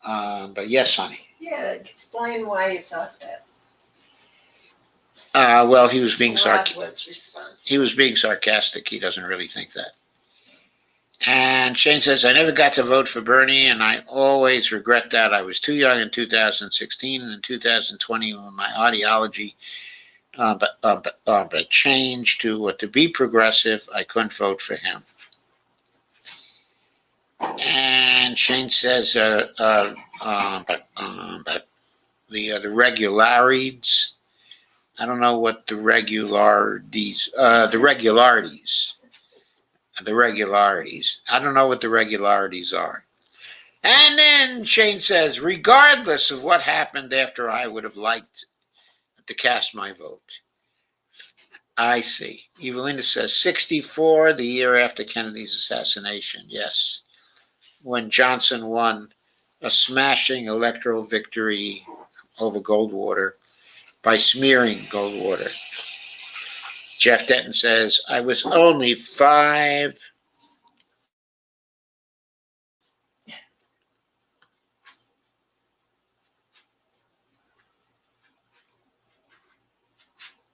But yes, honey. Yeah, explain why you thought that. Well, he was being What's responsible? He was being sarcastic. He doesn't really think that. And Shane says, I never got to vote for Bernie, and I always regret that. I was too young in 2016, and in 2020, when my ideology but changed to be progressive, I couldn't vote for him. And Shane says, but the regularities. I don't know what the regularities. I don't know what the regularities are. And then Shane says, regardless of what happened after I would have liked to cast my vote. I see. Evelina says 64, the year after Kennedy's assassination. Yes. When Johnson won a smashing electoral victory over Goldwater by smearing Goldwater. Jeff Denton says, I was only 5.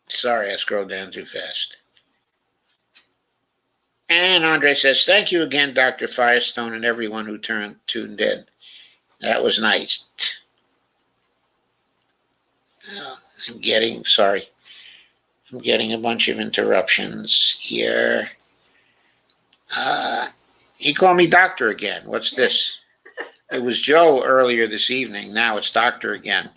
Sorry, I scrolled down too fast. And Andre says, thank you again, Dr. Firestone, and everyone who tuned in. That was nice. I'm getting a bunch of interruptions here. He called me doctor again. What's this? It was Joe earlier this evening. Now it's doctor again.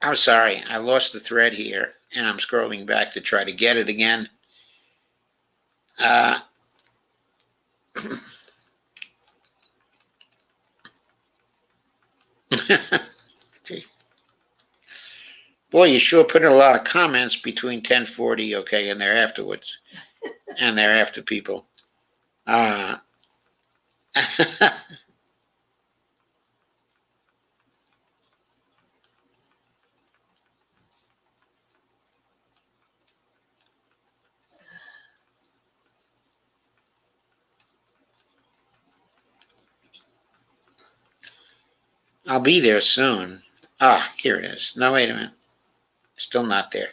I'm sorry, I lost the thread here, and I'm scrolling back to try to get it again. Boy, you sure put in a lot of comments between 10:40, okay, and there afterwards, and there after people. I'll be there soon. Here it is. No, wait a minute. Still not there.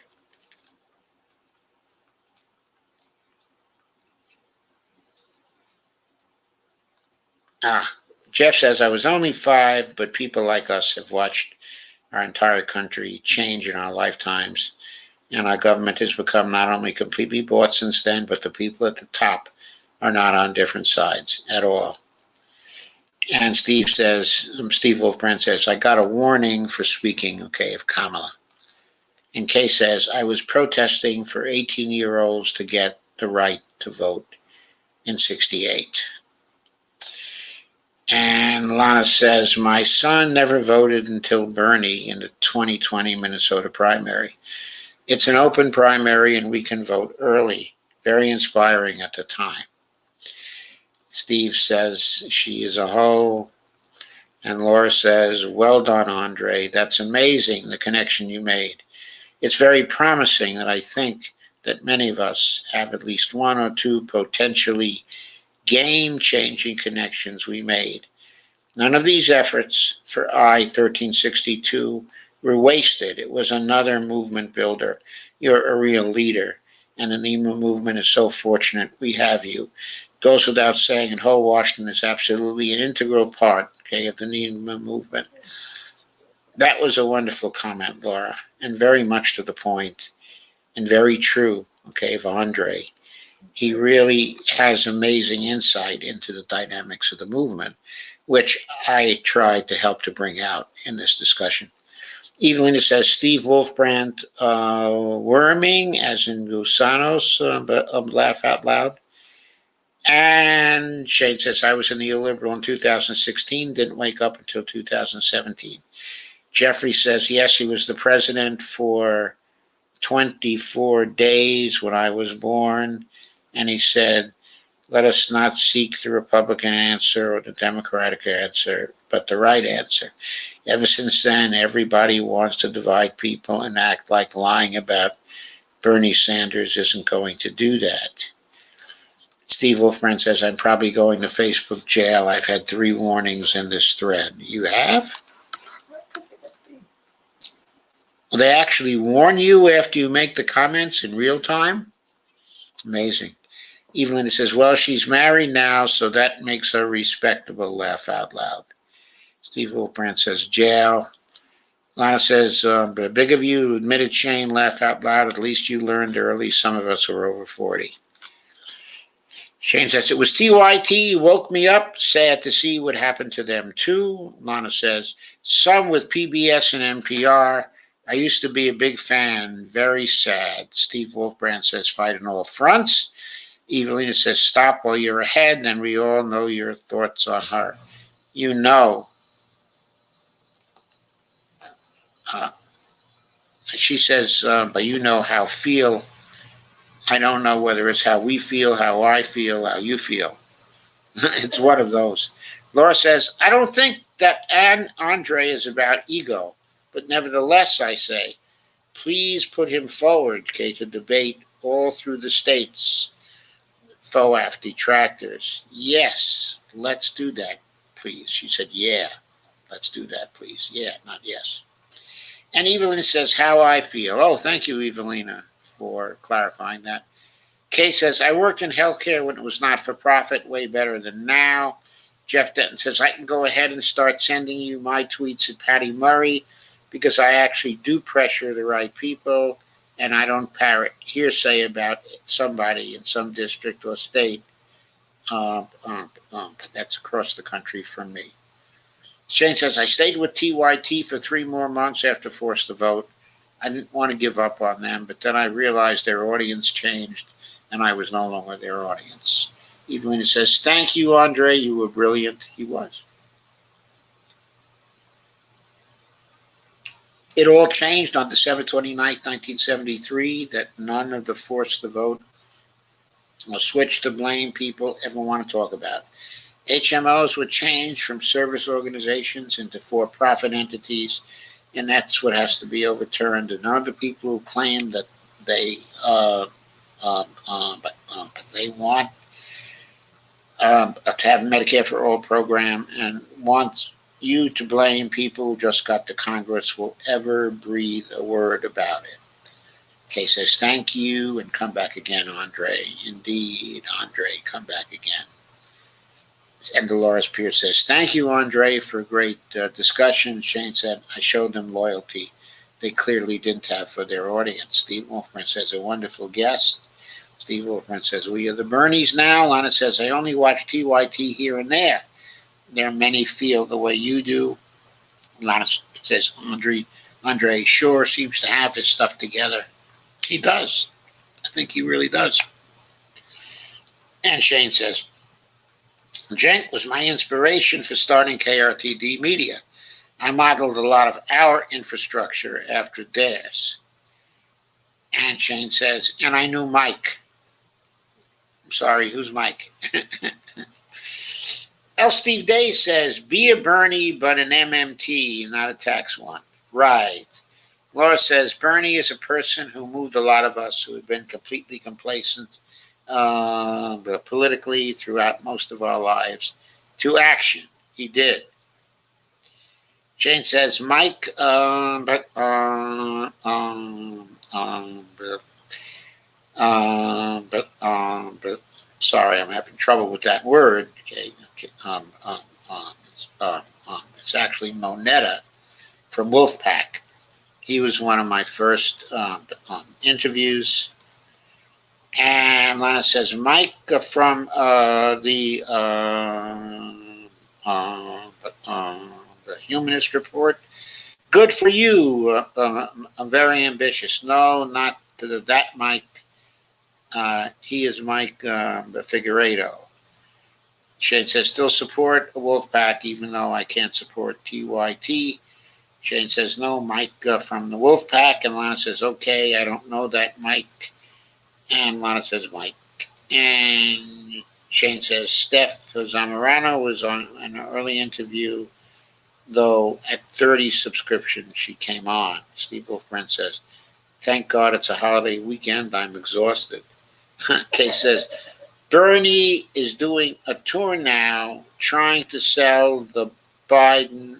Jeff says, I was only 5, but people like us have watched our entire country change in our lifetimes. And our government has become not only completely bought since then, but the people at the top are not on different sides at all. And Steve Wolfbrand says, I got a warning for speaking, okay, of Kamala. And Kay says, I was protesting for 18-year-olds to get the right to vote in 68. And Lana says, my son never voted until Bernie in the 2020 Minnesota primary. It's an open primary and we can vote early. Very inspiring at the time. Steve says she is a hoe. And Laura says, well done, Andre. That's amazing, the connection you made. It's very promising that I think that many of us have at least 1 or 2 potentially game-changing connections we made. None of these efforts for I-1362 were wasted. It was another movement builder. You're a real leader. And the NEMA movement is so fortunate we have you. Goes without saying, and Ho Washington is absolutely an integral part, okay, of the NEMA movement. That was a wonderful comment, Laura, and very much to the point, and very true, okay, of Andre. He really has amazing insight into the dynamics of the movement, which I tried to help to bring out in this discussion. Evelina says, Steve Wolfbrand, worming, as in gusanos, laugh out loud. And Shane says, I was in the illiberal in 2016, didn't wake up until 2017. Jeffrey says, yes, he was the president for 24 days when I was born. And he said, let us not seek the Republican answer or the Democratic answer, but the right answer. Ever since then, everybody wants to divide people and act like lying about Bernie Sanders isn't going to do that. Steve Wolfbrand says, I'm probably going to Facebook jail. I've had 3 warnings in this thread. You have? They actually warn you after you make the comments in real time? Amazing. Evelyn says, well, she's married now, so that makes her respectable, laugh out loud. Steve Wolfbrand says, jail. Lana says, big of you who admitted Shane, laugh out loud. At least you learned early. Some of us are over 40. Shane says, it was TYT who woke me up. Sad to see what happened to them too. Lana says, some with PBS and NPR. I used to be a big fan. Very sad. Steve Wolfbrand says, fight on all fronts. Evelina says, stop while you're ahead. And we all know your thoughts on her. You know. She says, but you know how feel. I don't know whether it's how we feel, how I feel, how you feel. It's one of those. Laura says, I don't think that Andre is about ego, but nevertheless, I say, please put him forward, Kay, to debate all through the states. FOAF detractors. Yes, let's do that, please. She said, yeah, let's do that, please. Yeah, not yes. And Evelina says, how I feel. Oh, thank you, Evelina, for clarifying that. Kay says, I worked in healthcare when it was not-for-profit, way better than now. Jeff Denton says, I can go ahead and start sending you my tweets at Patty Murray because I actually do pressure the right people and I don't parrot hearsay about somebody in some district or state. That's across the country from me. Shane says, I stayed with TYT for 3 more months after Forced to Vote. I didn't want to give up on them, but then I realized their audience changed and I was no longer their audience. Evelina says, thank you, Andre. You were brilliant. He was. It all changed on December 29th, 1973, that none of the Forced to Vote or Switch to Blame people ever want to talk about. HMOs were changed from service organizations into for-profit entities, and that's what has to be overturned. And none of the people who claim that they but they want to have a Medicare for All program and want you to blame people who just got to Congress will ever breathe a word about it. Kay says, thank you, and come back again, Andre. Indeed, Andre, come back again. And Dolores Pierce says, thank you, Andre, for a great discussion. Shane said, I showed them loyalty they clearly didn't have for their audience. Steve Wolfman says, a wonderful guest. Steve Wolfman says, we are the Bernies now. Lana says, I only watch TYT here and there. There are many feel the way you do. Lana says, Andre sure seems to have his stuff together. He does. I think he really does. And Shane says, Cenk was my inspiration for starting KRTD Media. I modeled a lot of our infrastructure after theirs. And Shane says, and I knew Mike. I'm sorry, who's Mike? L. Steve Day says, be a Bernie, but an MMT, not a tax one. Right. Laura says, Bernie is a person who moved a lot of us who had been completely complacent politically throughout most of our lives to action. He did. Jane says, Mike, but sorry, I'm having trouble with that word. Okay. It's actually Moneta from Wolfpack. He was one of my first interviews. And Lana says, Mike from the Humanist Report. Good for you. I'm very ambitious. No, not that Mike. He is Mike Figueiredo. Shane says, still support Wolfpack, even though I can't support TYT. Shane says, no, Mike from the Wolfpack. And Lana says, okay, I don't know that Mike. And Lana says, Mike. And Shane says, Steph Zamorano was on an early interview, though at 30 subscriptions she came on. Steve Wolfbrand says, thank God it's a holiday weekend. I'm exhausted. Kay says, Bernie is doing a tour now trying to sell the Biden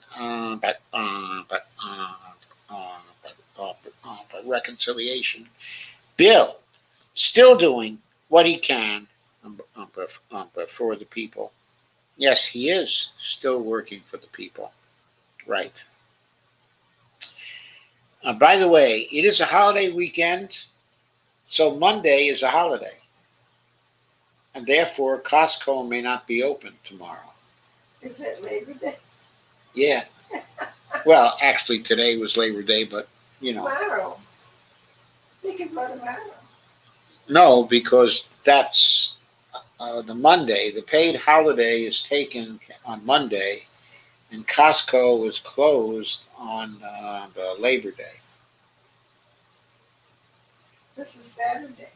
reconciliation bill. Still doing what he can for the people. Yes, he is still working for the people. Right. By the way, it is a holiday weekend, so Monday is a holiday. and therefore Costco may not be open tomorrow. Is it Labor Day? Yeah. Well, actually, today was Labor Day, but Tomorrow. They could go tomorrow. no, because that's the Monday. The paid holiday is taken on Monday, and Costco was closed on the Labor Day. This is Saturday.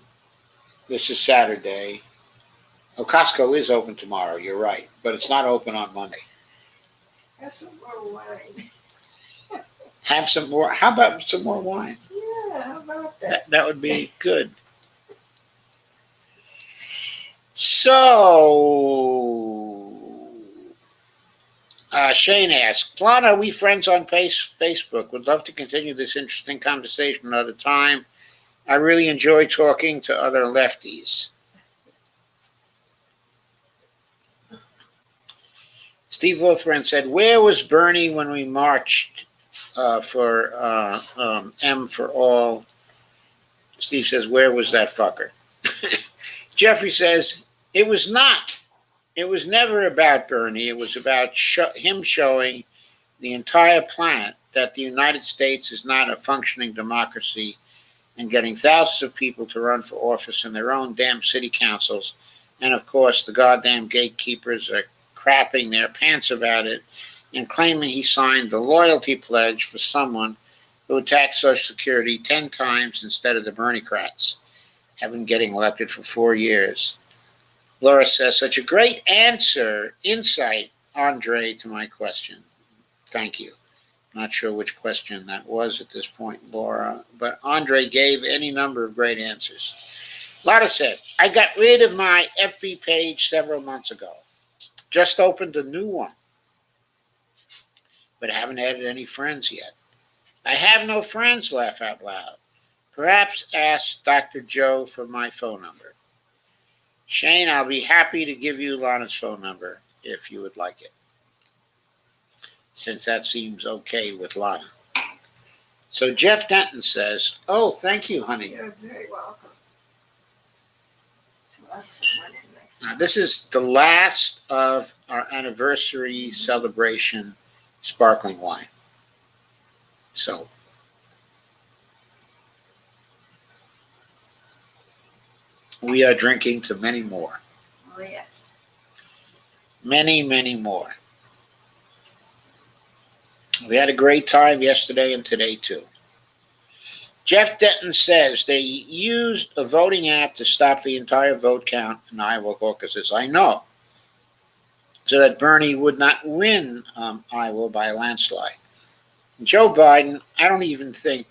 This is Saturday. Oh, Costco is open tomorrow. You're right, but it's not open on Monday. Have some more wine. Have some more. How about some more wine? Yeah, how about that? That would be good. So, Shane asks, Lana, are we friends on Facebook? Would love to continue this interesting conversation another time. I really enjoy talking to other lefties. Steve Wolfbrand said, where was Bernie when we marched for M for All? Steve says, where was that fucker? Jeffrey says, it was not. It was never about Bernie. It was about him showing the entire planet that the United States is not a functioning democracy and getting thousands of people to run for office in their own damn city councils. And of course, the goddamn gatekeepers are crapping their pants about it and claiming he signed the loyalty pledge for someone who attacked Social Security 10 times instead of the Bernie-crats, having getting elected for 4 years. Laura says, such a great insight, Andre, to my question. Thank you. Not sure which question that was at this point, Laura, but Andre gave any number of great answers. Laura said, I got rid of my FB page several months ago. Just opened a new one, but haven't added any friends yet. I have no friends, laugh out loud. Perhaps ask Dr. Joe for my phone number. Shane, I'll be happy to give you Lana's phone number if you would like it, since that seems okay with Lana. So Jeff Denton says, oh, thank you, honey. You're very welcome. To us, someone in next Now, this is the last of our anniversary celebration sparkling wine. So, we are drinking to many more. Oh, yes. Many, many more. We had a great time yesterday and today, too. Jeff Denton says they used a voting app to stop the entire vote count in Iowa caucuses. I know. So that Bernie would not win Iowa by a landslide. Joe Biden, I don't even think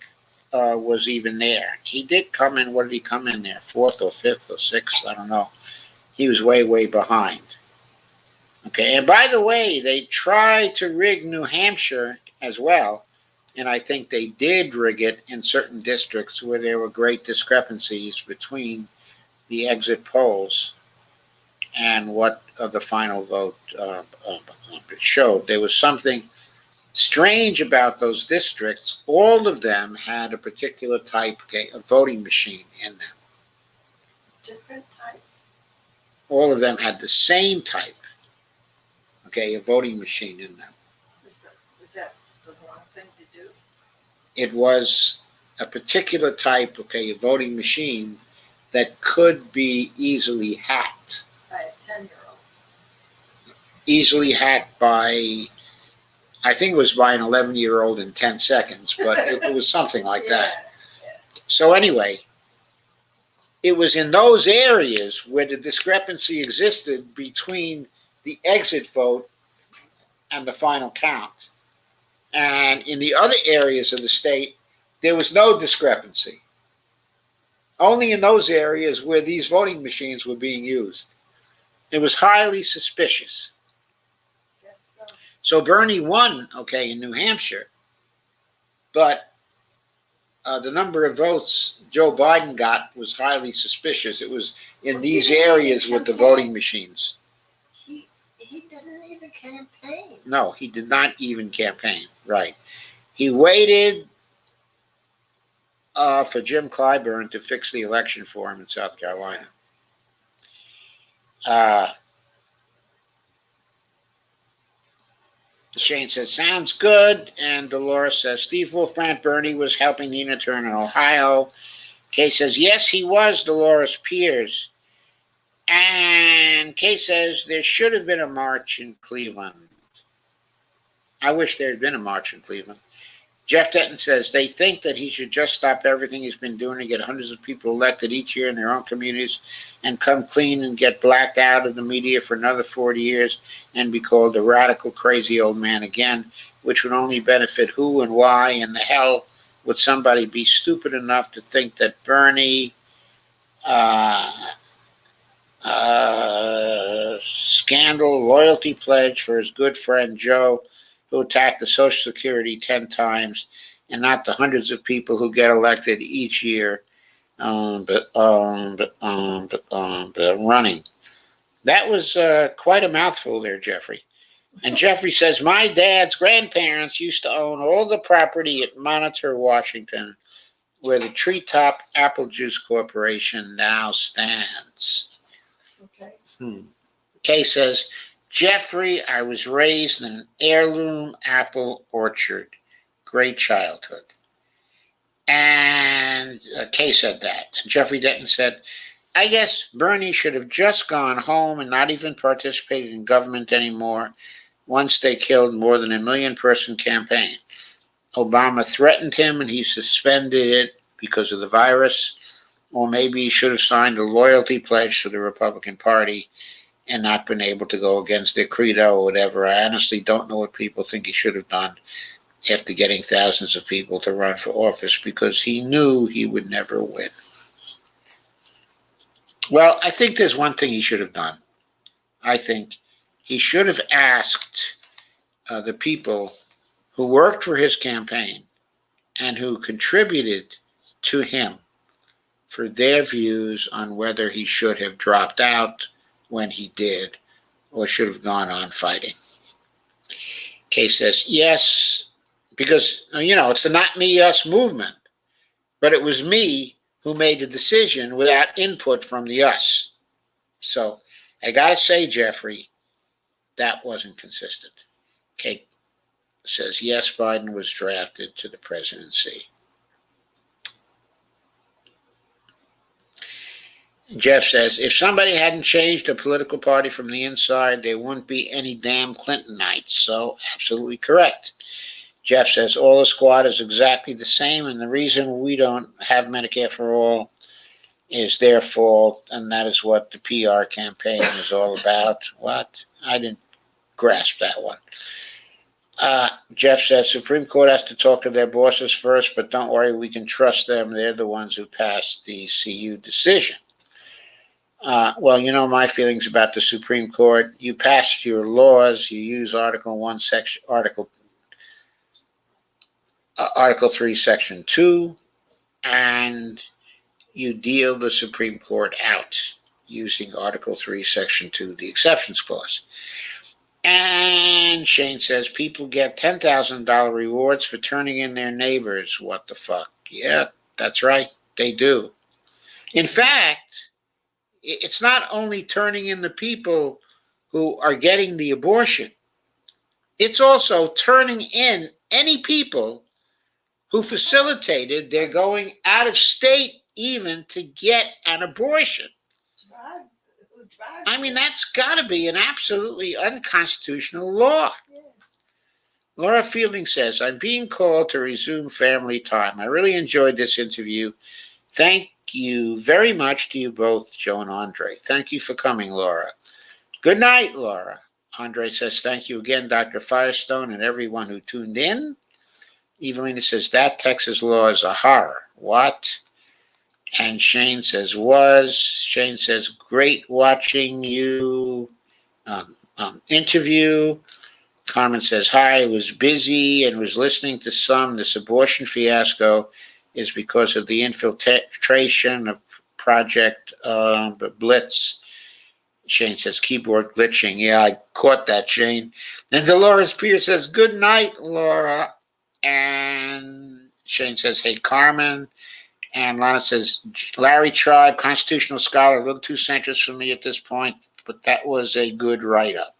was even there. He did come in, what did he come in there? 4th or 5th or 6th? I don't know. He was way, way behind. Okay, and by the way, they tried to rig New Hampshire as well, and I think they did rig it in certain districts where there were great discrepancies between the exit polls and what the final vote showed. There was something strange about those districts. All of them had a particular type of voting machine in them. Different type. All of them had the same type, a voting machine in them. Is that the wrong thing to do? It was a particular type, a voting machine that could be easily hacked. By a 10-year-old. Easily hacked by, I think it was by an 11-year-old in 10 seconds, but it was something like that. Yeah. So anyway, it was in those areas where the discrepancy existed between the exit vote and the final count. And in the other areas of the state, there was no discrepancy. Only in those areas where these voting machines were being used. It was highly suspicious. Yes, So Bernie won, in New Hampshire, but the number of votes Joe Biden got was highly suspicious. It was in these areas with the voting machines. He didn't even campaign. No, he did not even campaign. Right. He waited for Jim Clyburn to fix the election for him in South Carolina. Shane says, sounds good. And Dolores says, Steve Wolfbrand Bernie was helping Nina Turner in Ohio. Kay says, yes, he was, Dolores Pierce. And Kay says, there should have been a march in Cleveland. I wish there had been a march in Cleveland. Jeff Denton says, they think that he should just stop everything he's been doing and get hundreds of people elected each year in their own communities and come clean and get blacked out of the media for another 40 years and be called a radical, crazy old man again, which would only benefit who and why in the hell would somebody be stupid enough to think that Bernie scandal loyalty pledge for his good friend Joe, who attacked the Social Security 10 times, and not the hundreds of people who get elected each year, but running. That was quite a mouthful there, Jeffrey. And Jeffrey says, my dad's grandparents used to own all the property at Monitor, Washington, where the Treetop Apple Juice Corporation now stands. Okay. Kay says, Jeffrey, I was raised in an heirloom apple orchard. Great childhood. And Kay said that. And Jeffrey Denton said, I guess Bernie should have just gone home and not even participated in government anymore once they killed more than 1 million-person campaign. Obama threatened him and he suspended it because of the virus. Or maybe he should have signed a loyalty pledge to the Republican Party and not been able to go against their credo or whatever. I honestly don't know what people think he should have done after getting thousands of people to run for office, because he knew he would never win. Well, I think there's one thing he should have done. I think he should have asked the people who worked for his campaign and who contributed to him for their views on whether he should have dropped out when he did, or should have gone on fighting. Kay says, yes, because, it's the not me, us movement, but it was me who made the decision without input from the us. So I got to say, Jeffrey, that wasn't consistent. Kay says, yes, Biden was drafted to the presidency. Jeff says, if somebody hadn't changed a political party from the inside, there wouldn't be any damn Clintonites. So, absolutely correct. Jeff says, all the squad is exactly the same, and the reason we don't have Medicare for all is their fault, and that is what the PR campaign is all about. What? I didn't grasp that one. Jeff says, Supreme Court has to talk to their bosses first, but don't worry, we can trust them. They're the ones who passed the CU decision. Well, my feelings about the Supreme Court. You passed your laws. You use Article 3, Section 2, and you deal the Supreme Court out using Article 3, Section 2, the exceptions clause. And Shane says people get $10,000 rewards for turning in their neighbors. What the fuck? Yeah, that's right. They do. In fact, it's not only turning in the people who are getting the abortion, it's also turning in any people who facilitated their going out of state even to get an abortion. I mean, that's got to be an absolutely unconstitutional law. Yeah. Laura Fielding says, I'm being called to resume family time. I really enjoyed this interview. Thank you very much to you both, Joe and Andre. Thank you for coming, Laura. Good night, Laura. Andre says, thank you again, Dr. Firestone, and everyone who tuned in. Evelina says, that Texas law is a horror. What? And Shane says, was. Shane says, great watching you interview. Carmen says, hi, I was busy and was listening to some. This abortion fiasco is because of the infiltration of Project Blitz. Shane says, keyboard glitching. Yeah, I caught that, Shane. And Dolores Pierce says, good night, Laura. And Shane says, hey, Carmen. And Lana says, Larry Tribe, constitutional scholar, a little too centrist for me at this point. but that was a good write-up.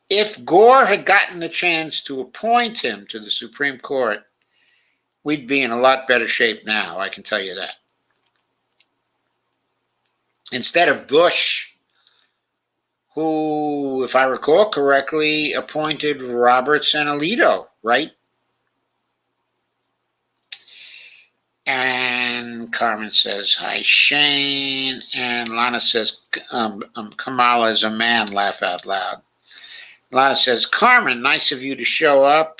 If Gore had gotten the chance to appoint him to the Supreme Court, we'd be in a lot better shape now, I can tell you that. Instead of Bush, who, if I recall correctly, appointed Roberts and Alito, right? And Carmen says, hi, Shane. And Lana says, Kamala is a man, laugh out loud. Lana says, Carmen, nice of you to show up.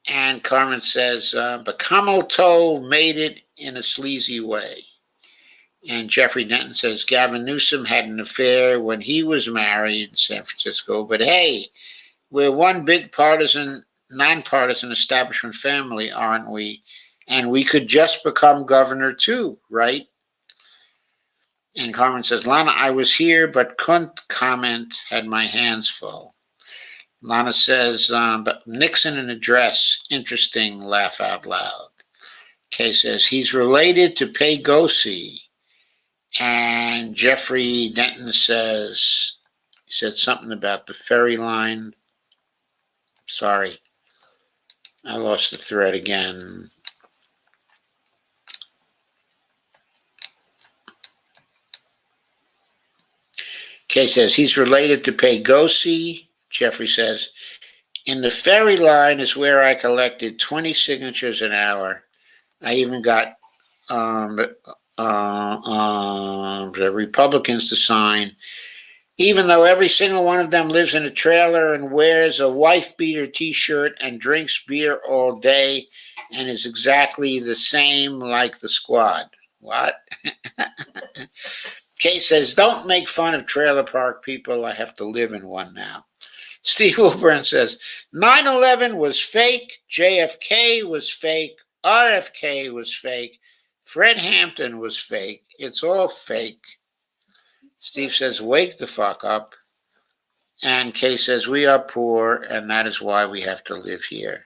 And Carmen says, but Kamalto made it in a sleazy way. And Jeffrey Denton says, Gavin Newsom had an affair when he was married in San Francisco. But hey, we're one big nonpartisan establishment family, aren't we? And we could just become governor too, right? And Carmen says, Lana, I was here, but couldn't comment, had my hands full. Lana says, but Nixon an address, interesting, laugh out loud. Kay says, he's related to Pagosi. And Jeffrey Denton says, he said something about the ferry line. Sorry, I lost the thread again. Kay says, he's related to Pagosi. Jeffrey says, in the ferry line is where I collected 20 signatures an hour. I even got the Republicans to sign, even though every single one of them lives in a trailer and wears a wife-beater t-shirt and drinks beer all day and is exactly the same like the squad. What? Kay says, don't make fun of trailer park people. I have to live in one now. Steve Wilburn says, 9/11 was fake, JFK was fake, RFK was fake, Fred Hampton was fake. It's all fake. Steve says, wake the fuck up. And Kay says, we are poor, and that is why we have to live here.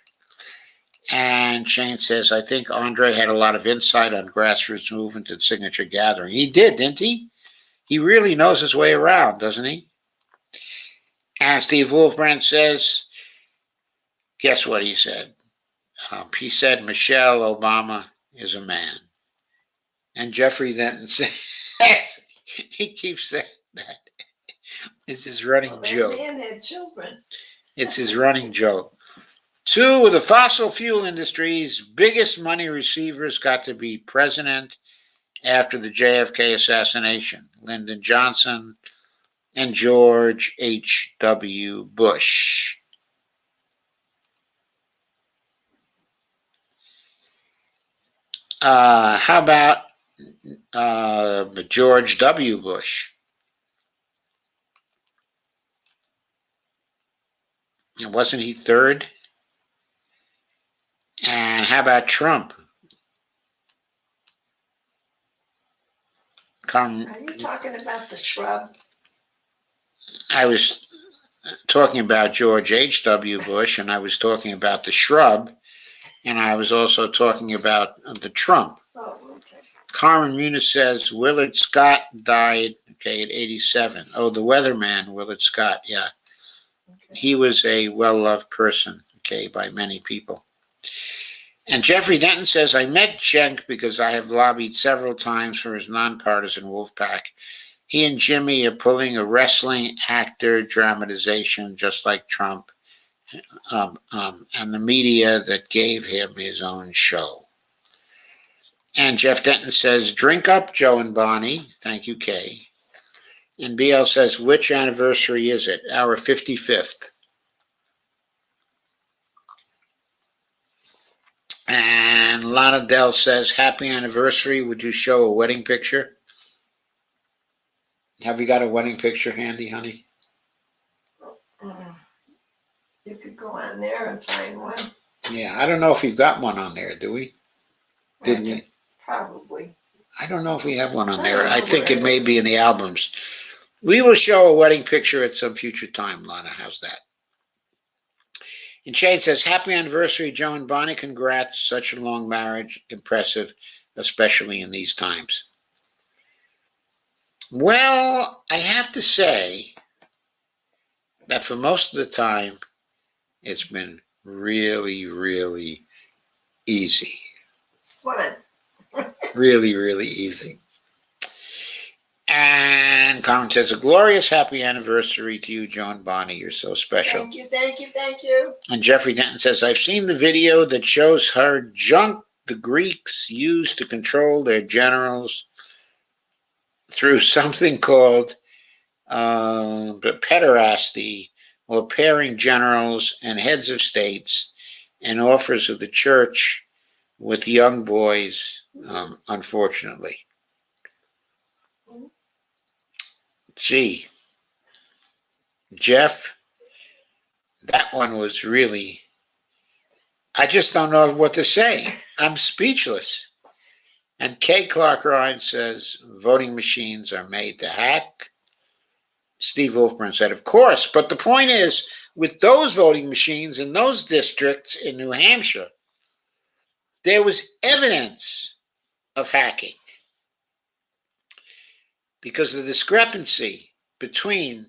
And Shane says, I think Andre had a lot of insight on grassroots movement and signature gathering. He did, didn't he? He really knows his way around, doesn't he? And Steve Wolfbrand says, guess what he said? He said Michelle Obama is a man. And Jeffrey Denton says, he keeps saying that. It's his running joke. That man had children. It's his running joke. Two of the fossil fuel industry's biggest money receivers got to be president after the JFK assassination, Lyndon Johnson and George H.W. Bush. How about George W. Bush? Wasn't he third? And how about Trump? Are you talking about the shrub? I was talking about George H.W. Bush, and I was talking about the shrub, and I was also talking about the Trump. Oh, okay. Carmen Muniz says Willard Scott died, at 87. Oh, the weatherman, Willard Scott, yeah. Okay. He was a well-loved person, by many people. And Jeffrey Denton says, I met Cenk because I have lobbied several times for his nonpartisan wolf pack. He and Jimmy are pulling a wrestling actor dramatization just like Trump and the media that gave him his own show. And Jeff Denton says, drink up, Joe and Bonnie. Thank you, Kay. And BL says, which anniversary is it? Our 55th. And Lana Dell says, happy anniversary. Would you show a wedding picture? Have you got a wedding picture handy, honey? You could go on there and find one. Yeah, I don't know if we've got one on there, do we? Didn't we? Probably. I don't know if we have one on there. I think it may be in the albums. We will show a wedding picture at some future time, Lana. How's that? And Shane says, happy anniversary, Joe and Bonnie. Congrats. Such a long marriage. Impressive, especially in these times. Well, I have to say that for most of the time, it's been really, really easy. Fun. Really, really easy. And Carmen says, a glorious happy anniversary to you, Joan Bonnie. You're so special. Thank you, thank you, thank you. And Jeffrey Denton says, I've seen the video that shows her junk the Greeks used to control their generals through something called pederasty, or pairing generals and heads of states and offers of the church with young boys, unfortunately. Gee, Jeff, that one was really, I just don't know what to say. I'm speechless. And Kay Clark Ryan says, voting machines are made to hack. Steve Wolfburn said, of course, but the point is, with those voting machines in those districts in New Hampshire, there was evidence of hacking because the discrepancy between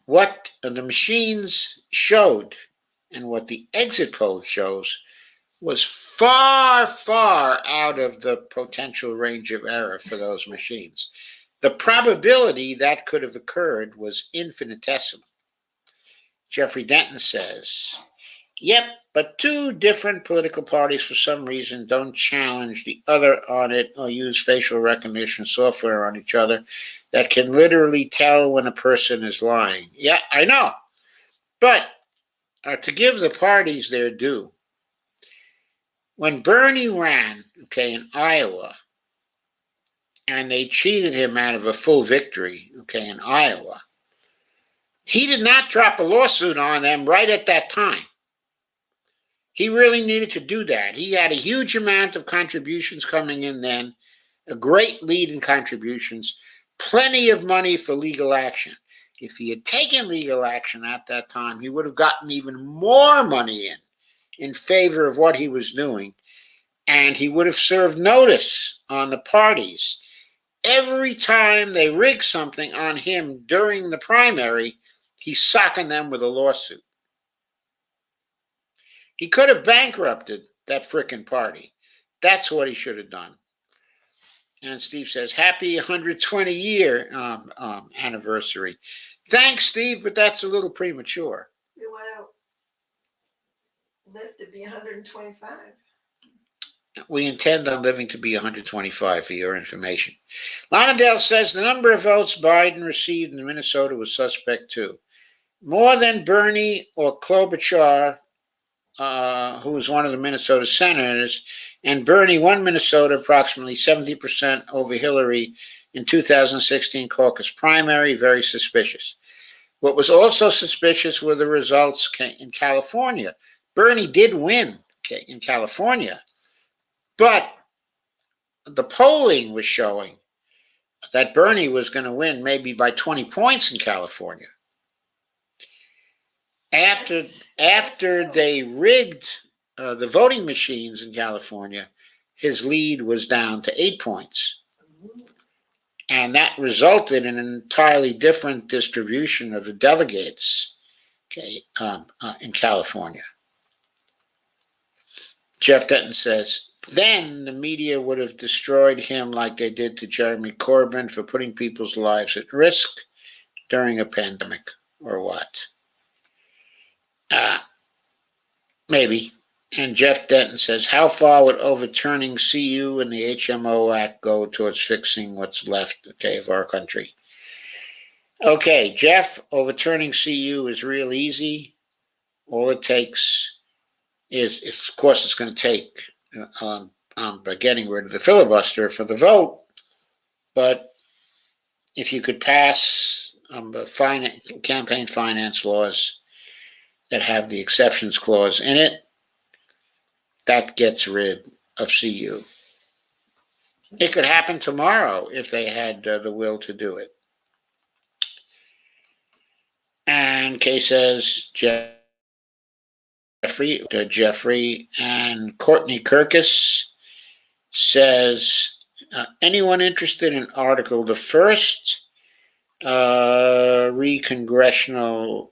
what the machines showed and what the exit poll shows was far, far out of the potential range of error for those machines. The probability that could have occurred was infinitesimal. Jeffrey Denton says, yep, but two different political parties for some reason don't challenge the other on it or use facial recognition software on each other that can literally tell when a person is lying. Yeah, I know. But to give the parties their due, when Bernie ran, in Iowa, and they cheated him out of a full victory, in Iowa, he did not drop a lawsuit on them right at that time. He really needed to do that. He had a huge amount of contributions coming in then, a great lead in contributions, plenty of money for legal action. If he had taken legal action at that time, he would have gotten even more money in favor of what he was doing, and he would have served notice on the parties. Every time they rigged something on him during the primary, he's socking them with a lawsuit. He could have bankrupted that frickin' party. That's what he should have done. And Steve says, happy 120-year anniversary. Thanks, Steve, but that's a little premature. You want to live to be 125. We intend on living to be 125 for your information. Lonadale says the number of votes Biden received in Minnesota was suspect too. More than Bernie or Klobuchar, who was one of the Minnesota senators, and Bernie won Minnesota approximately 70% over Hillary in 2016 caucus primary. Very suspicious. What was also suspicious were the results in California. Bernie did win in California, but the polling was showing that Bernie was going to win maybe by 20 points in California. After they rigged the voting machines in California, his lead was down to 8 points. And that resulted in an entirely different distribution of the delegates in California. Jeff Denton says, then the media would have destroyed him like they did to Jeremy Corbyn for putting people's lives at risk during a pandemic, or what? Maybe. And Jeff Denton says, how far would overturning CU and the HMO Act go towards fixing what's left, of our country? Okay, Jeff, overturning CU is real easy. All it takes is, of course, it's going to take by getting rid of the filibuster for the vote. But if you could pass campaign finance laws that have the exceptions clause in it, that gets rid of CU. It could happen tomorrow if they had the will to do it. And Kay says, Jeffrey and Courtney Kirkus says, Anyone interested in article, the first re-congressional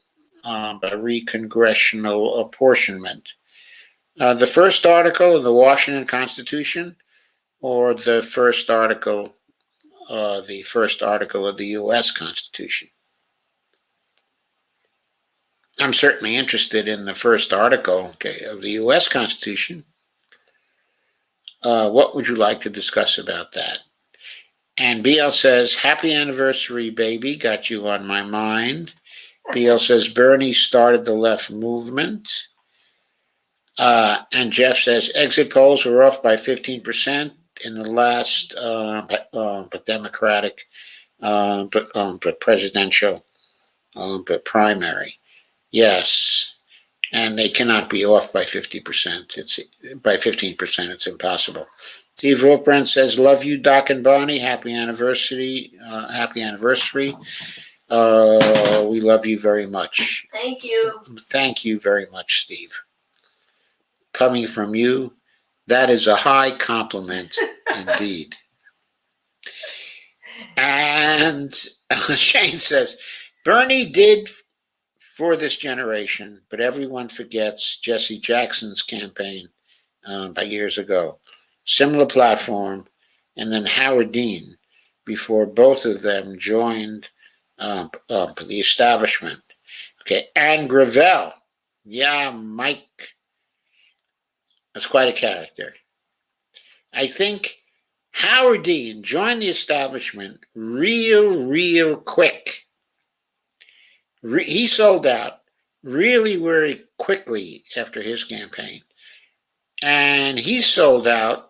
apportionment? The first article of the Washington Constitution, or the first article of the U.S. Constitution? I'm certainly interested in the first article, okay, of the U.S. Constitution. What would you like to discuss about that? And BL says, happy anniversary, baby. Got you on my mind. BL says, Bernie started the left movement. And Jeff says, exit polls were off by 15% in the last Democratic, but presidential, but primary. Yes. And they cannot be off by 50%. It's by 15%. It's impossible. Steve Wilbrand says, love you, Doc and Bonnie. Happy anniversary. Happy anniversary. We love you very much. Thank you. Thank you very much, Steve. Coming from you, that is a high compliment indeed. And Shane says, Bernie did for this generation, but everyone forgets Jesse Jackson's campaign by years ago. Similar platform, and then Howard Dean before both of them joined the establishment. Okay, and Gravel. Yeah, Mike. That's quite a character. I think Howard Dean joined the establishment real quick. He sold out really very quickly after his campaign. And he sold out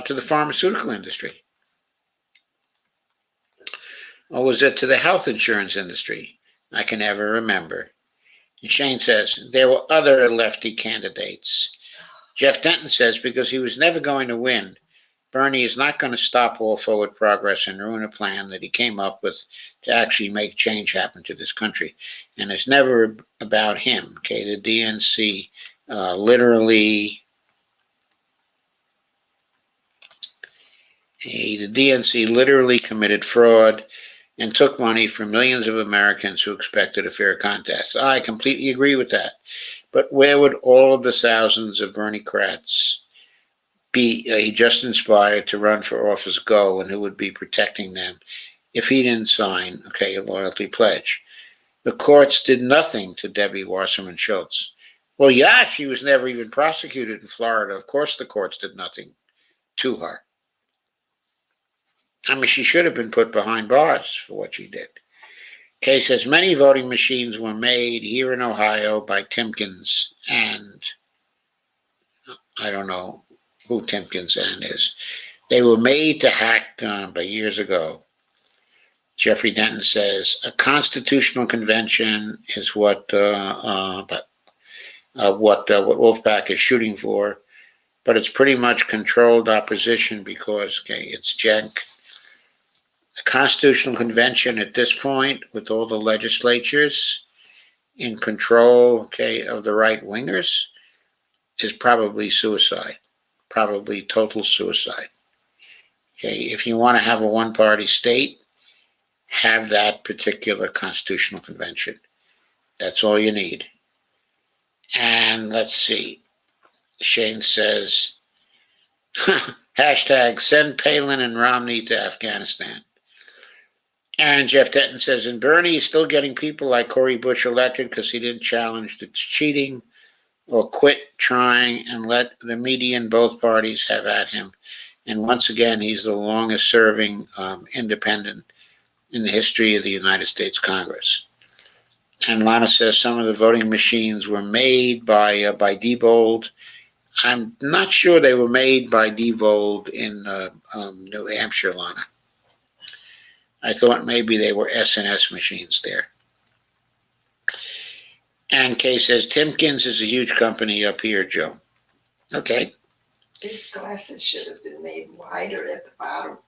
to the pharmaceutical industry. Or was it to the health insurance industry? I can never remember. And Shane says, there were other lefty candidates. Jeff Denton says, because he was never going to win, Bernie is not going to stop all forward progress and ruin a plan that he came up with to actually make change happen to this country. And it's never about him. Okay, the DNC literally committed fraud and took money from millions of Americans who expected a fair contest. I completely agree with that. But where would all of the thousands of Bernie-crats be he just inspired to run for office go, and who would be protecting them if he didn't sign, a loyalty pledge? The courts did nothing to Debbie Wasserman Schultz. Well, yeah, she was never even prosecuted in Florida. Of course the courts did nothing to her. I mean, she should have been put behind bars for what she did. Kay says, many voting machines were made here in Ohio by Timkins and I don't know who Timkins and is. They were made to hack by years ago. Jeffrey Denton says, a constitutional convention is what Wolfpack is shooting for, but it's pretty much controlled opposition because, it's junk. A constitutional convention at this point, with all the legislatures in control, of the right wingers, is probably suicide, probably total suicide. If you want to have a one-party state, have that particular constitutional convention. That's all you need. And let's see. Shane says, hashtag send Palin and Romney to Afghanistan. And Jeff Denton says, and Bernie is still getting people like Cory Bush elected because he didn't challenge the cheating or quit trying and let the media in both parties have at him. And once again, he's the longest serving independent in the history of the United States Congress. And Lana says some of the voting machines were made by Diebold. I'm not sure they were made by Diebold in New Hampshire, Lana. I thought maybe they were S&S machines there. And Kay says, Timkins is a huge company up here, Joe. Okay. These glasses should have been made wider at the bottom.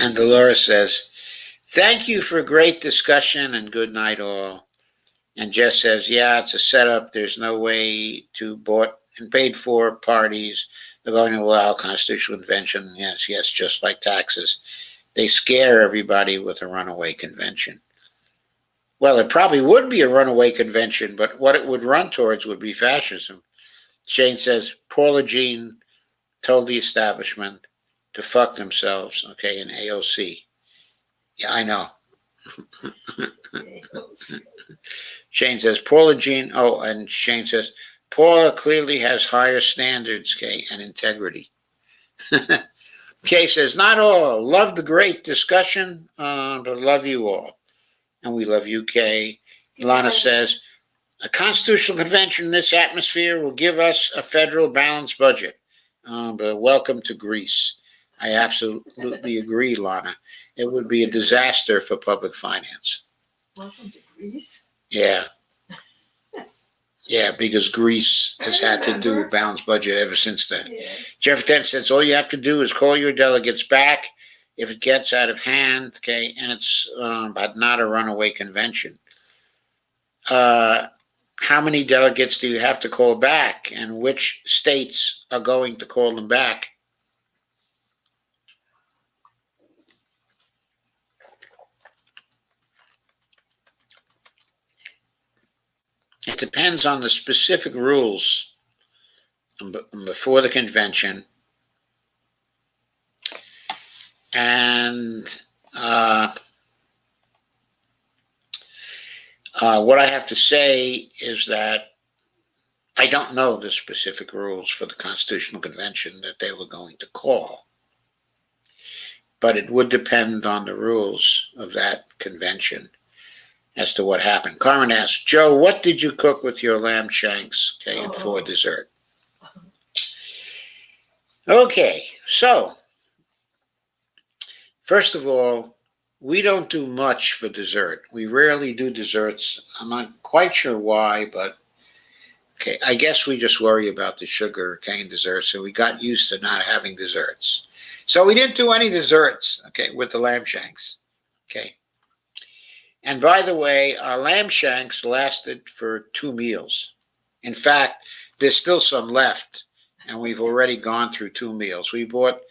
And Dolores says, thank you for a great discussion and good night all. And Jess says, yeah, it's a setup. There's no way to bought and paid for parties They're going to allow constitutional convention. Yes, yes, just like taxes. They scare everybody with a runaway convention. Well, it probably would be a runaway convention, but what it would run towards would be fascism. Shane says, Paula Jean told the establishment to fuck themselves, okay, in AOC. Yeah, I know. Shane says, Paula Jean, oh, and Shane says, Paula clearly has higher standards, okay, and integrity. Kay says, not all. Love the great discussion, but love you all. And we love you, Kay. Lana says, a constitutional convention in this atmosphere will give us a federal balanced budget. But welcome to Greece. I absolutely agree, Lana. It would be a disaster for public finance. Welcome to Greece. Yeah. Yeah, because Greece has had to do a balanced budget ever since then. Yeah. Jeff Dent says all you have to do is call your delegates back if it gets out of hand, okay, and it's but not a runaway convention. How many delegates do you have to call back, and which states are going to call them back? It depends on the specific rules before the convention. And what I have to say is that I don't know the specific rules for the Constitutional Convention that they were going to call. But it would depend on the rules of that convention as to what happened. Carmen asked, Joe, what did you cook with your lamb shanks, okay, and for dessert? Okay, so first of all, we don't do much for dessert. We rarely do desserts. I'm not quite sure why, but okay, I guess we just worry about the sugar, okay, in dessert, so we got used to not having desserts. So we didn't do any desserts, okay, with the lamb shanks, okay. And by the way, our lamb shanks lasted for 2 meals. In fact, there's still some left, and we've already gone through 2 meals. We bought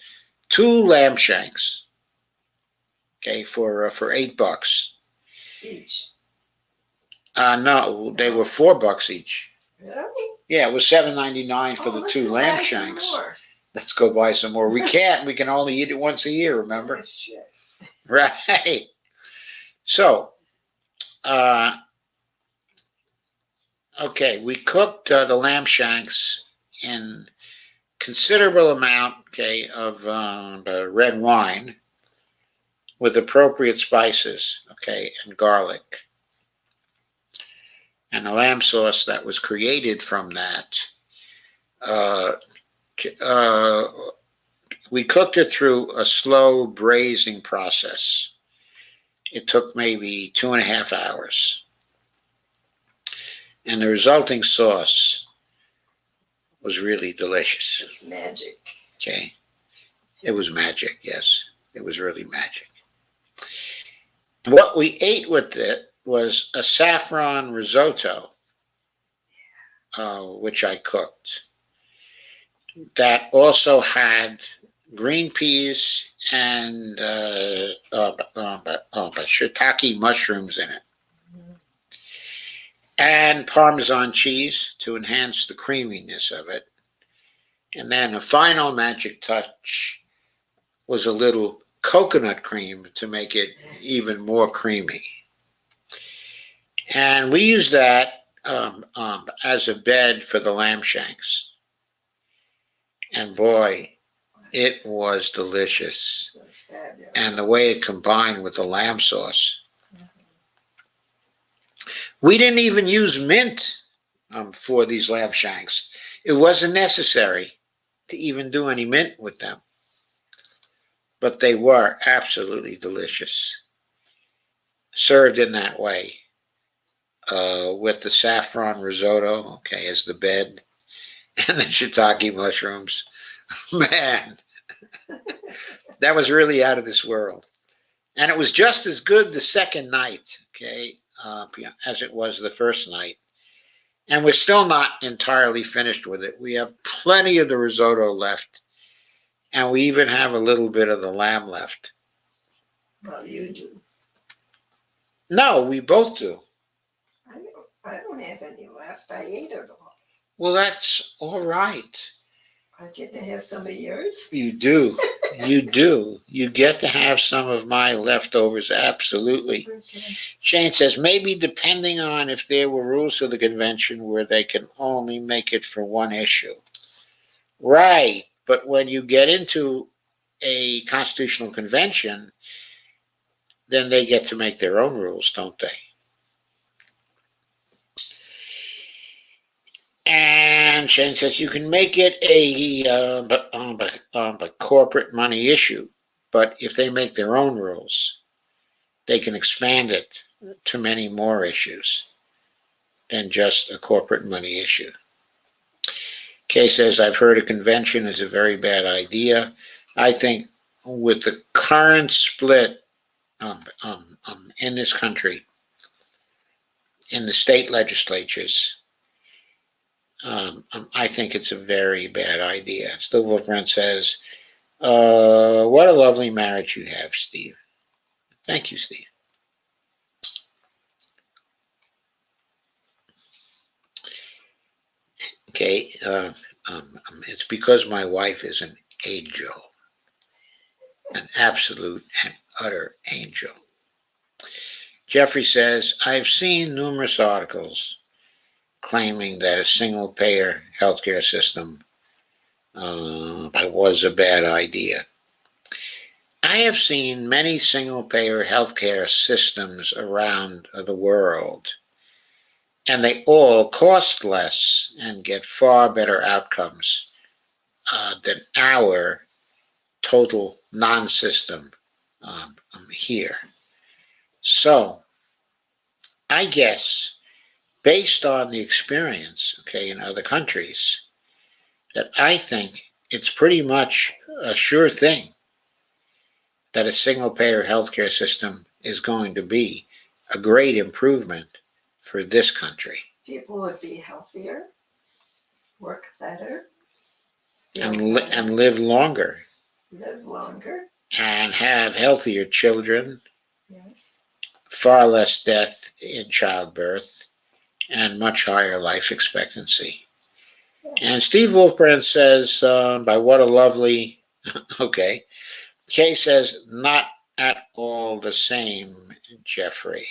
2 lamb shanks, okay, for $8 Each. No, they were $4 each. Really? Yeah, it was $7.99 for the let's 2 go lamb buy some shanks. more. Let's go buy some more. We can't. We can only eat it once a year, remember? Oh, shit. Right. So, okay, we cooked the lamb shanks in considerable amount, okay, of red wine with appropriate spices, okay, and garlic. And the lamb sauce that was created from that, we cooked it through a slow braising process. It took maybe 2.5 hours. And the resulting sauce was really delicious. It's magic. Okay. It was magic, yes. It was really magic. What we ate with it was a saffron risotto, which I cooked. That also had green peas and shiitake mushrooms in it. And Parmesan cheese to enhance the creaminess of it. And then a final magic touch was a little coconut cream to make it even more creamy. And we used that as a bed for the lamb shanks. And boy, it was delicious. That's fabulous. And the way it combined with the lamb sauce. We didn't even use mint for these lamb shanks. It wasn't necessary to even do any mint with them. But they were absolutely delicious. Served in that way. With the saffron risotto, okay, as the bed. And the shiitake mushrooms. Man, that was really out of this world. And it was just as good the second night, okay, as it was the first night. And we're still not entirely finished with it. We have plenty of the risotto left, and we even have a little bit of the lamb left. Well, you do. No, we both do. I don't have any left. I ate it all. Well, that's all right. I get to have some of yours. You do. You do. You get to have some of my leftovers, absolutely. Okay. Shane says, maybe depending on if there were rules for the convention where they can only make it for one issue. Right. But when you get into a constitutional convention, then they get to make their own rules, don't they? And Shane says you can make it a corporate money issue, but if they make their own rules, they can expand it to many more issues than just a corporate money issue. Kay says, I've heard a convention is a very bad idea. I think with the current split in this country, in the state legislatures, I think it's a very bad idea. Still Wolfbrand says, what a lovely marriage you have, Steve. Thank you, Steve. Okay, it's because my wife is an angel, an absolute and utter angel. Jeffrey says, I've seen numerous articles claiming that a single-payer healthcare system was a bad idea. I have seen many single-payer healthcare systems around the world, and they all cost less and get far better outcomes than our total non-system here. So, I guess, based on the experience, in other countries, that I think it's pretty much a sure thing that a single-payer healthcare system is going to be a great improvement for this country. People would be healthier, work better, and live longer. Live longer. And have healthier children. Yes. Far less death in childbirth, and much higher life expectancy. And Steve Wolfbrand says, by what a lovely, okay. Kay says, not at all the same, Jeffrey.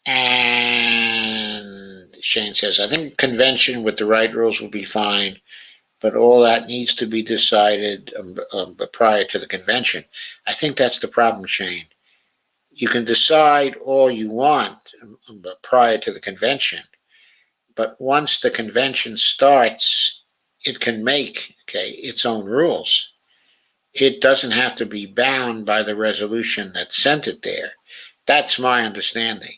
And Shane says, I think convention with the right rules will be fine, but all that needs to be decided prior to the convention. I think that's the problem, Shane. You can decide all you want prior to the convention, but once the convention starts, it can make its own rules. It doesn't have to be bound by the resolution that sent it there. That's my understanding.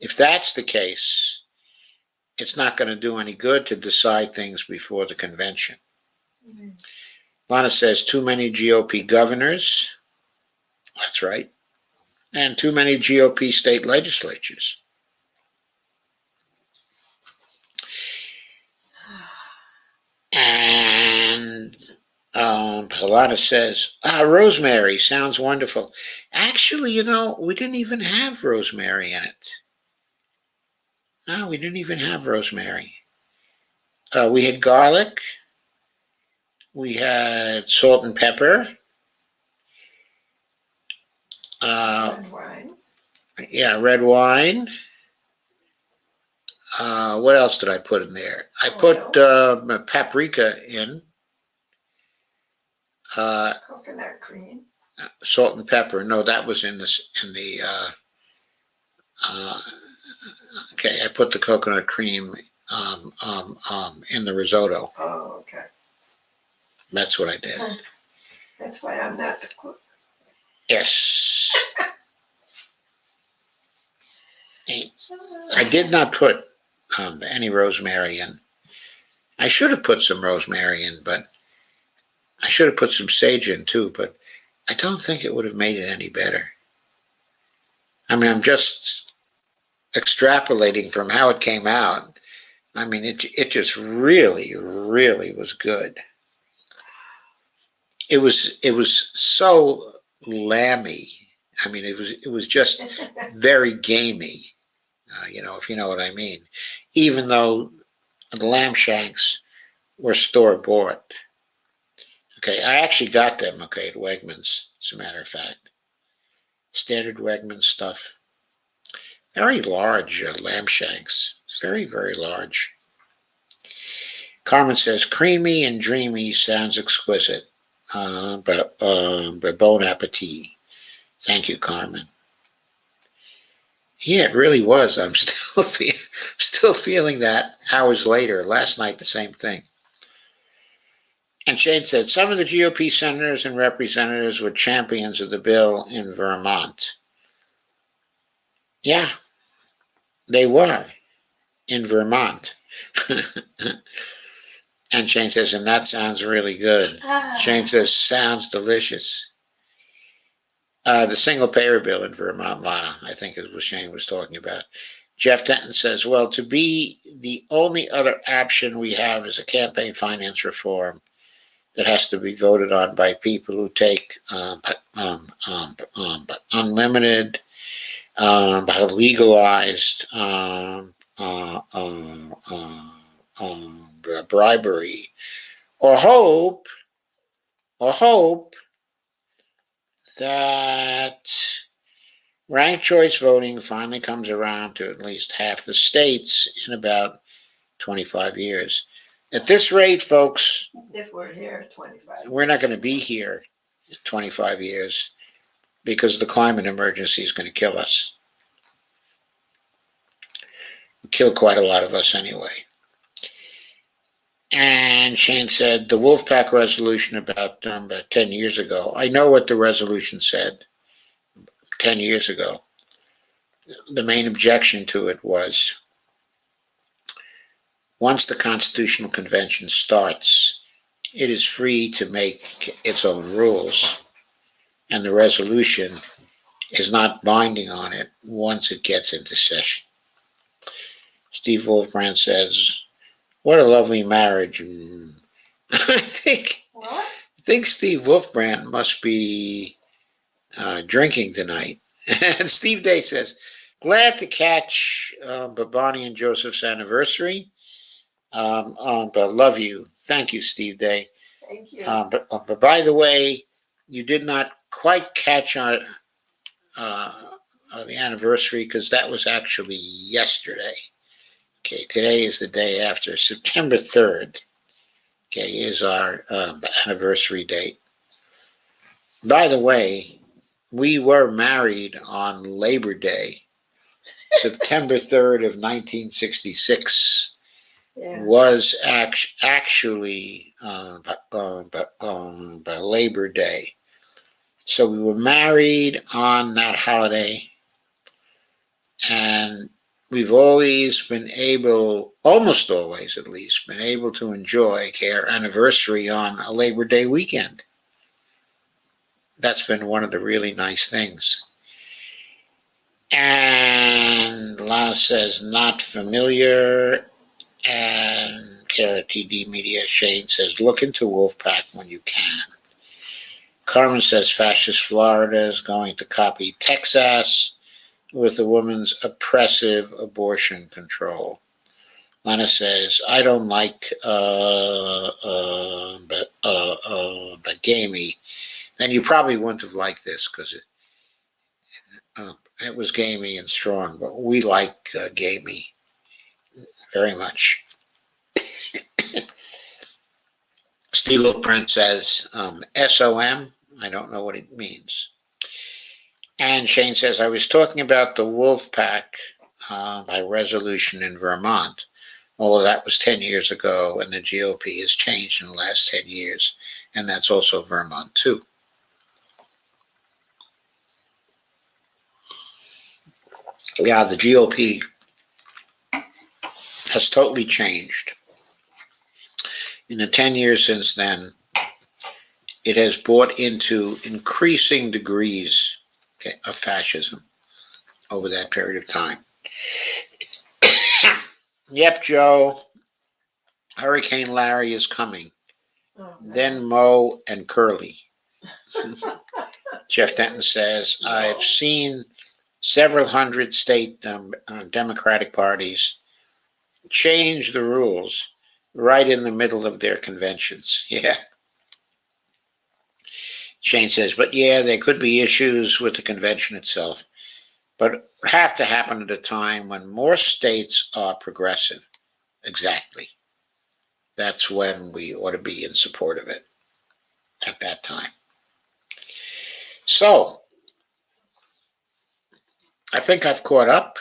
If that's the case, it's not going to do any good to decide things before the convention. Mm-hmm. Lana says too many GOP governors. That's right. And too many GOP state legislatures. And Lana says, rosemary sounds wonderful. Actually, we didn't even have rosemary in it. No, we didn't even have rosemary. We had garlic. We had salt and pepper. Red wine. Yeah, red wine. What else did I put in there? I put paprika in. Coconut cream. Salt and pepper. No, that was in the. Okay, I put the coconut cream in the risotto. Oh, okay. That's what I did. That's why I'm not the cook. Yes. I did not put any rosemary in. I should have put some rosemary in, but I should have put some sage in too, but I don't think it would have made it any better. I mean, I'm just extrapolating from how it came out, I mean, it just really, really was good. It was so lammy. I mean, it was just very gamey. If you know what I mean. Even though the lamb shanks were store bought. Okay, I actually got them. Okay, at Wegmans, as a matter of fact, standard Wegmans stuff. Very large lamb shanks. Very, very large. Carmen says, creamy and dreamy sounds exquisite. But bon appetit. Thank you, Carmen. Yeah, it really was. I'm still feeling that hours later. Last night, the same thing. And Shane said, some of the GOP senators and representatives were champions of the bill in Vermont. Yeah, they were in Vermont. And Shane says, and that sounds really good. Shane says, sounds delicious. The single payer bill in Vermont, Lana, I think is what Shane was talking about. Jeff Denton says, well, to be the only other option we have is a campaign finance reform that has to be voted on by people who take unlimited, legalized bribery, or hope that ranked choice voting finally comes around to at least half the states in about 25 years. At this rate, folks, If we're here 25. we're not going to be here in 25 years because the climate emergency is going to kill us. Kill quite a lot of us anyway. And Shane said, the Wolfpack resolution about 10 years ago. I know what the resolution said 10 years ago. The main objection to it was, once the Constitutional Convention starts, it is free to make its own rules, and the resolution is not binding on it once it gets into session. Steve Wolfbrand says, what a lovely marriage. I think Steve Wolfbrand must be drinking tonight. And Steve Day says, glad to catch Babani and Joseph's anniversary. But love you. Thank you, Steve Day. Thank you. But by the way, you did not quite catch our the anniversary because that was actually yesterday. Okay, today is the day after. September 3rd, okay, is our anniversary date. By the way, we were married on Labor Day, September 3rd of 1966. Yeah. Was actually by Labor Day. So we were married on that holiday, and we've always been able, almost always at least, been able to enjoy our anniversary on a Labor Day weekend. That's been one of the really nice things. And Lana says, not familiar. And TD Media Shane says, look into Wolfpack when you can. Carmen says, fascist Florida is going to copy Texas with the woman's oppressive abortion control. Lana says, I don't like but gamey. Then you probably wouldn't have liked this because it was gamey and strong, but we like gamey very much. Steve O'Print says, SOM, I don't know what it means. And Shane says, I was talking about the Wolfpack by resolution in Vermont. Although that was 10 years ago, and the GOP has changed in the last 10 years. And that's also Vermont, too. Yeah, the GOP has totally changed. In the 10 years since then, it has bought into increasing degrees of fascism over that period of time. Yep, Joe. Hurricane Larry is coming. Oh, no. Then Mo and Curly. Jeff Denton says, I've seen several hundred state Democratic parties change the rules right in the middle of their conventions. Yeah. Shane says, but yeah, there could be issues with the convention itself, but it would have to happen at a time when more states are progressive. Exactly. That's when we ought to be in support of it at that time. So, I think I've caught up.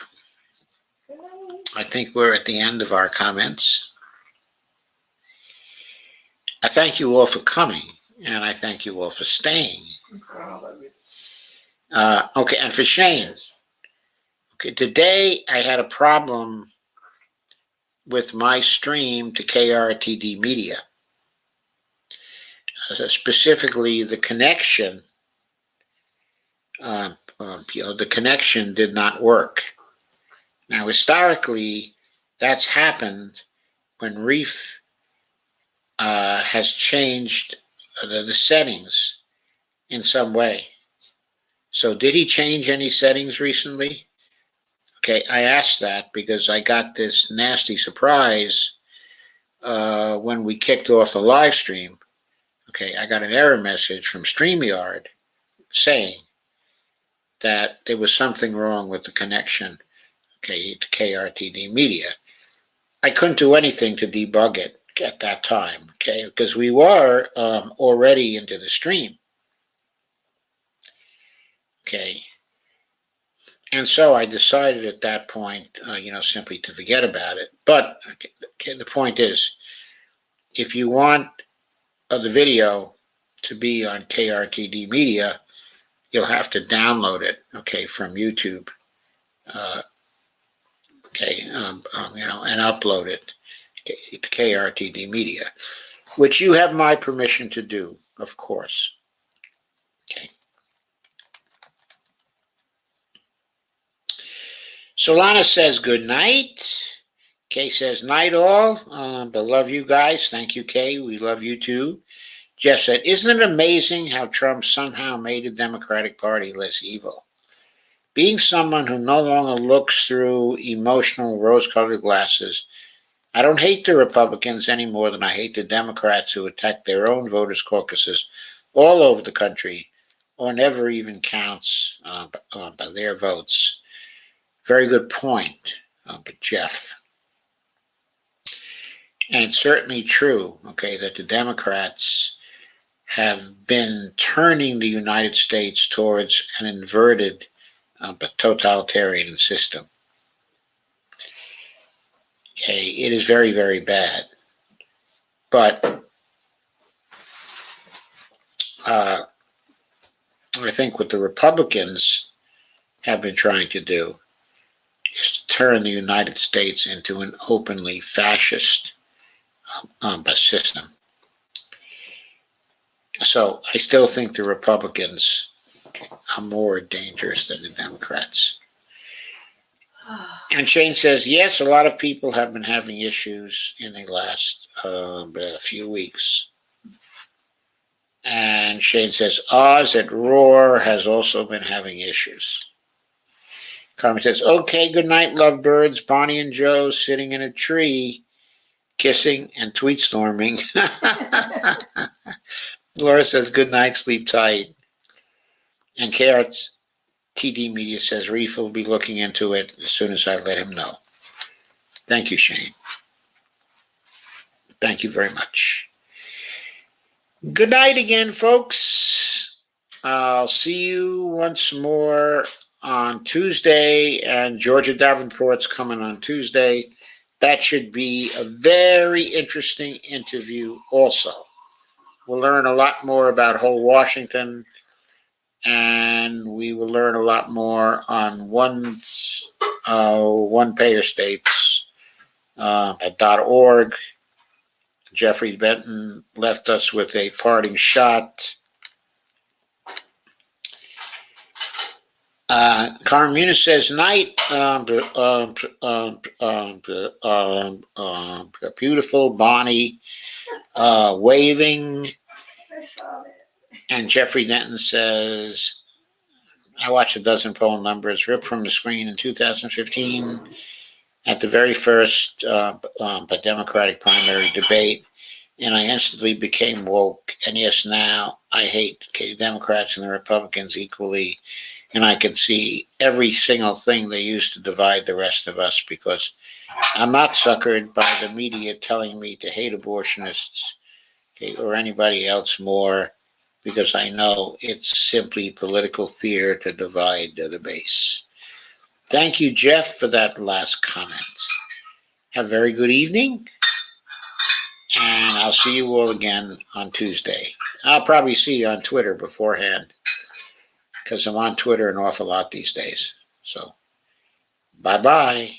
I think we're at the end of our comments. I thank you all for coming, and I thank you all for staying. Okay, and for Shane. Okay, today I had a problem with my stream to KRTD Media. Specifically, the connection. The connection did not work. Now, historically, that's happened when Reef has changed the settings in some way. So did he change any settings recently? Okay, I asked that because I got this nasty surprise when we kicked off the live stream. Okay, I got an error message from StreamYard saying that there was something wrong with the connection, okay, to KRTD Media. I couldn't do anything to debug it at that time, okay, because we were already into the stream. Okay. And so I decided at that point, simply to forget about it. But okay, the point is, if you want the video to be on KRTD Media, you'll have to download it, okay, from YouTube, and upload it to KRTD Media, which you have my permission to do, of course. Okay. Solana says good night. Kay says night all. But love you guys. Thank you, Kay. We love you too. Jeff said, isn't it amazing how Trump somehow made the Democratic Party less evil? Being someone who no longer looks through emotional rose-colored glasses, I don't hate the Republicans any more than I hate the Democrats who attack their own voters' caucuses all over the country or never even counts by their votes. Very good point, but Jeff. And it's certainly true, okay, that the Democrats have been turning the United States towards an inverted but totalitarian system. Okay, it is very, very bad. But I think what the Republicans have been trying to do is to turn the United States into an openly fascist system. So I still think the Republicans are more dangerous than the Democrats. And Shane says, yes, a lot of people have been having issues in the last few weeks. And Shane says, Oz at Roar has also been having issues. Carmen says, okay, good night, lovebirds. Bonnie and Joe sitting in a tree, kissing and tweet storming. Laura says, good night, sleep tight. And Carrots TD Media says, Reef will be looking into it as soon as I let him know. Thank you, Shane. Thank you very much. Good night again, folks. I'll see you once more on Tuesday, and Georgia Davenport's coming on Tuesday. That should be a very interesting interview also. We'll learn a lot more about whole Washington, and we will learn a lot more on one-payer states at .org. Jeffrey Benton left us with a parting shot. Carmuna says night. Beautiful Bonnie waving. I saw that. And Jeffrey Denton says, I watched a dozen poll numbers ripped from the screen in 2015 at the very first Democratic primary debate, and I instantly became woke. And yes, now I hate the Democrats and the Republicans equally, and I can see every single thing they use to divide the rest of us, because I'm not suckered by the media telling me to hate abortionists, okay, or anybody else more, because I know it's simply political theater to divide the base. Thank you, Jeff, for that last comment. Have a very good evening, and I'll see you all again on Tuesday. I'll probably see you on Twitter beforehand, because I'm on Twitter an awful lot these days. So, bye-bye.